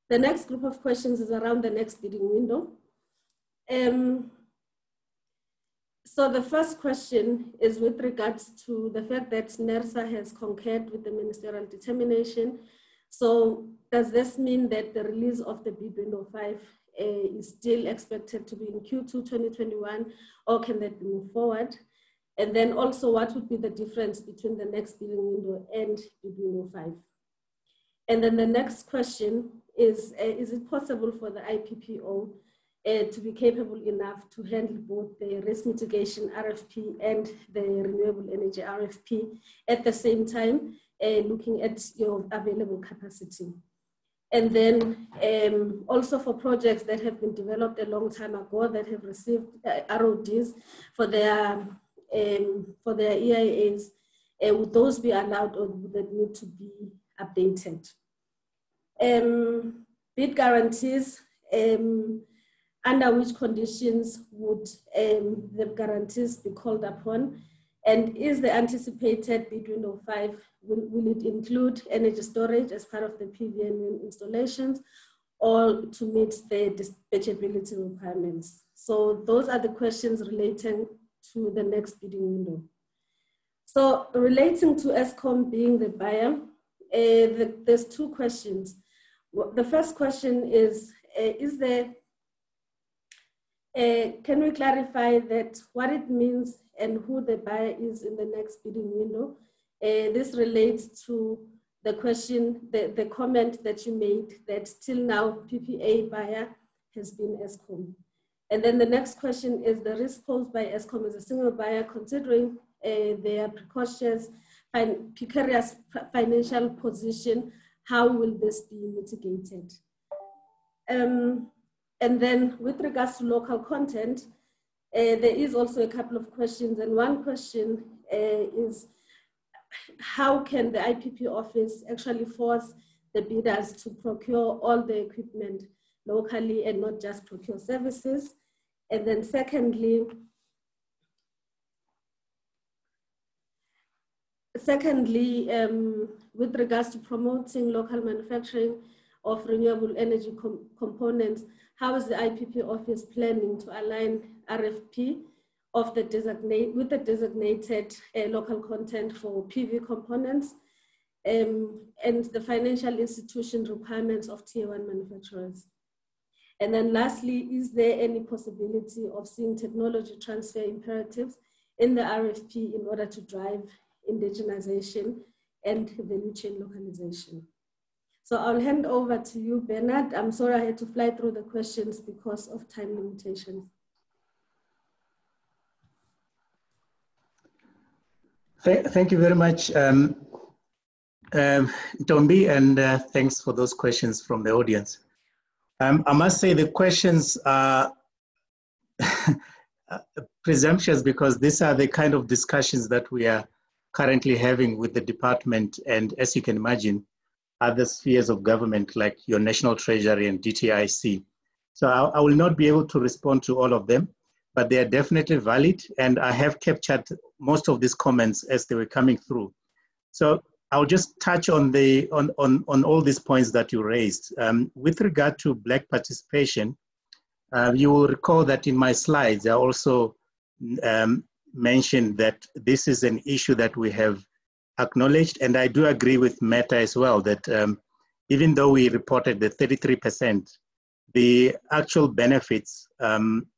The next group of questions is around the next bidding window. So the first question is with regards to the fact that NERSA has concurred with the ministerial determination. So does this mean that the release of the bid window 5 is still expected to be in Q2 2021, or can that be moved forward? And then also, what would be the difference between the next bidding window and bid window 5? And then the next question is it possible for the IPPO to be capable enough to handle both the risk mitigation RFP and the renewable energy RFP at the same time, looking at your available capacity? And then also for projects that have been developed a long time ago that have received RODs for their EIAs, would those be allowed or would they need to be updated? Bid guarantees, under which conditions would the guarantees be called upon? And is the anticipated bid window 5, will it include energy storage as part of the PV and wind installations, or to meet the dispatchability requirements? So those are the questions relating to the next bidding window. So relating to Eskom being the buyer, there's two questions. The first question is can we clarify that what it means and who the buyer is in the next bidding window? This relates to the question, the comment that you made that till now PPA buyer has been Eskom. And then the next question is the risk posed by Eskom as a single buyer, considering their precarious financial position, how will this be mitigated? And then with regards to local content, there is also a couple of questions. And one question is, how can the IPP office actually force the bidders to procure all the equipment locally and not just procure services? And then secondly, with regards to promoting local manufacturing of renewable energy components, how is the IPP office planning to align RfP of the with the designated local content for PV components and the financial institution requirements of tier 1 manufacturers? And then lastly, is there any possibility of seeing technology transfer imperatives in the RFP in order to drive indigenization and value chain localization? So I'll hand over to you, Bernard. I'm sorry I had to fly through the questions because of time limitations. Thank you very much, Tombi, and thanks for those questions from the audience. I must say the questions are presumptuous because these are the kind of discussions that we are currently having with the department, and as you can imagine, other spheres of government like your National Treasury and DTIC. So I will not be able to respond to all of them, but they are definitely valid, and I have captured most of these comments as they were coming through. So I'll just touch on on all these points that you raised. With regard to Black participation, you will recall that in my slides, I also mentioned that this is an issue that we have acknowledged, and I do agree with Meta as well that even though we reported the 33%, the actual benefits,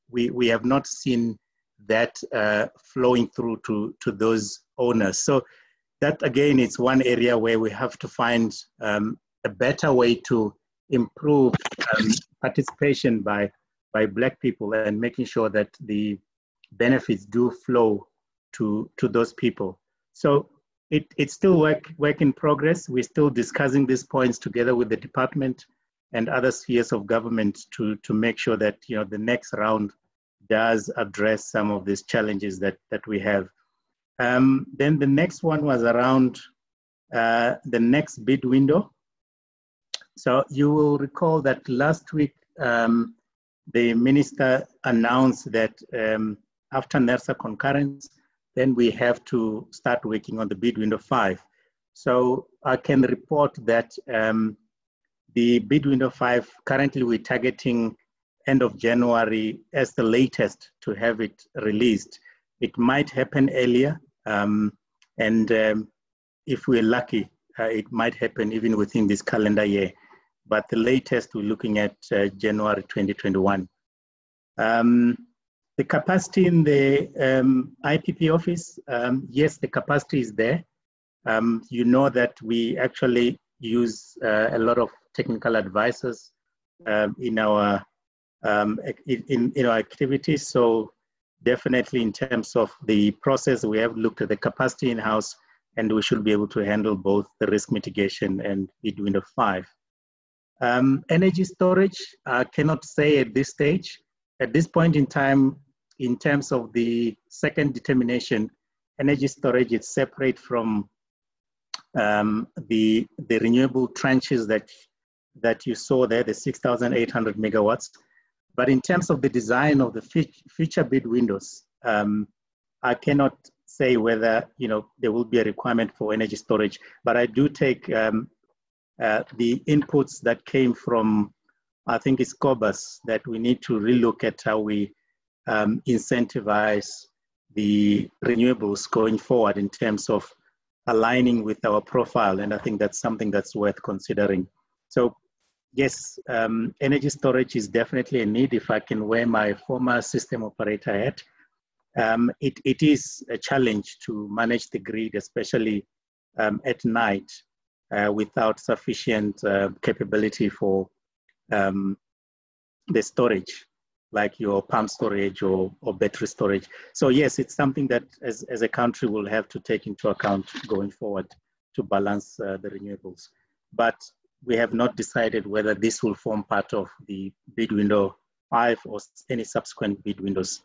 we have not seen that flowing through to those owners. So that again, it's one area where we have to find a better way to improve participation by Black people and making sure that the benefits do flow to those people. So it's still work in progress. We're still discussing these points together with the department and other spheres of government to make sure that the next round does address some of these challenges that we have. Then the next one was around the next bid window. So you will recall that last week the minister announced that after NERSA concurrence, then we have to start working on the bid window 5. So I can report that the bid window 5, currently we're targeting end of January as the latest to have it released. It might happen earlier, and if we're lucky, it might happen even within this calendar year. But the latest, we're looking at January 2021. The capacity in the IPP office, yes, the capacity is there. You know that we actually use a lot of technical advisors in our activities. So definitely in terms of the process, we have looked at the capacity in-house, and we should be able to handle both the risk mitigation and bid window 5. Energy storage, I cannot say at this stage. At this point in time, in terms of the second determination, energy storage is separate from the renewable tranches that you saw there, the 6,800 megawatts. But in terms of the design of the future bid windows, I cannot say whether there will be a requirement for energy storage, but I do take the inputs that came from, I think it's COBAS, that we need to relook at how we incentivize the renewables going forward in terms of aligning with our profile. And I think that's something that's worth considering. So yes, energy storage is definitely a need. If I can wear my former system operator hat, it is a challenge to manage the grid, especially at night, without sufficient capability for the storage, like your pump storage or battery storage. So yes, it's something that as a country we'll have to take into account going forward to balance the renewables. But we have not decided whether this will form part of the bid window 5 or any subsequent bid windows.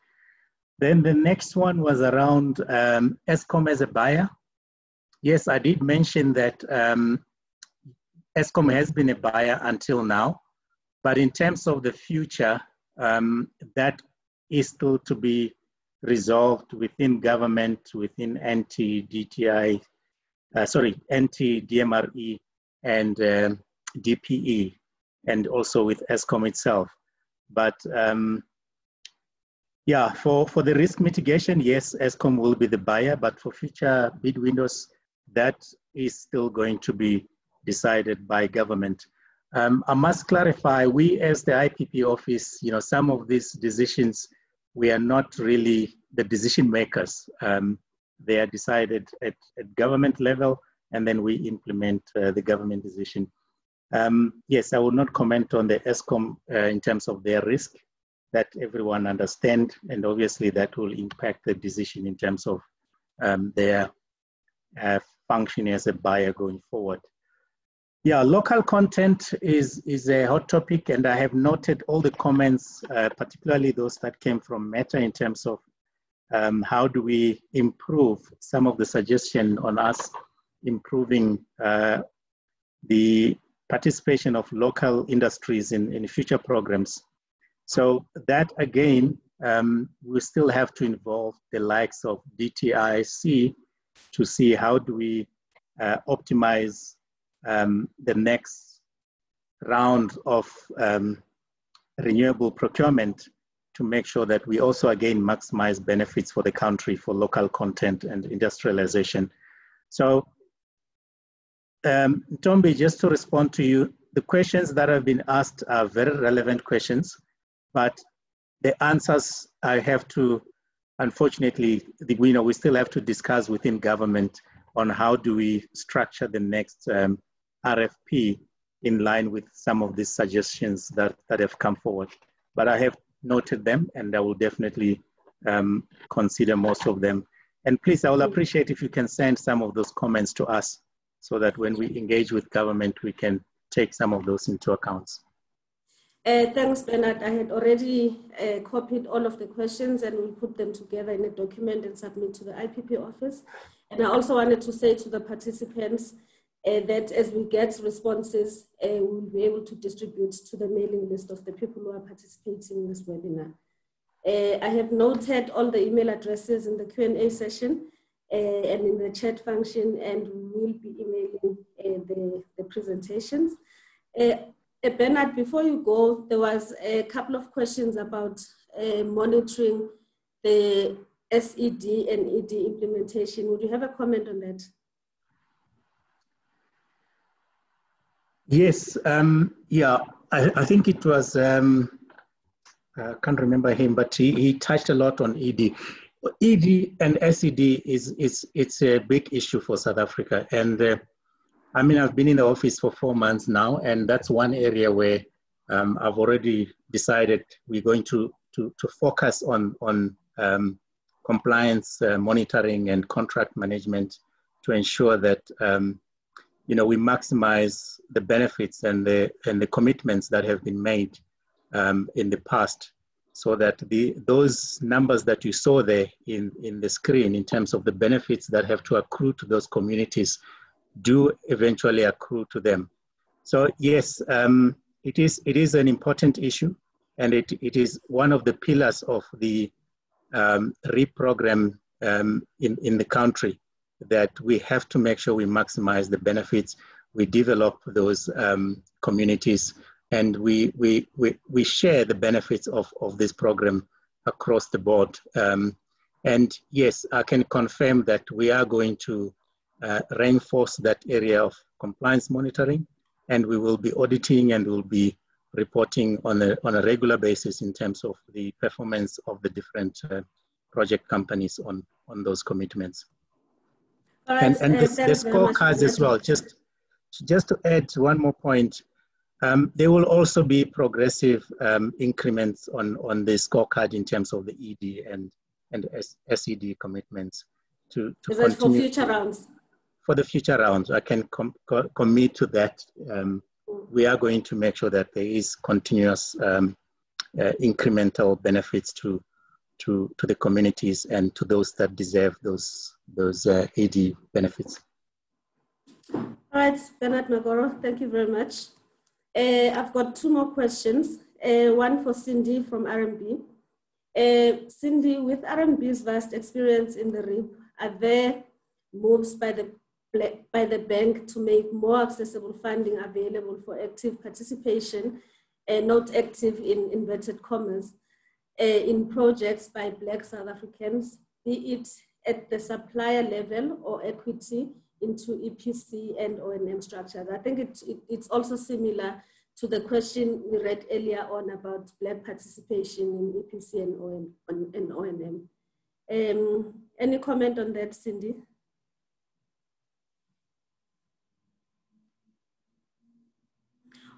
Then the next one was around Eskom as a buyer. Yes, I did mention that Eskom has been a buyer until now, but in terms of the future, that is still to be resolved within government, within NT-DMRE and DPE, and also with Eskom itself. But yeah, for the risk mitigation, yes, Eskom will be the buyer, but for future bid windows, that is still going to be decided by government. I must clarify, we as the IPP office, some of these decisions, we are not really the decision makers. They are decided at government level, and then we implement the government decision. Yes, I will not comment on the Eskom in terms of their risk, that everyone understand, and obviously that will impact the decision in terms of their functioning as a buyer going forward. Yeah, local content is a hot topic, and I have noted all the comments, particularly those that came from Meta in terms of how do we improve some of the suggestion on us improving the participation of local industries in future programs. So that again, we still have to involve the likes of DTIC to see how do we optimize the next round of renewable procurement to make sure that we also again maximize benefits for the country for local content and industrialization. So Tombi, just to respond to you, the questions that have been asked are very relevant questions, but the answers I have to, unfortunately, we still have to discuss within government on how do we structure the next RFP in line with some of these suggestions that have come forward. But I have noted them, and I will definitely consider most of them. And please, I will appreciate if you can send some of those comments to us so that when we engage with government, we can take some of those into account. Thanks, Bernard. I had already copied all of the questions and we'll put them together in a document and submit to the IPP office. And I also wanted to say to the participants that as we get responses, we'll be able to distribute to the mailing list of the people who are participating in this webinar. I have noted all the email addresses in the Q&A session and in the chat function, and we will be emailing the presentations. Bernard, before you go, there was a couple of questions about monitoring the SED and ED implementation. Would you have a comment on that? Yes, yeah, I think it was, I can't remember him, but he touched a lot on ED. ED and SED it's a big issue for South Africa. And I mean, I've been in the office for 4 months now, and that's one area where I've already decided we're going to focus on compliance monitoring and contract management to ensure that you know, we maximize the benefits and the commitments that have been made in the past, so that those numbers that you saw there in the screen in terms of the benefits that have to accrue to those communities do eventually accrue to them. So yes, it is an important issue, and it is one of the pillars of the REEP program in the country, that we have to make sure we maximize the benefits, we develop those communities, and we share the benefits of this program across the board. And yes, I can confirm that we are going to reinforce that area of compliance monitoring, and we will be auditing and we'll be reporting on a regular basis in terms of the performance of the different project companies on those commitments. All right, and the scorecards as well, just to add one more point, there will also be progressive increments on the scorecard in terms of the ED and SED commitments to Is that for future rounds? For the future rounds, I can commit to that. We are going to make sure that there is continuous incremental benefits to the communities and to those that deserve those AD benefits. All right, Bernard Magoro, thank you very much. I've got 2 more questions. One for Cindy from RMB. Cindy, with RMB's vast experience in the REEP, are there moves by the bank to make more accessible funding available for active participation, and not active in inverted commas, in projects by Black South Africans, be it at the supplier level or equity into EPC and O&M structures? I think it's also similar to the question we read earlier on about Black participation in EPC and O&M. Any comment on that, Cindy?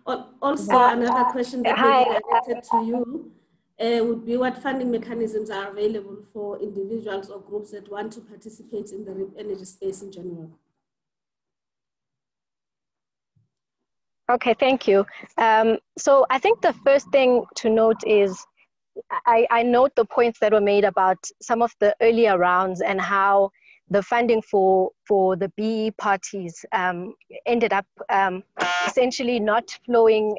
Also, another question that may be directed to you would be, what funding mechanisms are available for individuals or groups that want to participate in the REEP energy space in general? Okay, thank you. So I think the first thing to note is, I note the points that were made about some of the earlier rounds and how the funding for the BE parties ended up essentially not flowing,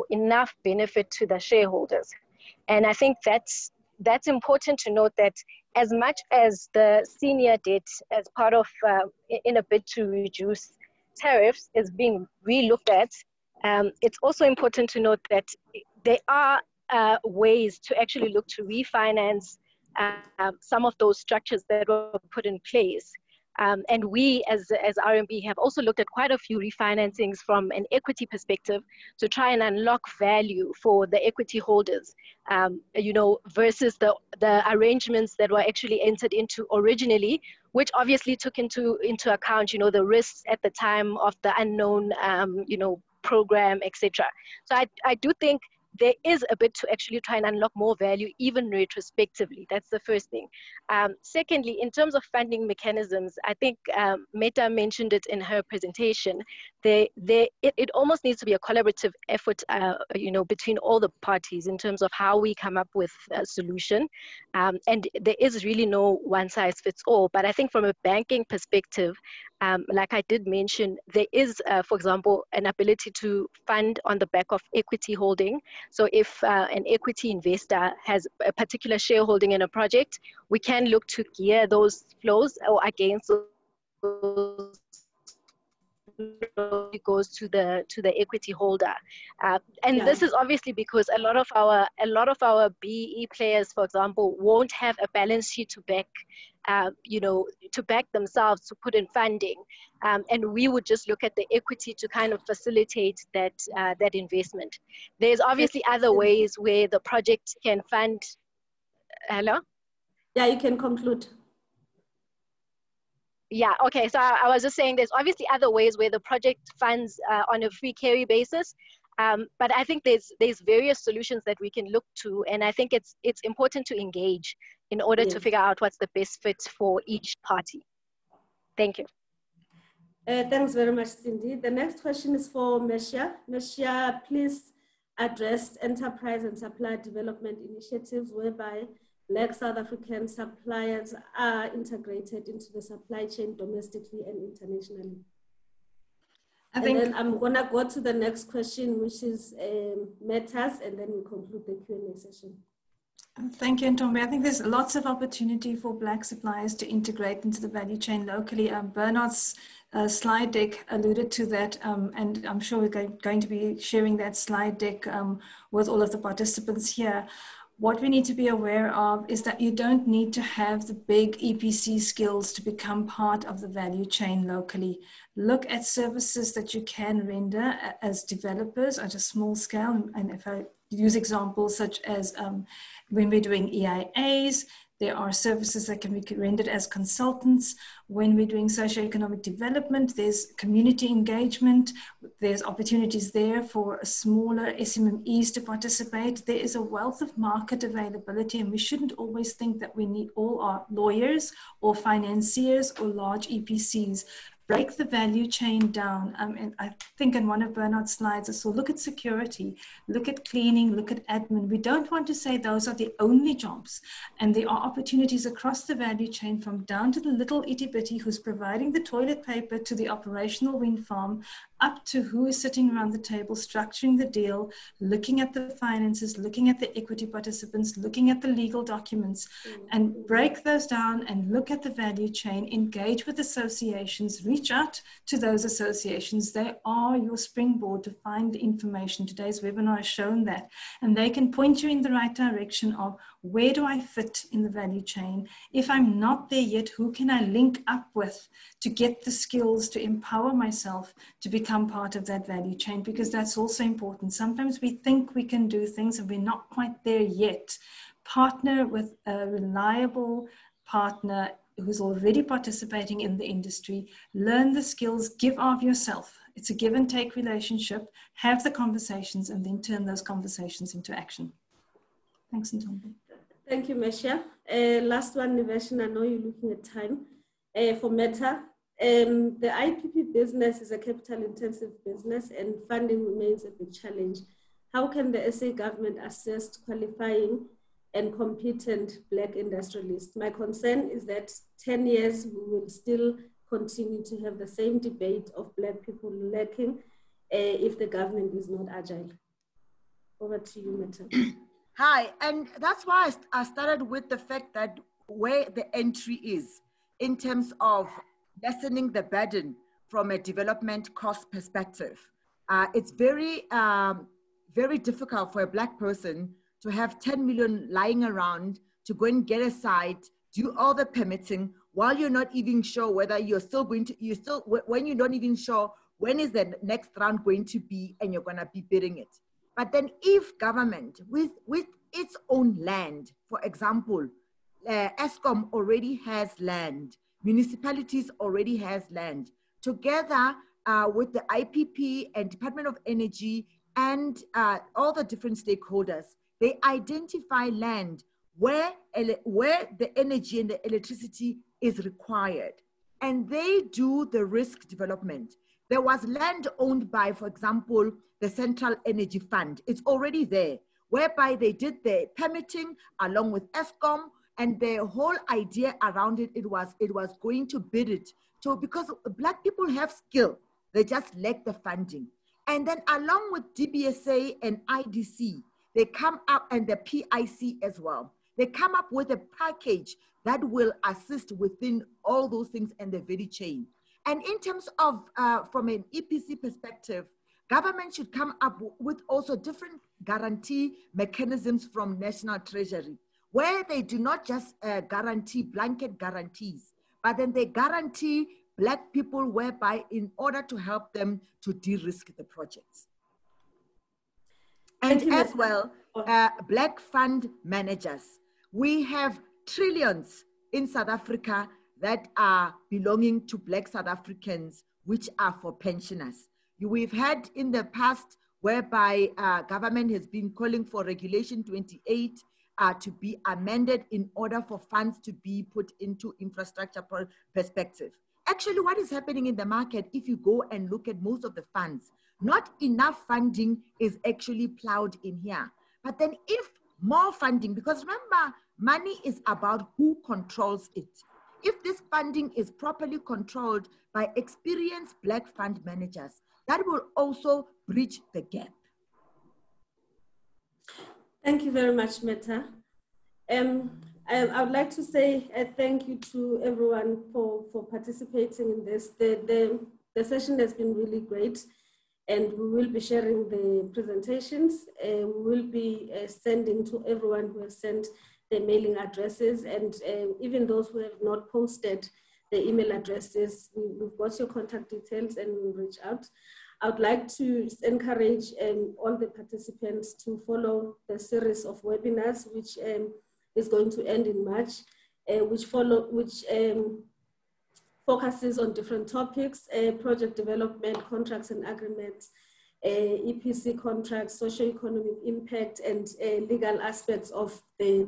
enough benefit to the shareholders. And I think that's important to note, that as much as the senior debt as part of, in a bid to reduce tariffs is being re-looked at, it's also important to note that there are ways to actually look to refinance some of those structures that were put in place. And we as RMB have also looked at quite a few refinancings from an equity perspective to try and unlock value for the equity holders, versus the arrangements that were actually entered into originally, which obviously took into account, the risks at the time of the unknown, program, etc. So I do think there is a bit to actually try and unlock more value, even retrospectively. That's the first thing. Secondly, in terms of funding mechanisms, I think Meta mentioned it in her presentation. It almost needs to be a collaborative effort, between all the parties in terms of how we come up with a solution. And there is really no one size fits all. But I think from a banking perspective, like I did mention, there is, for example, an ability to fund on the back of equity holding. So if an equity investor has a particular shareholding in a project, we can look to gear those flows or against those it goes to the equity holder, and this is obviously because a lot of our BE players, for example, won't have a balance sheet to back to back themselves to put in funding, and we would just look at the equity to kind of facilitate that investment. There's obviously other ways where the project can fund. Hello? Yeah, you can conclude. Yeah, okay, so I was just saying there's obviously other ways where the project funds on a free carry basis, but I think there's various solutions that we can look to, and I think it's important to engage in order to figure out what's the best fit for each party. Thank you. Thanks very much, Cindy. The next question is for Mesha. Mesha, please address enterprise and supply development initiatives whereby Black South African suppliers are integrated into the supply chain domestically and internationally. And then I'm gonna go to the next question, which is Meta's, and then we conclude the Q&A session. Thank you, Ntombi. I think there's lots of opportunity for Black suppliers to integrate into the value chain locally. Bernard's slide deck alluded to that, and I'm sure we're going to be sharing that slide deck with all of the participants here. What we need to be aware of is that you don't need to have the big EPC skills to become part of the value chain locally. Look at services that you can render as developers at a small scale. And if I use examples such as when we're doing EIAs, there are services that can be rendered as consultants. When we're doing socioeconomic development, there's community engagement. There's opportunities there for smaller SMMEs to participate. There is a wealth of market availability, and we shouldn't always think that we need all our lawyers or financiers or large EPCs. Break the value chain down. And I think in one of Bernard's slides, I saw, look at security, look at cleaning, look at admin. We don't want to say those are the only jobs. And there are opportunities across the value chain, from down to the little itty bitty who's providing the toilet paper to the operational wind farm, up to who is sitting around the table, structuring the deal, looking at the finances, looking at the equity participants, looking at the legal documents, and break those down and look at the value chain, engage with associations, reach out to those associations. They are your springboard to find the information. Today's webinar has shown that, and they can point you in the right direction of where do I fit in the value chain? If I'm not there yet, who can I link up with to get the skills to empower myself to become part of that value chain? Because that's also important. Sometimes we think we can do things and we're not quite there yet. Partner with a reliable partner who's already participating in the industry. Learn the skills, give of yourself. It's a give and take relationship. Have the conversations and then turn those conversations into action. Thanks, Ntombi. Thank you, Mesha. Last one, Niveshan, I know you're looking at time. For Meta, the IPP business is a capital-intensive business and funding remains a big challenge. How can the SA government assess qualifying and competent Black industrialists? My concern is that 10 years we will still continue to have the same debate of Black people lacking if the government is not agile. Over to you, Meta. Hi, and that's why I started with the fact that where the entry is in terms of lessening the burden from a development cost perspective. It's very, very difficult for a Black person to have 10 million lying around to go and get a site, do all the permitting while you're not even sure whether you're still going to, when you're not even sure when is the next round going to be and you're going to be bidding it. But then if government with its own land, for example, Eskom already has land, municipalities already has land, together with the IPP and Department of Energy and all the different stakeholders. They identify land where the energy and the electricity is required. And they do the risk development. There was land owned by, for example, the Central Energy Fund. It's already there, whereby they did the permitting along with ESCOM, and the whole idea around it, it was going to bid it. So because Black people have skill, they just lack the funding. And then along with DBSA and IDC, they come up, and the PIC as well, they come up with a package that will assist within all those things and the value chain. And in terms of, from an EPC perspective, government should come up with also different guarantee mechanisms from National Treasury, where they do not just guarantee blanket guarantees, but then they guarantee Black people, whereby in order to help them to de-risk the projects. And as well, Black fund managers. We have trillions in South Africa that are belonging to Black South Africans, which are for pensioners. We've had in the past whereby government has been calling for Regulation 28 to be amended in order for funds to be put into infrastructure perspective. Actually, what is happening in the market, if you go and look at most of the funds, not enough funding is actually plowed in here. But then if more funding, because remember, money is about who controls it. If this funding is properly controlled by experienced Black fund managers, that will also bridge the gap. Thank you very much, Meta. I would like to say thank you to everyone for participating in this. The session has been really great, and we will be sharing the presentations. We will be sending to everyone who has sent their mailing addresses, and even those who have not posted the email addresses, we've got your contact details and we'll reach out. I would like to encourage all the participants to follow the series of webinars, which is going to end in March, which focuses on different topics, project development, contracts and agreements, EPC contracts, socio-economic impact, and legal aspects of the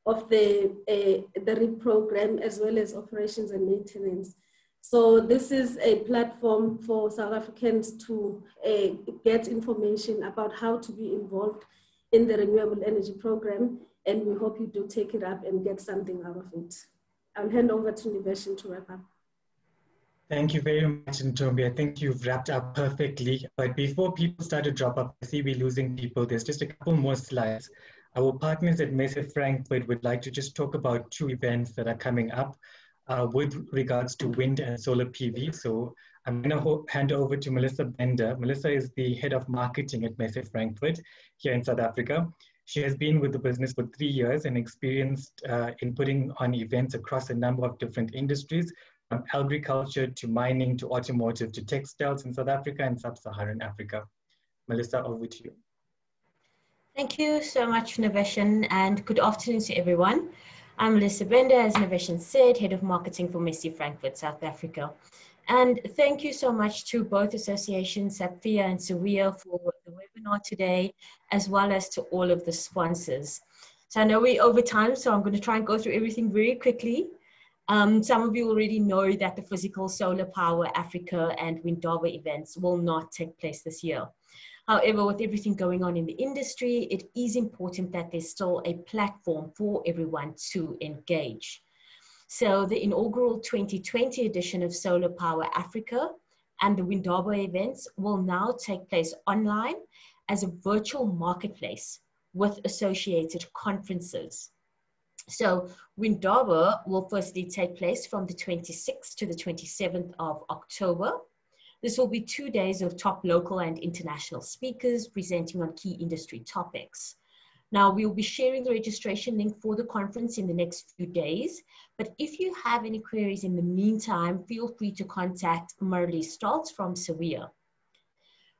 REEP program, as well as operations and maintenance. So this is a platform for South Africans to get information about how to be involved in the Renewable Energy Program, and we hope you do take it up and get something out of it. I'll hand over to Niveshan to wrap up. Thank you very much, Ntombi. I think you've wrapped up perfectly. But before people start to drop up, I see we're losing people. There's just a couple more slides. Our partners at Messe Frankfurt would like to just talk about 2 events that are coming up with regards to wind and solar PV. So I'm going to hand over to Melissa Bender. Melissa is the head of marketing at Messe Frankfurt here in South Africa. She has been with the business for 3 years and experienced in putting on events across a number of different industries, from agriculture to mining to automotive to textiles in South Africa and sub-Saharan Africa. Melissa, over to you. Thank you so much, Niveshan, and good afternoon to everyone. I'm Melissa Bender, as Niveshan said, Head of Marketing for Messe Frankfurt, South Africa. And thank you so much to both associations, SAPVIA and SAWEA, for the webinar today, as well as to all of the sponsors. So I know we're over time, so I'm going to try and go through everything very quickly. Some of you already know that the physical Solar Power Africa and Windaba events will not take place this year. However, with everything going on in the industry, it is important that there's still a platform for everyone to engage. So the inaugural 2020 edition of Solar Power Africa and the Windaba events will now take place online as a virtual marketplace with associated conferences. So Windaba will firstly take place from the 26th to the 27th of October. This will be 2 days of top local and international speakers presenting on key industry topics. Now, we will be sharing the registration link for the conference in the next few days, but if you have any queries in the meantime, feel free to contact Marley Stoltz from SAWEA.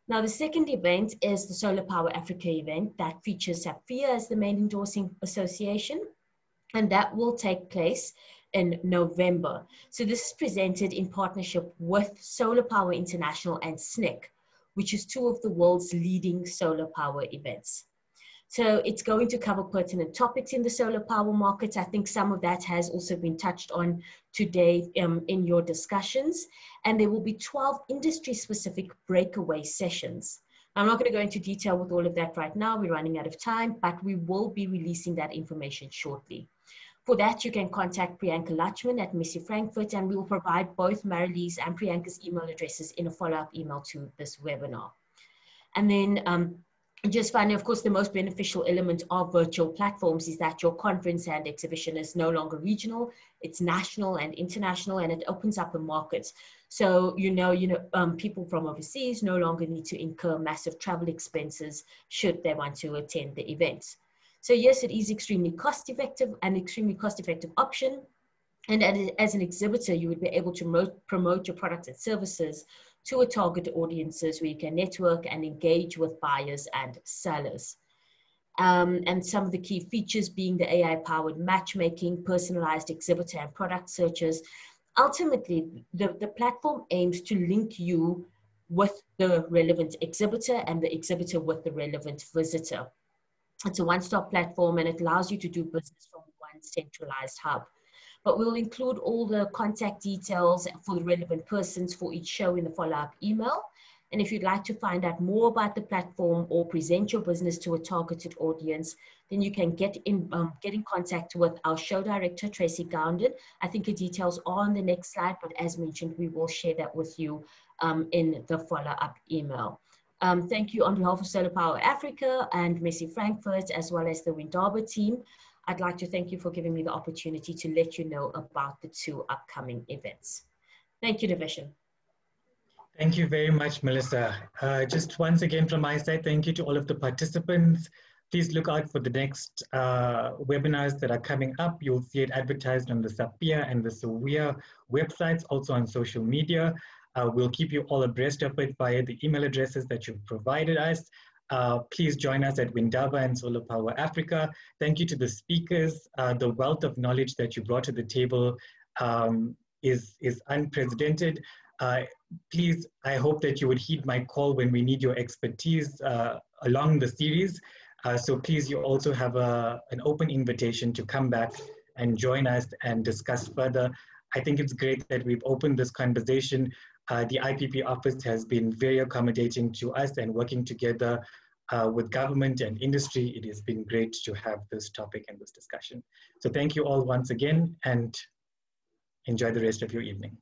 Now, the second event is the Solar Power Africa event that features SAPVIA as the main endorsing association, and that will take place in November. So this is presented in partnership with Solar Power International and SNEC, which is two of the world's leading solar power events. So it's going to cover pertinent topics in the solar power markets. I think some of that has also been touched on today in your discussions. And there will be 12 industry-specific breakaway sessions. I'm not going to go into detail with all of that right now. We're running out of time, but we will be releasing that information shortly. For that, you can contact Priyanka Lachman at Messi Frankfurt, and we will provide both Marilee's and Priyanka's email addresses in a follow-up email to this webinar. And then just finally, of course, the most beneficial element of virtual platforms is that your conference and exhibition is no longer regional, it's national and international, and it opens up the markets. So, people from overseas no longer need to incur massive travel expenses should they want to attend the events. So yes, it is extremely cost-effective, an extremely cost-effective option. And as an exhibitor, you would be able to promote your products and services to a target audiences where you can network and engage with buyers and sellers. And some of the key features being the AI-powered matchmaking, personalized exhibitor and product searches. Ultimately, the platform aims to link you with the relevant exhibitor and the exhibitor with the relevant visitor. It's a one-stop platform and it allows you to do business from one centralized hub. But we'll include all the contact details for the relevant persons for each show in the follow-up email. And if you'd like to find out more about the platform or present your business to a targeted audience, then you can get in contact with our show director, Tracy Gounden. I think the details are on the next slide, but as mentioned, we will share that with you in the follow-up email. Thank you on behalf of Solar Power Africa and Messi Frankfurt, as well as the Windaba team. I'd like to thank you for giving me the opportunity to let you know about the two upcoming events. Thank you, Division. Thank you very much, Melissa. Just once again from my side, thank you to all of the participants. Please look out for the next webinars that are coming up. You'll see it advertised on the SAPVIA and the SAWEA websites, also on social media. We'll keep you all abreast of it via the email addresses that you've provided us. Please join us at Windaba and Solar Power Africa. Thank you to the speakers. The wealth of knowledge that you brought to the table is unprecedented. Please, I hope that you would heed my call when we need your expertise along the series. So please, you also have an open invitation to come back and join us and discuss further. I think it's great that we've opened this conversation. The IPP office has been very accommodating to us and working together with government and industry. It has been great to have this topic and this discussion. So thank you all once again and enjoy the rest of your evening.